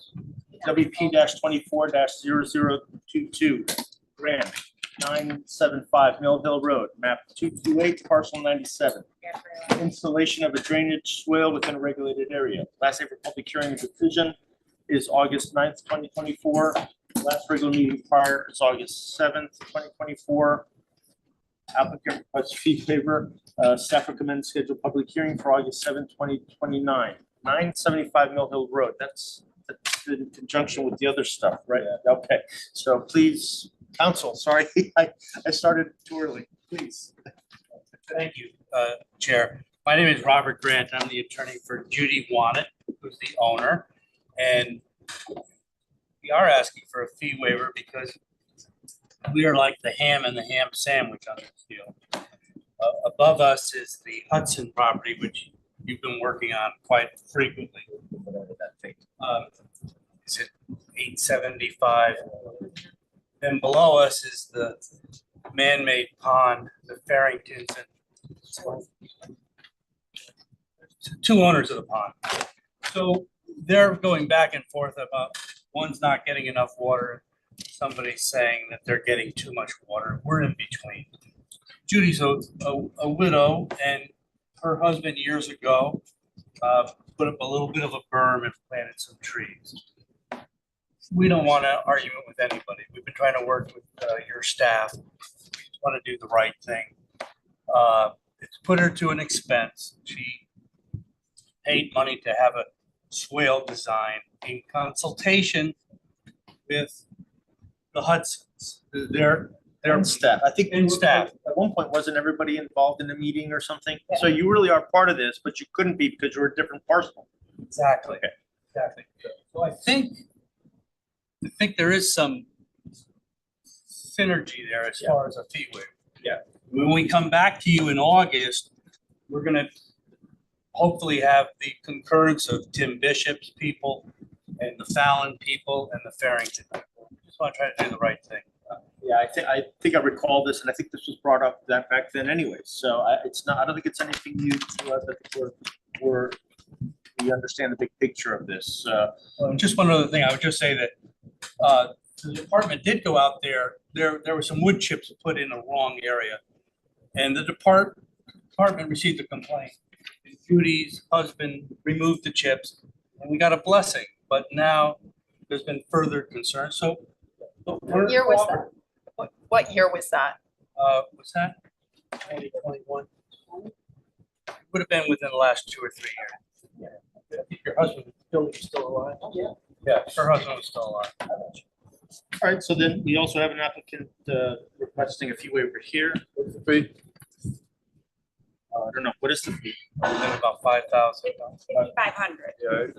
WP-24-0022, grant 975 Mill Hill Road, map 228, parcel 97. Installation of a drainage swale within a regulated area. Last day for public hearing and decision is August 9th, 2024. Last regular meeting prior is August 7th, 2024. Applicant requests fee waiver. Staff recommends schedule public hearing for August 7th, 2029. 975 Mill Hill Road. That's in conjunction with the other stuff, right? Okay. So please, counsel, sorry, I started too early. Please. Thank you, Chair. My name is Robert Grant. I'm the attorney for Judy Wannett, who's the owner. And we are asking for a fee waiver because we are like the ham and the ham sandwich on this deal. Above us is the Hudson property, which you've been working on quite frequently. Is it 875? Then below us is the man-made pond, the Farringtons, and two owners of the pond. So they're going back and forth about one's not getting enough water. Somebody's saying that they're getting too much water. We're in between. Judy's a widow, and her husband years ago put up a little bit of a berm and planted some trees. We don't want to argue with anybody. We've been trying to work with your staff. We just want to do the right thing. It's put her to an expense. She paid money to have a swale design in consultation with the Hudsons. They're staff. I think in staff. At one point, wasn't everybody involved in the meeting or something? So you really are part of this, but you couldn't be because you're a different parcel. Exactly. Okay. Exactly. So I think there is some synergy there as far as a fee waiver. Yeah. When we come back to you in August, we're gonna hopefully have the concurrence of Tim Bishop's people and the Fallon people and the Farrington people. Just want to try to do the right thing. Yeah, I think I recall this, and I think this was brought up that back then anyway. So it's not. I don't think it's anything new to us. I think we understand the big picture of this. Just one other thing, I would just say that the department did go out there. There were some wood chips put in the wrong area, and the department received a complaint. And Judy's husband removed the chips, and we got a blessing. But now there's been further concern. So What year was that? What year was that? Was that 2021? Would have been within the last 2 or 3 years. I think your husband is still alive. Yeah. Yeah, her husband was still alive. All right. So then we also have an applicant requesting a fee waiver here. What's the fee? I don't know. What is the fee? About 5,000. 500. Yeah. Make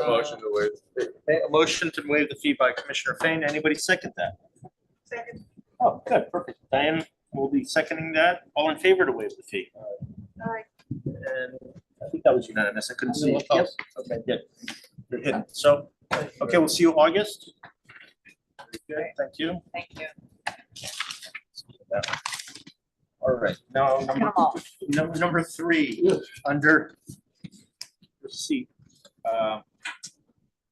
a motion to waive. Okay, a motion to waive the fee by Commissioner Fain. Anybody second that? Second. Oh, good, perfect. Diane will be seconding that. All in favor to waive the fee? Aye. And I think that was unanimous. I couldn't see. Yep. Okay, good. You're hidden. So, okay, we'll see you August. Good, thank you. Thank you. All right, now number 3, under receipt.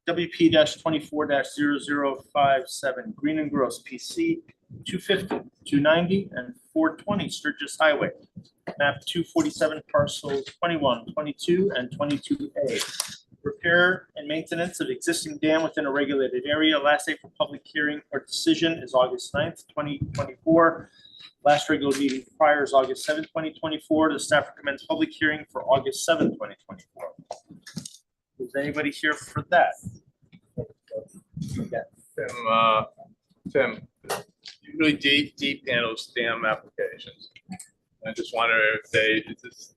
WP 24-0057, Green and Gross, PC 250, 290, and 420 Sturgis Highway. Map 247, parcels 21, 22, and 22A. Repair and maintenance of existing dam within a regulated area. Last day for public hearing or decision is August 9th, 2024. Last regular meeting prior is August 7th, 2024. The staff recommends public hearing for August 7th, 2024. Is anybody here for that? Tim, usually deep handles dam applications. I just wonder if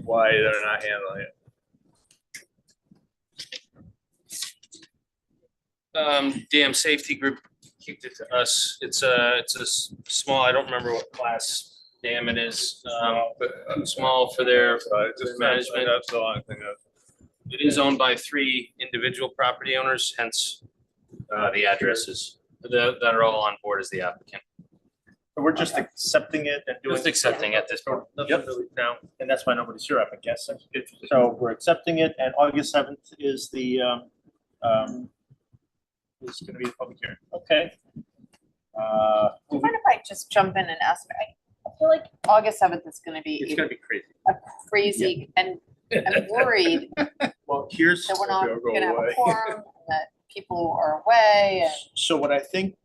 why they're not handling it. Dam safety group kicked it to us. It's a small, I don't remember what class dam it is. Small for their management. That's the only thing. It is owned by 3 individual property owners, hence the addresses that are all on board as the applicant. So we're just accepting it and doing. Just accepting at this point. Nothing really now, and that's why nobody's here, I would guess. So we're accepting it, and August 7th is the, is gonna be the public hearing. Okay. Do you mind if I just jump in and ask? I feel like August 7th is gonna be. It's gonna be crazy. A crazy, and I'm worried Well, here's. that we're not gonna have a quorum, and that people are away and. So what I think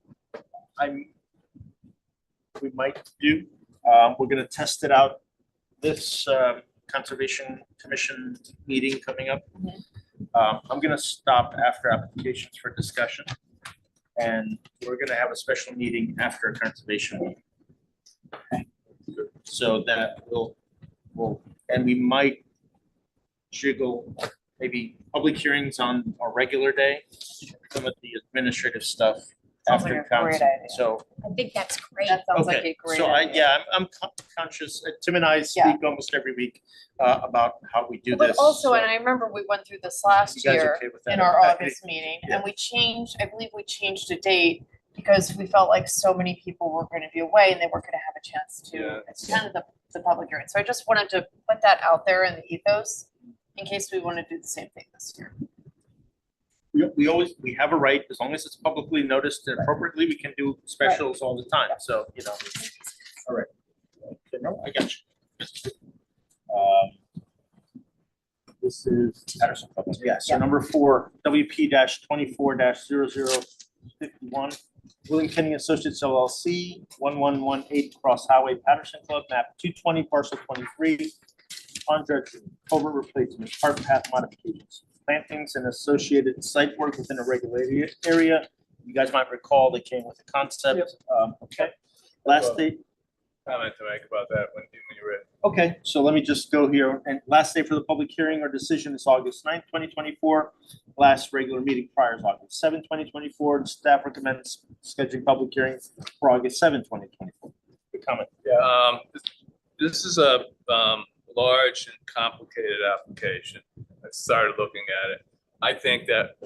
we might do, we're gonna test it out this Conservation Commission meeting coming up. I'm gonna stop after applications for discussion. And we're gonna have a special meeting after a conservation meeting. So that will, and we might jiggle maybe public hearings on a regular day, some of the administrative stuff Sounds like after a great council. idea. So, I think that's great. That sounds like okay, a great so idea. I'm conscious, Tim and I speak almost every week about how we do But this. also, so and I remember we went through this last You guys year okay with that? in our Okay. August meeting, and we changed, I believe we changed a date because we felt like so many people were gonna be away and they weren't gonna have a chance to attend the public hearing. So I just wanted to put that out there in the ethos in case we wanna do the same thing this year. we have a right, as long as it's publicly noticed appropriately, we can do specials all the time, so, all right. Okay, no, I got you. This is Patterson Club, yeah, so number 4, WP 24-0051, William Kenny Associates LLC, 1118 Cross Highway, Patterson Club, map 220, parcel 23, contract culvert replacement, cart path modifications, plantings and associated site work within a regulated area. You guys might recall they came with a concept. Okay, last day. Comment to make about that when you're ready. Okay, so let me just go here. And last day for the public hearing or decision is August 9th, 2024. Last regular meeting prior is August 7th, 2024. Staff recommends scheduling public hearings for August 7th, 2024. Good comment. Yeah, this is a large and complicated application. I started looking at it. I think that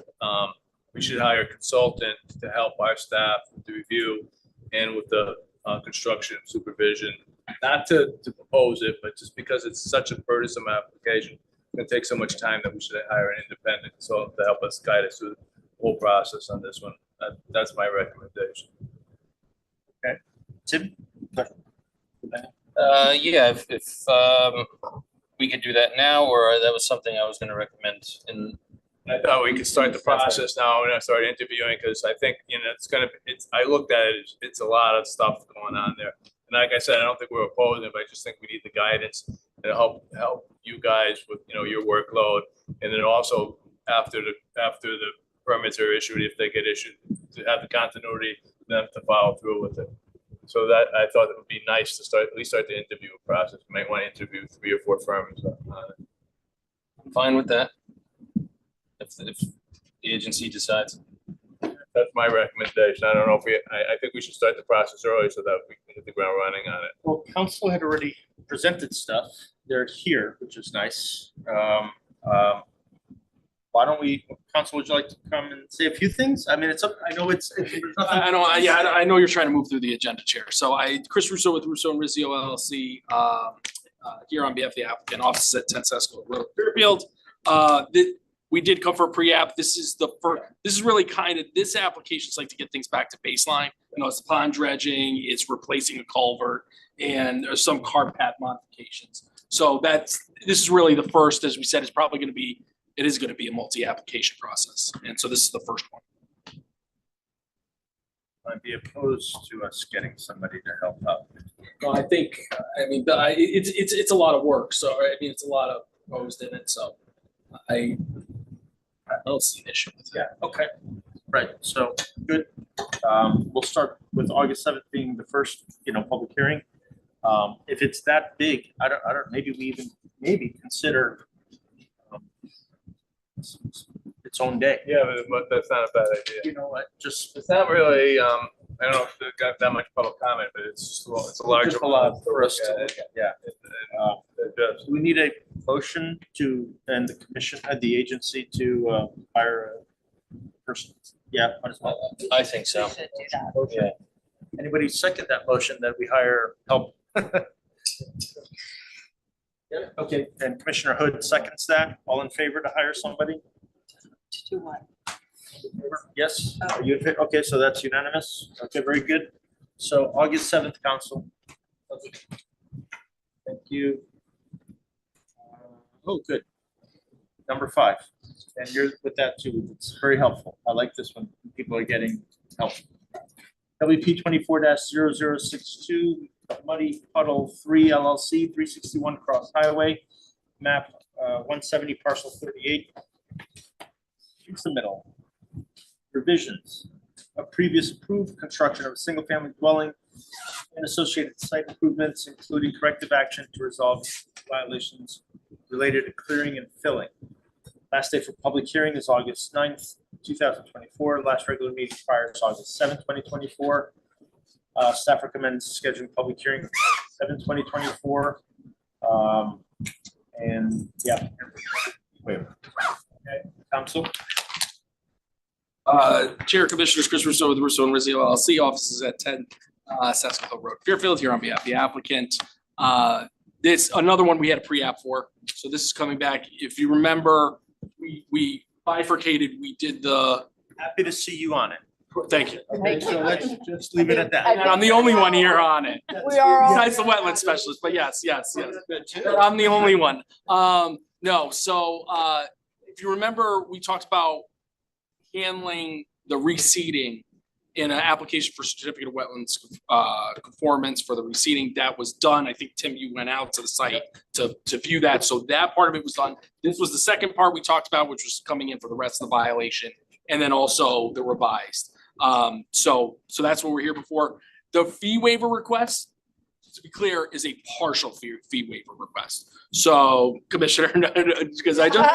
we should hire a consultant to help our staff with the review and with the construction supervision, not to propose it, but just because it's such a burdensome application, it's gonna take so much time that we should hire an independent consultant to help us guide us through the whole process on this one. That's my recommendation. Okay, Tim? Yeah, if we could do that now, or that was something I was gonna recommend in. I thought we could start the process now and I start interviewing, because I think, I looked at it, it's a lot of stuff going on there. And like I said, I don't think we're opposing it, but I just think we need the guidance and help you guys with, your workload. And then also after the permits are issued, if they get issued, to have the continuity, for them to follow through with it. So that, I thought it would be nice to at least start the interview process. We might want to interview 3 or 4 firms on it. I'm fine with that. If the agency decides. That's my recommendation. I don't know if I think we should start the process early so that we can hit the ground running on it. Well, council had already presented stuff. They're here, which is nice. Why don't we, council, would you like to come and say a few things? I mean, I know it's. I know you're trying to move through the agenda, Chair. So Chris Russo with Russo and Rizzio LLC, here on behalf of the applicant, offices at 10 Sesco Road, Fairfield. we did come for a pre-app. This is really kind of, this application's like to get things back to baseline. You know, it's pond dredging, it's replacing a culvert, and there's some carb path modifications. So this is really the first, as we said, it is gonna be a multi-application process. And so this is the first one. I'd be opposed to us getting somebody to help out. Well, I think, it's a lot of work, so, it's a lot of proposed in it, so I don't see an issue with that. Yeah, okay, right, so, good. We'll start with August 7th being the first, public hearing. If it's that big, I don't, maybe we even consider its own day. Yeah, but that's not a bad idea. You know what, It's not really, I don't know if it got that much public comment, but it's just, it's a larger. Just a lot for us to look look at. at, yeah. It does. Do we need a motion and the commission, the agency to hire a person? Yeah, might as well. I think so. Okay. Anybody second that motion that we hire help? Yeah, okay, and Commissioner Hood seconds that. All in favor to hire somebody? To do what? Yes, are you, okay, so that's unanimous. Okay, very good. So August 7th, council. Thank you. Oh, good. Number 5, and you're with that too. It's very helpful. I like this one. People are getting help. WP 24-0062, Muddy Puddle 3 LLC, 361 Cross Highway, map 170, parcel 38. In the middle. Revisions of previous approved construction of a single-family dwelling and associated site improvements, including corrective action to resolve violations related to clearing and filling. Last day for public hearing is August 9th, 2024. Last regular meeting prior is August 7th, 2024. Staff recommends scheduling public hearing 7/2024. And yeah. Wait. Okay, council. Chair Commissioners Chris Russo with Russo and Rizzi LLC, offices at 10 Saskatoon Hill Road, Fairfield, here on behalf of the applicant. This another one we had a pre-app for, so this is coming back. If you remember, we bifurcated. We did the. Happy to see you on it. Thank you. Okay, so let's just leave it at that. And I'm the only one here on it. We are all. Besides the wetland specialist, but yes. I'm the only one. No, so if you remember, we talked about handling the reseeding in an application for certificate of wetlands conformance for the reseeding. That was done. I think, Tim, you went out to the site to view that. So that part of it was done. This was the second part we talked about, which was coming in for the rest of the violation, and then also the revised. So that's what we're here before. The fee waiver request, to be clear, is a partial fee waiver request. So, Commissioner, because I just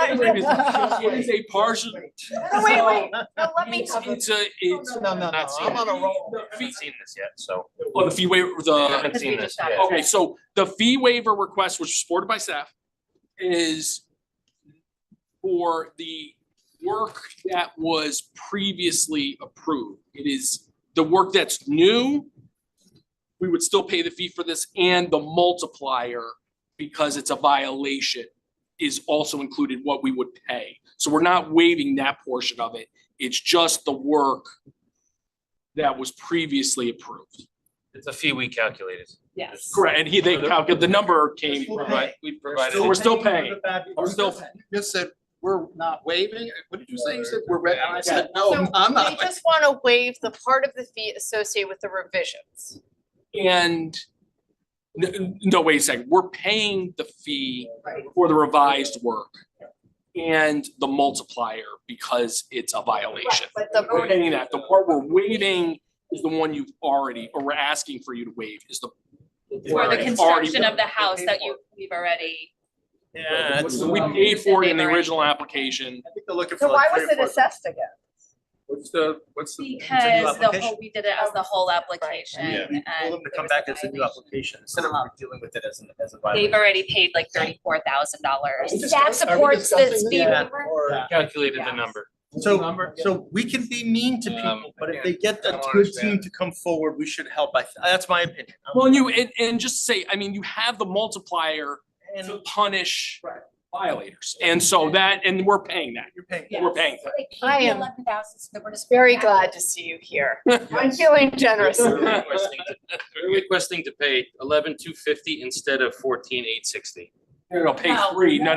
it is a partial. Wait. No, let me. It's No, I'm on a roll. I haven't seen this yet, so. Oh, the fee waiver, I haven't seen this yet. Okay, so the fee waiver request, which was supported by staff, is for the work that was previously approved. It is the work that's new. We would still pay the fee for this, and the multiplier, because it's a violation, is also included what we would pay. So we're not waiving that portion of it. It's just the work that was previously approved. It's a fee we calculated. Yes. Correct, and they calculated, the number came. We provided. We're still paying. We're still. Just said, we're not waiving. What did you say? You said we're, and I said, no, So I'm we not. just want to waive the part of the fee associated with the revisions. And no, wait a second, we're paying the fee for the revised work and the multiplier because it's a violation. But the We're paying that. The part we're waiving is the one you've already, or we're asking for you to waive is the. For the construction of the house that we've already. Yeah. We paid for it in the original application. I think they're looking for. So why like was it 3 or 4 assessed again? What's the? Because we did it as the whole application. Yeah, we told them to come back as a new application instead of dealing with it as a They've violation. already paid like $34,000. Staff supports this fee Yeah. waiver. Calculated the number. So we can be mean to people, but if they get a I don't good understand. team to come forward, we should help. That's my opinion. Well, and just say, I mean, you have the multiplier to punish violators. And so that, and we're paying that. You're paying. We're paying for it. I am 11,000, so we're just very glad to see you here. I'm feeling generous. We're requesting to pay 11,250 instead of 14,860. No, pay three. No,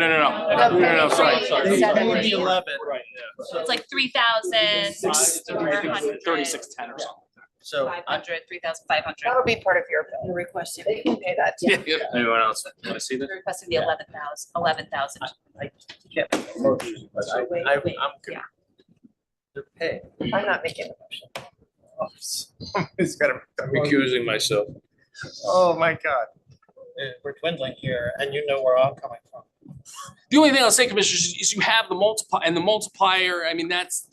sorry. They would be 11. Right, So it's like 3,400. 3610 or something. So 500, 3,500. That'll be part of your bill. You're requesting. They can pay that too. Anyone else want to see that? We're requesting the 11,000. can't make a motion, but I'm good. Yeah. They're paying. I'm not making the motion. It's gotta. I'm recusing myself. Oh, my God. We're dwindling here, and you know where I'm coming from. The only thing I'll say, Commissioners, is you have the multiplier, I mean, that's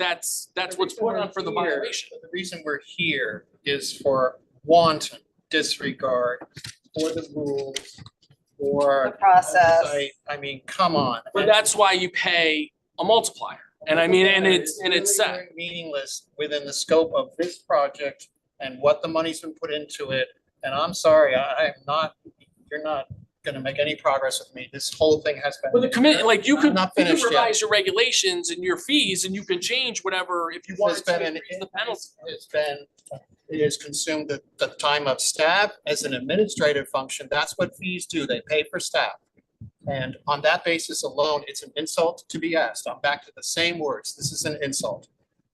what's put on for the violation. The reason we're here is for wanton disregard for the rules, for The process. I mean, come on. But that's why you pay a multiplier. And I mean, and it's set. Really meaningless within the scope of this project and what the money's been put into it. And I'm sorry, you're not gonna make any progress with me. This whole thing has been. But the commit, like you could Not finished yet. revise your regulations and your fees and you can change whatever if you This want has to been increase the penalty. It has consumed the time of staff as an administrative function. That's what fees do. They pay for staff. And on that basis alone, it's an insult to be asked. I'm back to the same words. This is an insult.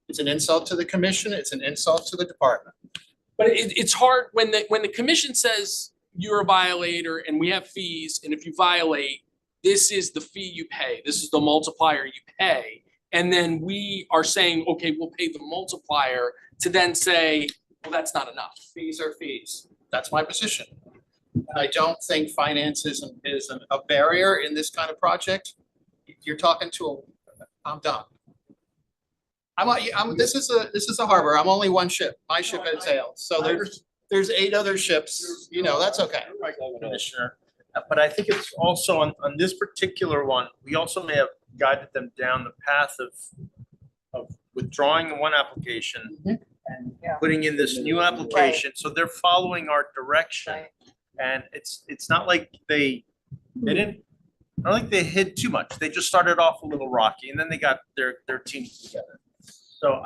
It's an insult to the commission. It's an insult to the department. But it's hard when the commission says you're a violator and we have fees, and if you violate, this is the fee you pay, this is the multiplier you pay. And then we are saying, okay, we'll pay the multiplier to then say, well, that's not enough. Fees are fees. That's my position. I don't think finance is a barrier in this kind of project. You're talking to I'm done. This is a harbor. I'm only one ship. My ship has sailed. So there's 8 other ships, that's okay. Commissioner, but I think it's also on this particular one, we also may have guided them down the path of withdrawing the one application and putting in this new application, so they're following our direction. And it's not like they didn't, I don't think they hid too much. They just started off a little rocky and then they got their team together. So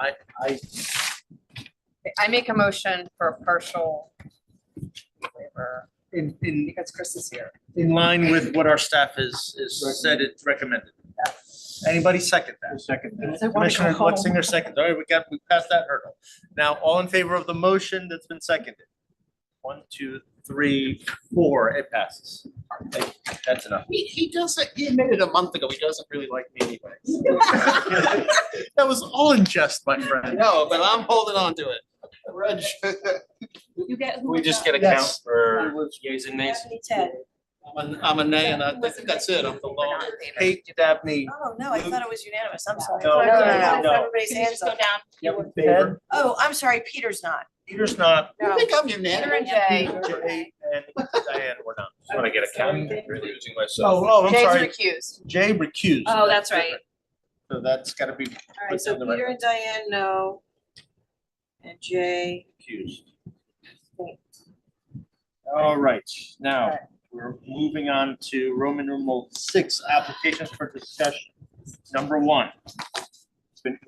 I make a motion for a partial waiver in because Chris is here. in line with what our staff is said it's recommended. Anybody second that? Second that. Commissioner Lexinger seconds. All right, we passed that hurdle. Now, all in favor of the motion that's been seconded? 1, 2, 3, 4, it passes. Okay, that's enough. He admitted a month ago, he doesn't really like me anyway. That was all in jest, my friend. No, but I'm holding on to it. Reg. You get. We just get a Yes. count for yays and nays. Ted. I'm a nay, and I think that's it. I'm the lone. Kate, Dabney. Oh, no, I thought it was unanimous. I'm sorry. No, no. Everybody's Can you hands just go up. down? Yep, in favor. Oh, I'm sorry, Peter's not. Peter's not. You think I'm Peter unanimous? and Jay. Jay and Diane were not. Just want to get a count, really using myself. I'm Jay's sorry. recused. Jay recused. Oh, that's right. So that's gotta be All right, so Put in the Peter and Diane, no. And Jay. recused. All right, now, we're moving on to Roman numeral 6, applications for discussion. Number 1.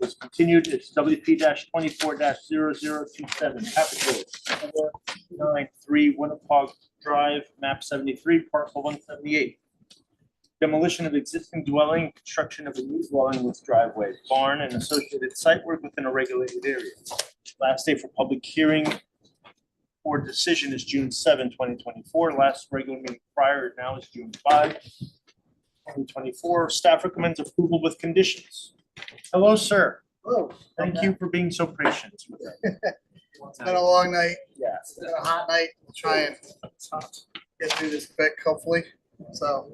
Was continued, it's WP 24-0027, Capital 493 Winnipeg Drive, map 73, parcel 178. Demolition of existing dwelling, construction of a new dwelling with driveway, barn, and associated site work within a regulated area. Last day for public hearing or decision is June 7, 2024. Last regular meeting prior now is June 5, 2024. Staff recommends approval with conditions. Hello, sir. Hello. Thank you for being so patient. It's been a long night. Yeah. It's been a hot night. We'll try and get through this quick, hopefully. So,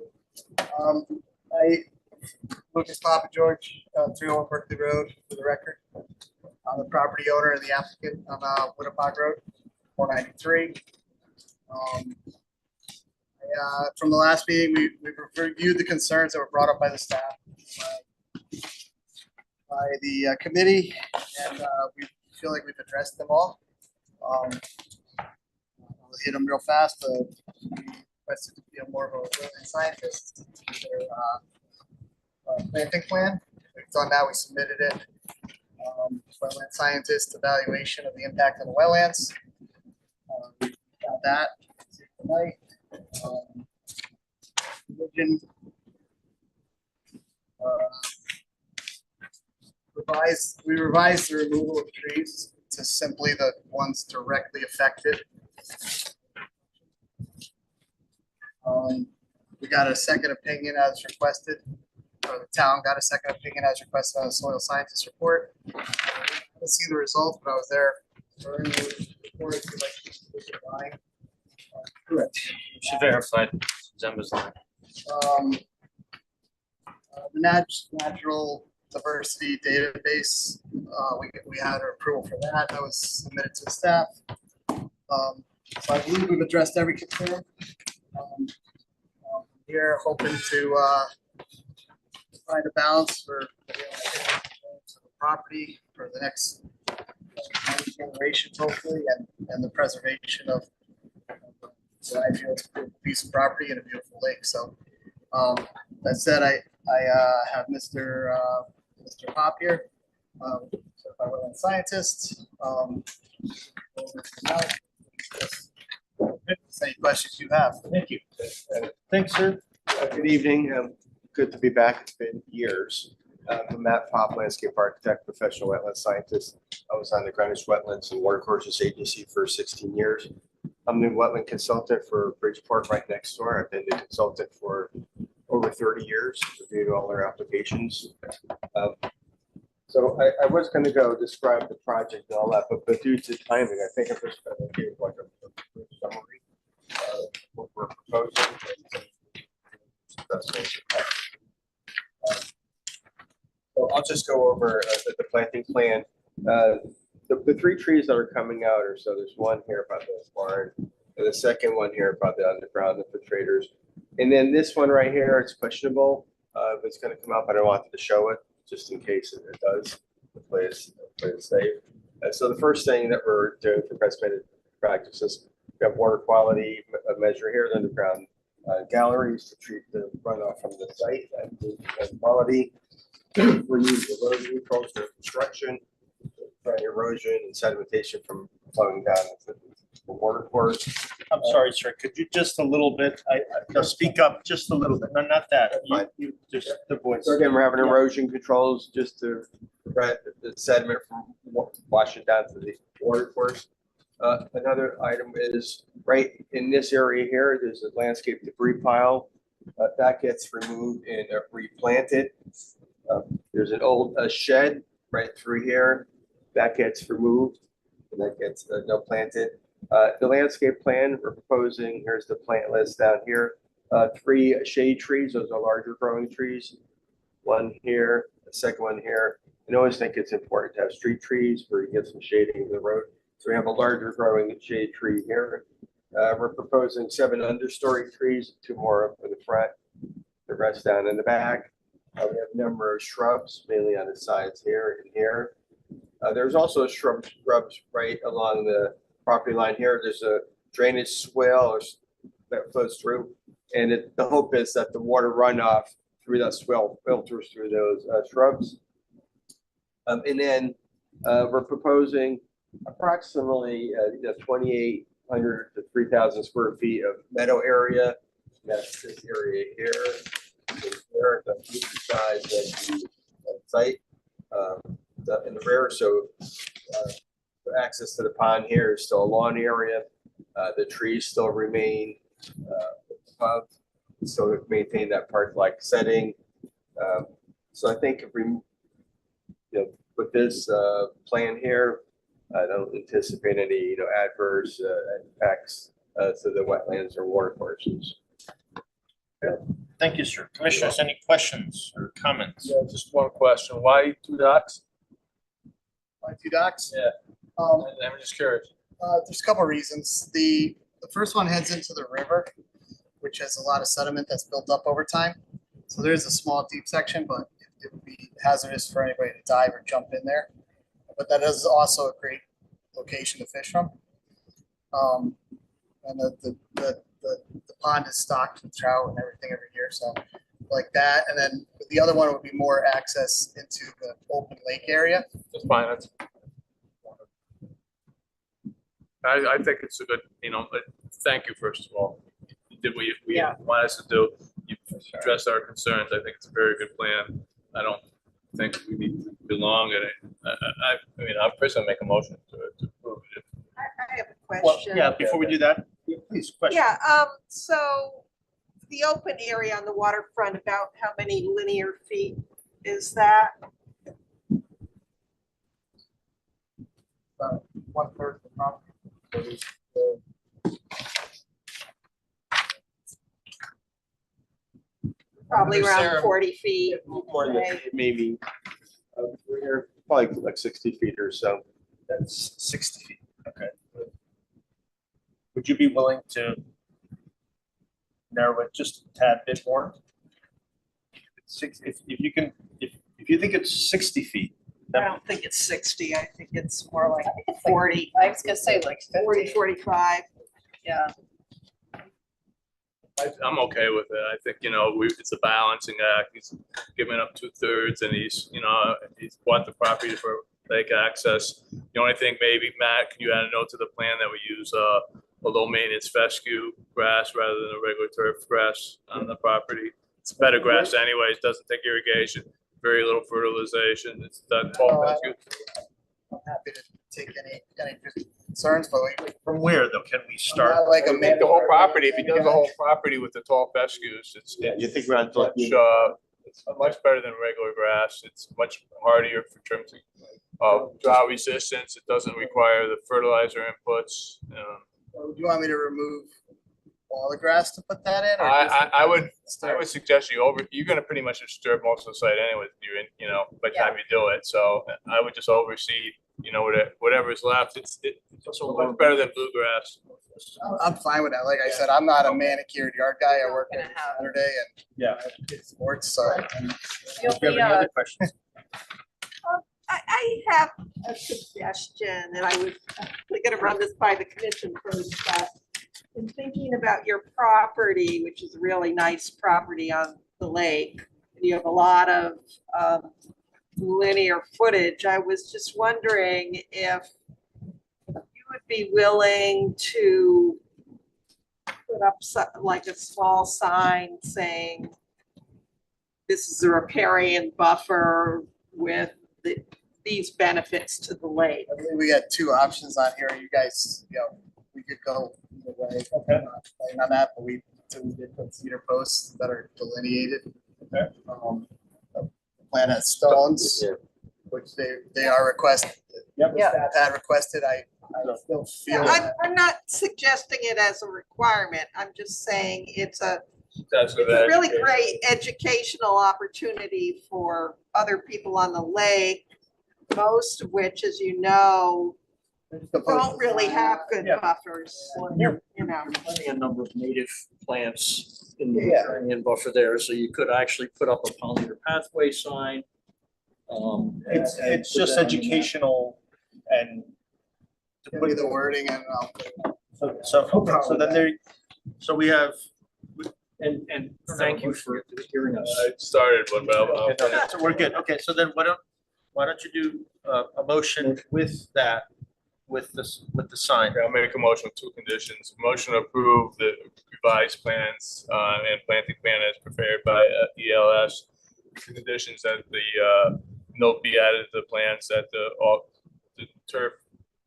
Lucas Papa George, 301 Berkeley Road, for the record. I'm the property owner and the applicant on Winnipeg Road, 493. From the last meeting, we reviewed the concerns that were brought up by the staff, by the committee, and we feel like we've addressed them all. I'll hit them real fast. We requested to be more of a wetland scientist. planting plan. We've done that, we submitted it. Wetland scientist evaluation of the impact on the wetlands. Got that tonight. Religion, we revised the removal of trees to simply the ones directly affected. We got a second opinion as requested, or the town got a second opinion as requested on the soil scientist report. I didn't see the results, but I was there during the report. If you'd like to look at mine. Correct. She verified Zemba's line. The natural diversity database, we had our approval for that. That was submitted to the staff. So I believe we've addressed every concern. Here hoping to find a balance for the property for the next generations, hopefully, and the preservation of what I feel is a beautiful piece of property and a beautiful lake. So that said, I have Mr. Pop here, certified wetland scientist. Any questions you have? Thank you. Thanks, sir. Good evening. Good to be back. It's been years. I'm Matt Pop, landscape architect, professional wetland scientist. I was on the Greenwich Wetlands and Watercourses Agency for 16 years. I'm the wetland consultant for Bridgeport right next door. I've been the consultant for over 30 years, reviewed all their applications. So I was going to go describe the project and all that, but due to timing, I think I'm just going to give like a brief summary of what we're proposing. So I'll just go over the planting plan. The three trees that are coming out are, so there's one here by the barn, and the second one here by the underground infiltrators. And then this one right here, it's questionable if it's going to come out, but I wanted to show it just in case it does. Play it safe. So the first thing that we're doing for best practices, we have water quality measure here, the underground galleries to treat the runoff from the site and quality. We use erosion controls for construction, prevent erosion and sedimentation from flowing down into the water course. I'm sorry, sir. Could you just a little bit, no, speak up just a little bit. No, not that. You just the voice. So again, we're having erosion controls just to prevent the sediment from washing down to the water course. Another item is right in this area here, there's a landscape debris pile that gets removed and replanted. There's an old shed right through here that gets removed and that gets no planted. The landscape plan we're proposing, here's the plant list down here. 3 shade trees, those are larger growing trees. One here, the second one here. I always think it's important to have street trees where you get some shading of the road. So we have a larger growing shade tree here. We're proposing 7 understory trees, 2 more up in the front, the rest down in the back. We have a number of shrubs, mainly on the sides here and here. There's also shrubs right along the property line here. There's a drainage swale that flows through. And the hope is that the water runoff through that swale filters through those shrubs. And then we're proposing approximately 2,800 to 3,000 square feet of meadow area. That's this area here. Here, the side of the site in the rear. So access to the pond here is still a lawn area. The trees still remain above, so maintain that park-like setting. So I think if we, with this plan here, I don't anticipate any, adverse impacts to the wetlands or watercourses. Thank you, sir. Commissioners, any questions or comments? Yeah, just one question. Why 2 docks? Why 2 docks? Yeah. I'm just curious. There's a couple of reasons. The first one heads into the river, which has a lot of sediment that's built up over time. So there's a small deep section, but it would be hazardous for anybody to dive or jump in there. But that is also a great location to fish from. And the pond is stocked with trout and everything every year. So like that. And then The other one would be more access into the open lake area. That's fine, that's. I think it's a good, but thank you, first of all. You did what you wanted us to do. You addressed our concerns. I think it's a very good plan. I don't think we need to belong in it. I mean, I'll personally make a motion to approve it. I have a Well, question. yeah, before we do that, please, question. Yeah, so the open area on the waterfront, about how many linear feet is that? 1/3 of the property. Probably around Sarah, 40 feet. More than right? maybe, we're probably like 60 feet or so. That's 60 feet, okay. Would you be willing to narrow it just a tad bit more? If you can, if you think it's 60 feet. I don't think it's 60. I think it's more like 40. I was gonna say like 40, 45. Yeah. I'm okay with it. I think, it's a balancing act. He's giving up 2/3 and he's bought the property for lake access. The only thing maybe, Matt, can you add a note to the plan that we use a low maintenance fescue grass rather than a regular turf grass on the property? It's better grass anyways, doesn't take irrigation, very little fertilization. It's that tall fescue. I'm happy to take any concerns, but From where though, can we start? Not like a Make the whole property, if he does the whole property with the tall fescues, it's You think around like it's much better than regular grass. It's much hardier for trimming. Drought resistance, it doesn't require the fertilizer inputs. do you want me to remove all the grass to put that in? Or I would suggest you're gonna pretty much disturb most of the site anyway, by the time you do it. So I would just oversee, whatever's left. It's much better than bluegrass. I'm fine with that. Like I said, I'm not a manicured yard guy. I work every Saturday and Yeah. sports, so. You'll Do you have be, any other questions? I have a suggestion, and I was gonna run this by the commission first, but in thinking about your property, which is a really nice property on the lake, and you have a lot of linear footage, I was just wondering if you would be willing to put up like a small sign saying this is a riparian buffer with these benefits to the lake. I believe we got two options on here. You guys, we could go either way. Okay. On that, but we did put cedar posts that are delineated. Okay. The plan has stones, which they are requested. Yep. The staff had requested. I still feel. I'm not suggesting it as a requirement. I'm just saying it's a That's it's a really great educational opportunity for other people on the lake, most of which, as you know, don't really have good buffers, Plenty a number of native plants in the riparian buffer there, so you could actually put up a pollinator pathway sign. It's just educational and. Give me the wording and So then we have. And thank you for hearing us. I started one, but I'll. So we're good. Okay, so then why don't you do a motion with that, with the sign? I'll make a motion with two conditions. Motion to approve the revised plans and planting plan as prepared by ELS. Two conditions that the note be added to the plans, that the turf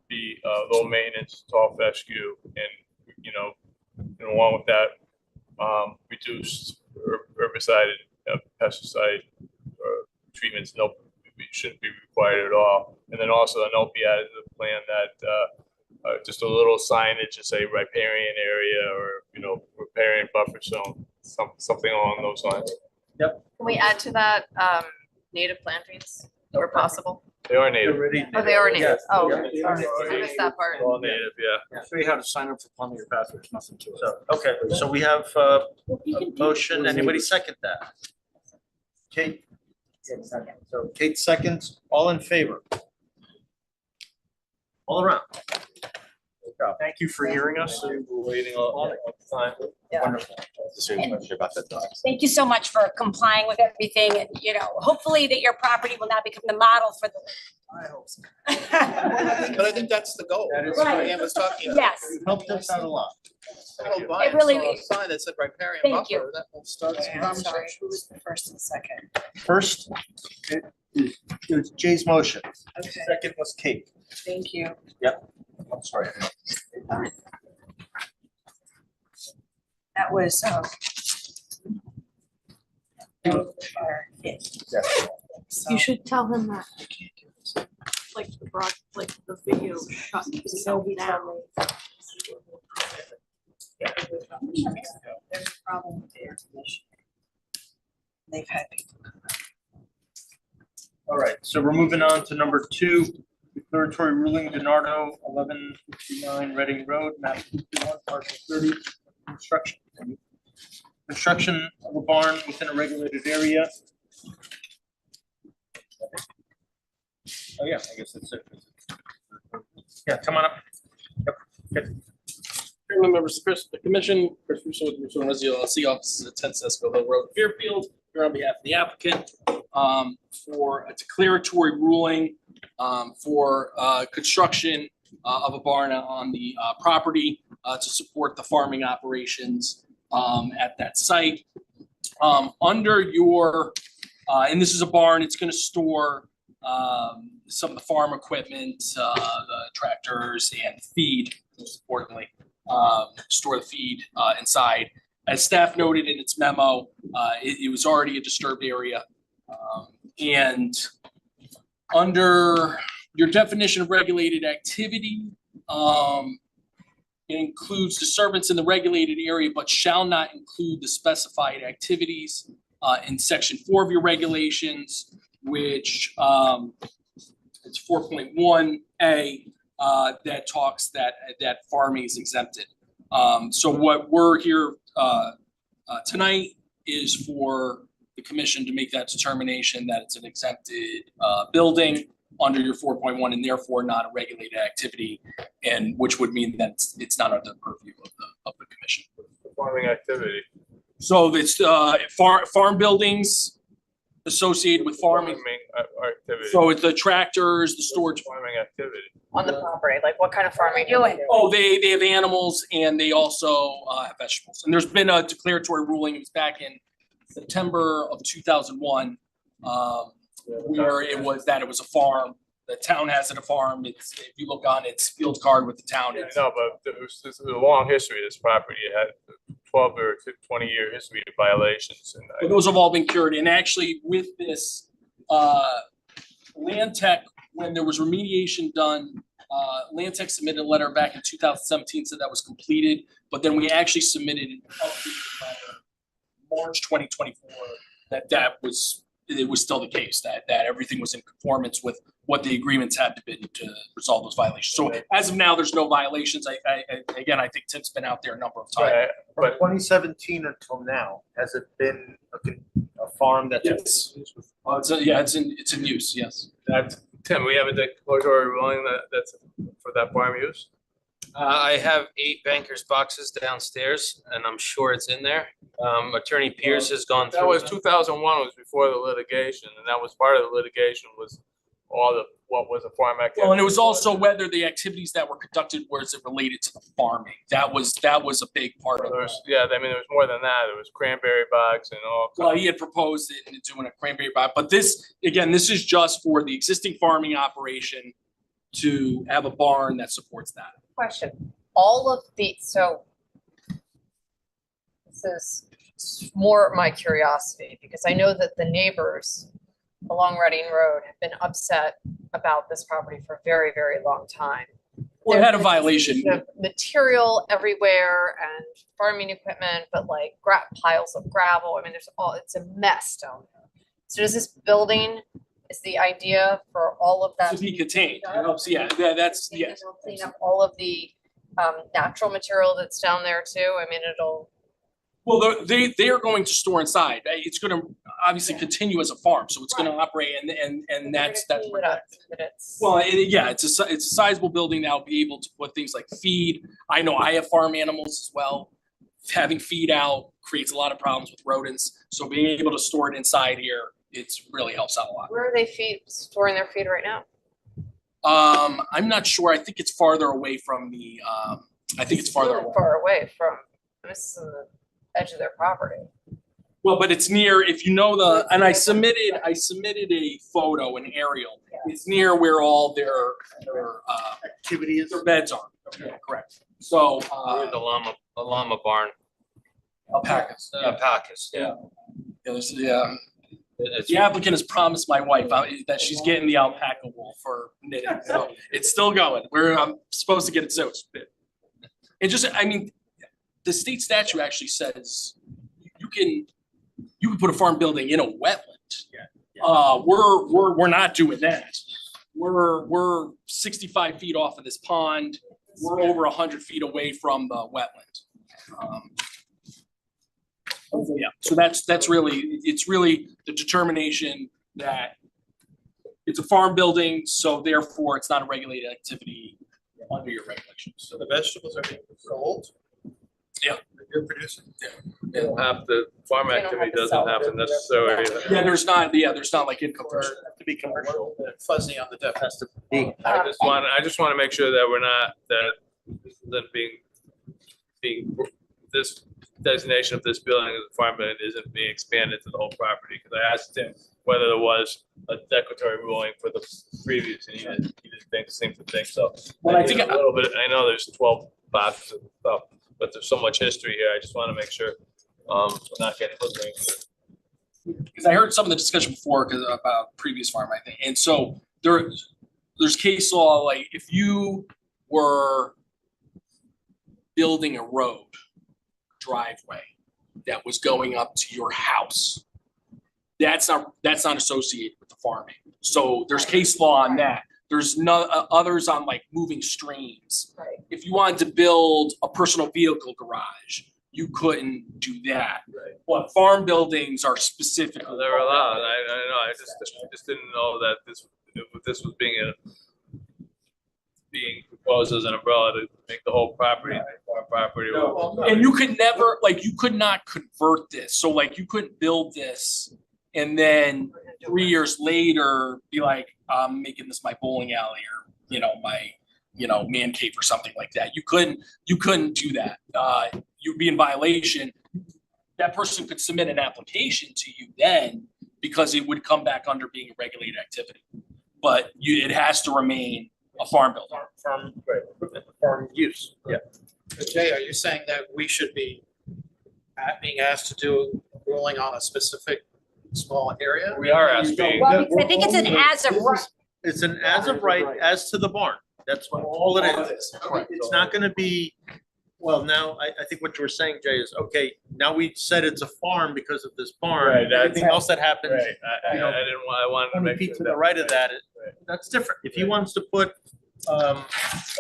be low maintenance, tall fescue, and along with that, reduced herbicide and pesticide treatments shouldn't be required at all. And then also a note be added to the plan that just a little signage to say riparian area or riparian buffer zone, something along those lines. Yep. Can we add to that native plantings where possible? They are native. Oh, they are native. Oh, Yeah. sorry. I missed that part. All native, yeah. Show you how to sign up for pollinator pathways, nothing to it. So, okay, so we have a motion. Anybody second that? Kate? So Kate seconds, all in favor? All around. Thank you for hearing us. We're waiting on time. Yeah. Wonderful. That's the same question about the dogs. Thank you so much for complying with everything and, you know, hopefully that your property will now become the model for the. I hope so. But I think that's the goal. That is What right. Ann was talking about. Yes. You helped us out a lot. I don't buy It it, really saw a is. sign that said riparian Thank buffer, you. that will start some I'm conversation. sorry, who was the first and second? First, it was Jay's motion. Okay. Second was Kate. Thank you. Yep. I'm sorry. That was, You should tell him that. Like the video shut itself down. There's a problem with the air conditioning. They've had people. All right, so we're moving on to number 2, declaratory ruling, Donardo, 1159 Reading Road, map 51, parcel 30, construction. Construction of a barn within a regulated area. Oh, yeah, I guess that's it. Yeah, come on up. Yep, good. Chairman, members of the commission, Chris Russo with Russo and Resi LLC, offices at 10 Sesco Hill Road, Fairfield. Here on behalf of the applicant for a declaratory ruling for construction of a barn on the property to support the farming operations at that site. Under your, and this is a barn, it's going to store some of the farm equipment, the tractors and feed, most importantly, store the feed inside. As staff noted in its memo, it was already a disturbed area. And under your definition of regulated activity, it includes disturbance in the regulated area, but shall not include the specified activities in section 4 of your regulations, which it's 4.1A that talks that farming is exempted. So what we're here tonight is for the commission to make that determination that it's an exempted building under your 4.1 and therefore not a regulated activity, and which would mean that it's not under the purview of the commission. Farming activity. So it's farm buildings associated with farming. Activity. So it's the tractors, the storage. Farming activity. On the property, like what kind of farming? Oh, they have animals and they also have vegetables. And there's been a declaratory ruling, it was back in September of 2001, where it was a farm. The town has it a farm. It's, if you look on its field card with the town. Yeah, no, but there's a long history of this property. It had 12 or 20-year history of violations. And But those have all been cured. And actually with this, Land Tech, when there was remediation done, Land Tech submitted a letter back in 2017, said that was completed, but then we actually submitted an updated letter March 2024, that was still the case, that everything was in conformance with what the agreements had to be to resolve those violations. So as of now, there's no violations. I think Tim's been out there a number of times. From 2017 until now, has it been a farm that's? Yes. It's in use, yes. Tim, we have a declaratory ruling that's for that farm use? I have 8 bankers boxes downstairs and I'm sure it's in there. Attorney Pierce has gone through. That was 2001, was before the litigation, and that was part of the litigation was what was a farm activity. Well, and it was also whether the activities that were conducted was it related to the farming. That was a big part of it. Yeah, I mean, there was more than that. There was cranberry bogs and all. Well, he had proposed it and doing a cranberry bog, but this is just for the existing farming operation to have a barn that supports that. Question, all of the, so this is more my curiosity, because I know that the neighbors along Reading Road have been upset about this property for a very, very long time. Well, it had a violation. The material everywhere and farming equipment, but like piles of gravel. I mean, it's a mess down there. So does this building, is the idea for all of that? To be contained, it helps, that's, yes. It'll clean up all of the natural material that's down there too. I mean, it'll. Well, they are going to store inside. It's going to obviously continue as a farm, so it's going to operate, and that's well, it's a sizable building that will be able to put things like feed. I know I have farm animals as well, having feed out creates a lot of problems with rodents. So being able to store it inside here, it's really helps out a lot. Where are they storing their feed right now? I'm not sure. I think it's farther away from the, I think it's farther away. Far away from, this is the edge of their property. Well, but it's near, if you know and I submitted a photo, an aerial. It's near where all their activities, their beds are. Yeah, correct. So, Near the llama barn. Alpacas. Alpacas, yeah. Yeah. The applicant has promised my wife that she's getting the alpaca wool for knitting, so it's still going. I'm supposed to get it soon. It just, I mean, the state statute actually says you can put a farm building in a wetland. We're not doing that. We're 65 feet off of this pond. We're over 100 feet away from the wetland. Yeah, so that's really, it's really the determination that it's a farm building, so therefore it's not a regulated activity under your regulations. So the vegetables are being sold? Yeah. That you're producing? Yeah. The farm activity doesn't have to necessarily. Yeah, there's not like income. To be commercial, fuzzy on the definition. I just want to make sure that we're not, that this designation of this building as a farm building isn't being expanded to the whole property, because I asked him whether there was a declaratory ruling for the previous, and he didn't seem to think so. Well, I think a little bit, I know there's 12 boxes and stuff, but there's so much history here, I just want to make sure we're not getting hoodwinked. Because I heard some of the discussion before about previous farm, I think, and so there's case law, like if you were building a road driveway that was going up to your house, that's not associated with the farming. So there's case law on that. There's no others on like moving streams. Right. If you wanted to build a personal vehicle garage, you couldn't do that. Right. But farm buildings are specifically. They're allowed. I know. I just didn't know that this was being proposed as an umbrella to make the whole property farm property. And you could never, like, you could not convert this. So like you couldn't build this and then 3 years later be like, I'm making this my bowling alley or, my, man cave or something like that. You couldn't do that. You'd be in violation. That person could submit an application to you then because it would come back under being a regulated activity. But it has to remain a farm building. Farm use, yeah. Jay, are you saying that we should be being asked to do a ruling on a specific small area? We are asking. Well, because I think it's an as of right. It's an as of right as to the barn. That's what all it is. It's not gonna be, well, now, I think what you were saying, Jay, is, okay, now we said it's a farm because of this barn. Right, Everything else that happens, Right, I wanted to 20 make feet sure to the right of that, that's different. If he Right. wants to put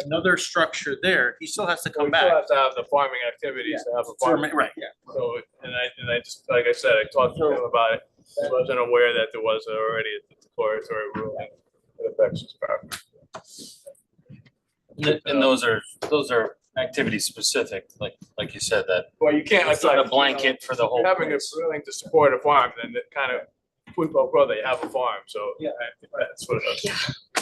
another structure there, he still has to come We still back. have to have the farming activities to have a farm. Right. Yeah. So, and I just, like I said, I talked to him about it. I wasn't aware that there was already a declaratory ruling that affects his property. And those are activity specific, like you said, that Well, you can't. it's not a blanket for the whole Having a place. ruling to support a farm, then it kind of, quid pro quo, they have a farm, so that's what it is.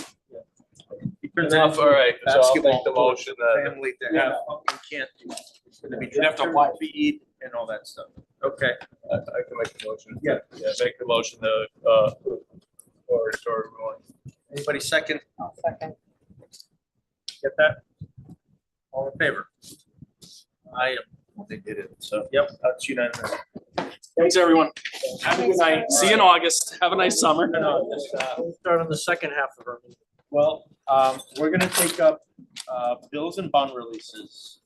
Enough, all right, so I'll make the motion that. Family to have, you can't do. It's gonna be You'd have to apply. feed and all that stuff. Okay. I can make the motion. Yeah. Yeah, make the motion to, or ruling. Anybody second? I'll second. Get that? All in favor? I am. They did it, so, yep, that's unanimous. Thanks, everyone. Have a good night. See you in August. Have a nice summer. We'll start on the second half of our meeting. Well, we're gonna take up bills and bond releases.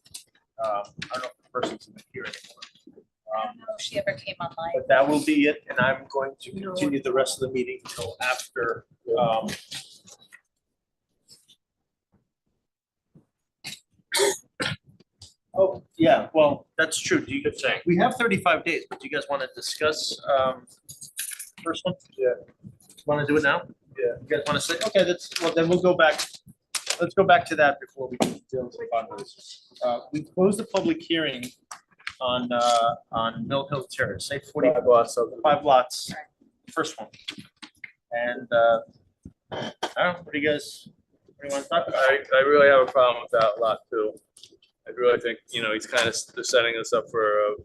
I don't know if the person's in the queue anymore. I don't know if she ever came online. But that will be it, and I'm going to continue the rest of the meeting until after. Oh, yeah, well, that's true. Do you, we have 35 days, but do you guys want to discuss first one? Yeah. Want to do it now? Yeah. You guys want to say, okay, well, then we'll go back. Let's go back to that before we do bills and bond releases. We closed the public hearing on Mill Hill Terrace, 845 lots of. 5 lots, first one. And, I don't know, what do you guys, what do you want to talk about? I really have a problem with that lot too. I really think, you know, he's kind of setting us up for a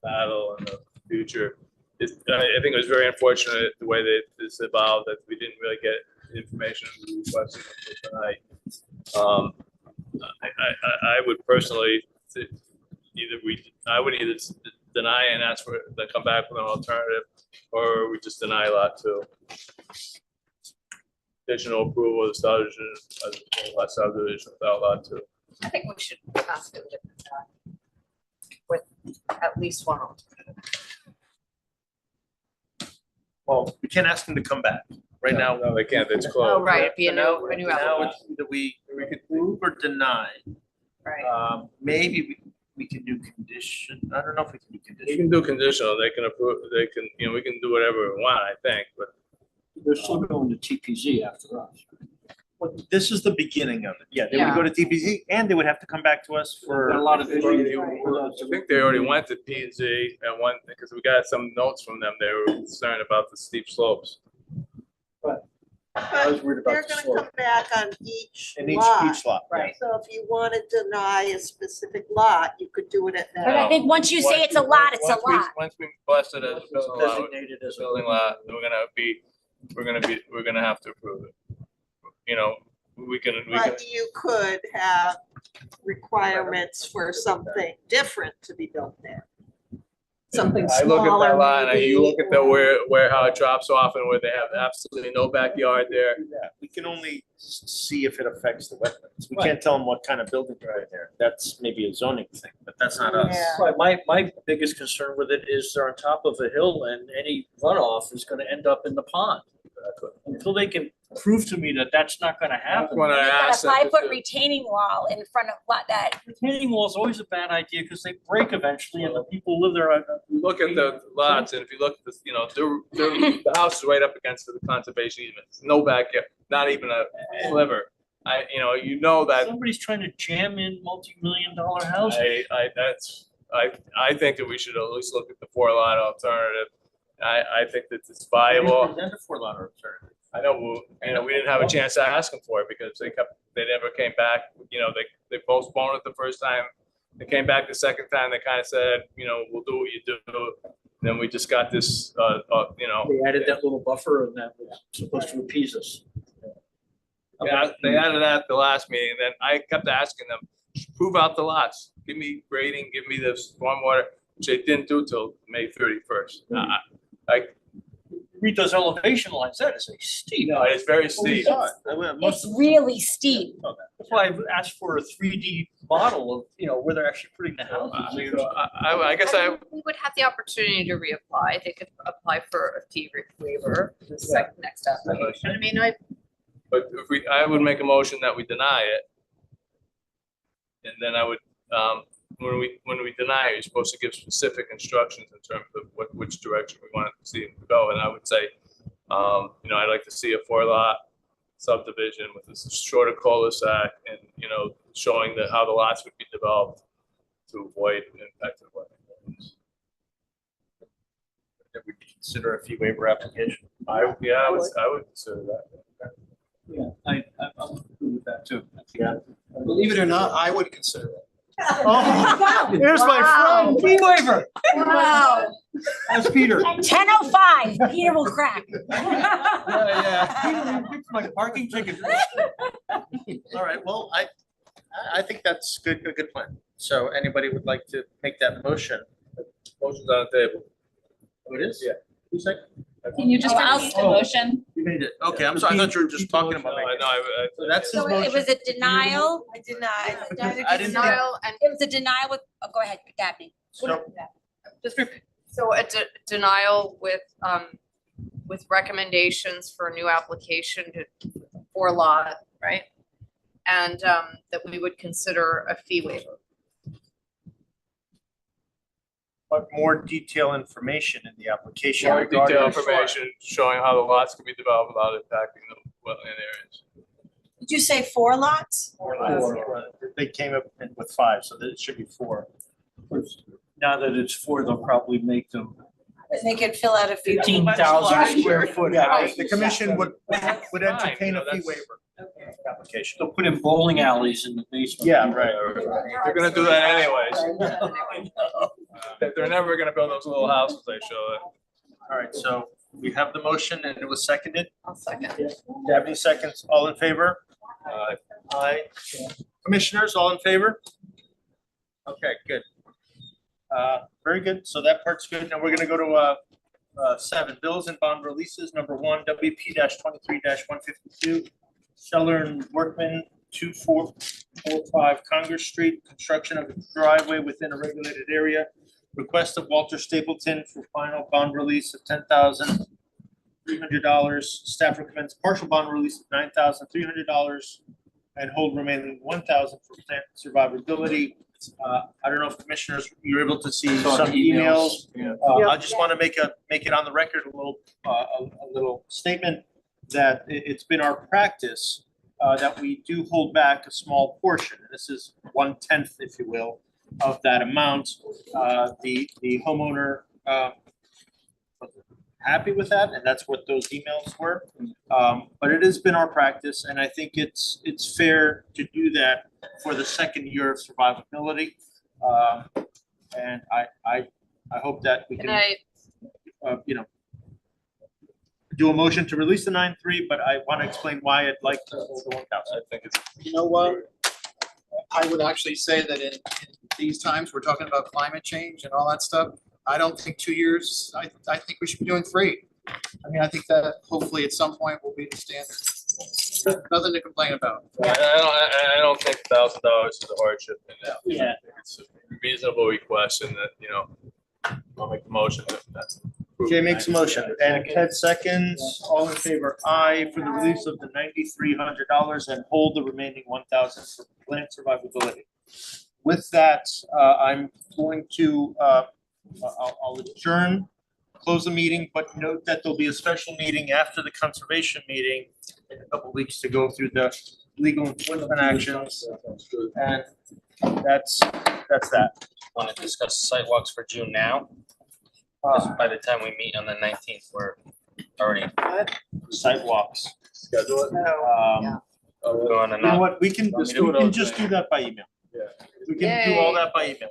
battle in the future. I think it was very unfortunate the way that this evolved, that we didn't really get information we requested tonight. I would personally, I would either deny and ask for, then come back with an alternative, or we just deny lot 2. Additional approval of the subdivision, subdivision without lot 2. I think we should ask them to come back with at least one alternative. Well, we can't ask them to come back. Right now. No, they can't, it's Oh, closed. right, be a Now new now application. it's either we could approve or deny. Right. Maybe we can do condition, I don't know if we can do We condition. can do conditional, they can approve, they can, you know, we can do whatever we want, I think, but They're still going to TPZ after us. Well, this is the beginning of it. Yeah, they would go to TPZ and they would have to come back to us for. A lot of I think they already went to P and Z at one, because we got some notes from them, they were concerned about the steep slopes. I was worried about They're the gonna slope. come back on each In each lot. lot. Right. So if you want to deny a specific lot, you could do it at that. But I think once you say it's a lot, it's a lot. Once we bless it as a building lot, Designated as a building lot, we're gonna have to approve it. You know, we can. But you could have requirements for something different to be built there. Something I look at smaller that lot and you maybe, look at the where how it drops off and where they have absolutely no backyard there. Yeah, we can only see if it affects the wetlands. We Right. can't tell them what kind of building right there. That's maybe a zoning thing, but that's not us. Yeah. Right, my biggest concern with it is they're on top of a hill and any runoff is gonna end up in the pond. Until they can prove to me that that's not gonna happen. When I You've got a asked them to 5-foot do- retaining wall in front of lot that. Retaining wall is always a bad idea because they break eventually and the people who live there. You look at the lots and if you look at this, you know, the house is right up against the conservation easement. There's no backyard, not even a sliver. You know that. Somebody's trying to jam in multi-million-dollar houses. I think that we should at least look at the 4-lot alternative. I think that it's viable. Present a 4-lot alternative. I know, we didn't have a chance to ask them for it because they never came back, they postponed it the first time. They came back the second time, they kind of said, we'll do what you do. Then we just got this, They added that little buffer and that was supposed to appease us. Yeah, they added that at the last meeting, and then I kept asking them, prove out the lots, give me grading, give me the stormwater, which they didn't do till May 31st. Read those elevation lines, that is a steep. No, it's very steep. It's really steep. That's why I've asked for a 3D model of, where they're actually putting the houses. I guess We would have the opportunity to reapply. They could apply for a fee waiver, the next application. I mean, But I would make a motion that we deny it. And then I would, when we deny it, you're supposed to give specific instructions in terms of which direction we want to see it go. And I would say, I'd like to see a 4-lot subdivision with a shorter cul-de-sac and, showing how the lots would be developed to avoid impact of wetlands. That we consider a fee waiver application. I would consider that. Yeah, I'm good with that too. Yeah. Believe it or not, I would consider it. Oh, here's my friend, fee waiver. Wow. That's Peter. At 10:05, Peter will crack. Yeah. My parking ticket. All right, well, I think that's a good plan. So anybody would like to make that motion? Motion's on the table. Oh, it is? Yeah. Who's that? Can you just repeat the motion? You made it. Okay, I'm sorry. I thought you were just talking about making it. So that's his So motion. it was a denial. I denied. I didn't. denial and It was a denial with, go ahead, Dabney. So, so a denial with recommendations for a new application to 4-lot, right? And that we would consider a fee waiver. but more detailed information in the application. More regarding detailed the information showing how the lots can be developed without impacting the wetland areas. Did you say 4 lots? Four. They came up with 5, so it should be 4. Now that it's 4, they'll probably make them They could fill out a fee. 15,000 square foot house. The commission would That's entertain fine, a fee that's- waiver application. They'll put in bowling alleys in the basement. Yeah, right. They're gonna do that anyways. They're never gonna build those little houses they show it. All right, so we have the motion and it was seconded. I'll second. Dabney seconds, all in favor? Aye. Commissioners, all in favor? Okay, good. Very good, so that part's good. Now we're gonna go to 7, bills and bond releases. Number 1, WP-23-152, Scheller and Workman, 2445 Congress Street, construction of a driveway within a regulated area. Request of Walter Stapleton for final bond release of $10,300. Staff recommends partial bond release of $9,300 and hold remaining $1,000 for plant survivability. I don't know if commissioners, you're able to see Saw some the emails. emails, I just want to make it on the record, a little statement that it's been our practice that we do hold back a small portion. This is 1/10, if you will, of that amount. The homeowner happy with that, and that's what those emails were. But it has been our practice, and I think it's fair to do that for the second year of survivability. And I hope that we Can can, I, do a motion to release the 9.3, but I want to explain why I'd like to hold the 1,000. I think it's. You know what? I would actually say that in these times, we're talking about climate change and all that stuff. I don't think 2 years, I think we should be doing 3. I mean, I think that hopefully at some point will be the standard. Nothing to complain about. I don't think $1,000 is a hardship in that. Yeah. It's a reasonable request and that, I'll make the motion if that's. approved. Jay makes a motion, and Ted seconds. All in favor, aye, for the release of the $9,300 and hold the remaining 1,000 for plant survivability. With that, I'm going to, I'll adjourn, close the meeting, but note that there'll be a special meeting after the conservation meeting in a couple weeks to go through the legal enforcement actions. And that's that. Want to discuss sidewalks for June now? 'Cause by the time we meet on the 19th, we're already Sidewalks. Schedule it. going You know what, we can just do that by email. Yeah. We can do all that by email.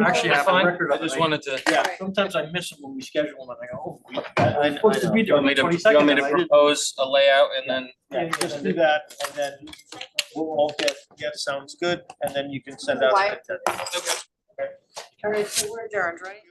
Actually, I have a Fine. record I of just it. wanted to. Yeah. Sometimes I miss them when we schedule them and I go, oh, I we're supposed to be there on the You 22nd. want me to and I didn't. propose a layout and then? Yeah, just do that, and then we'll all get, sounds good, and then you can send out. Why? Okay. all right, so we're adjourned, right?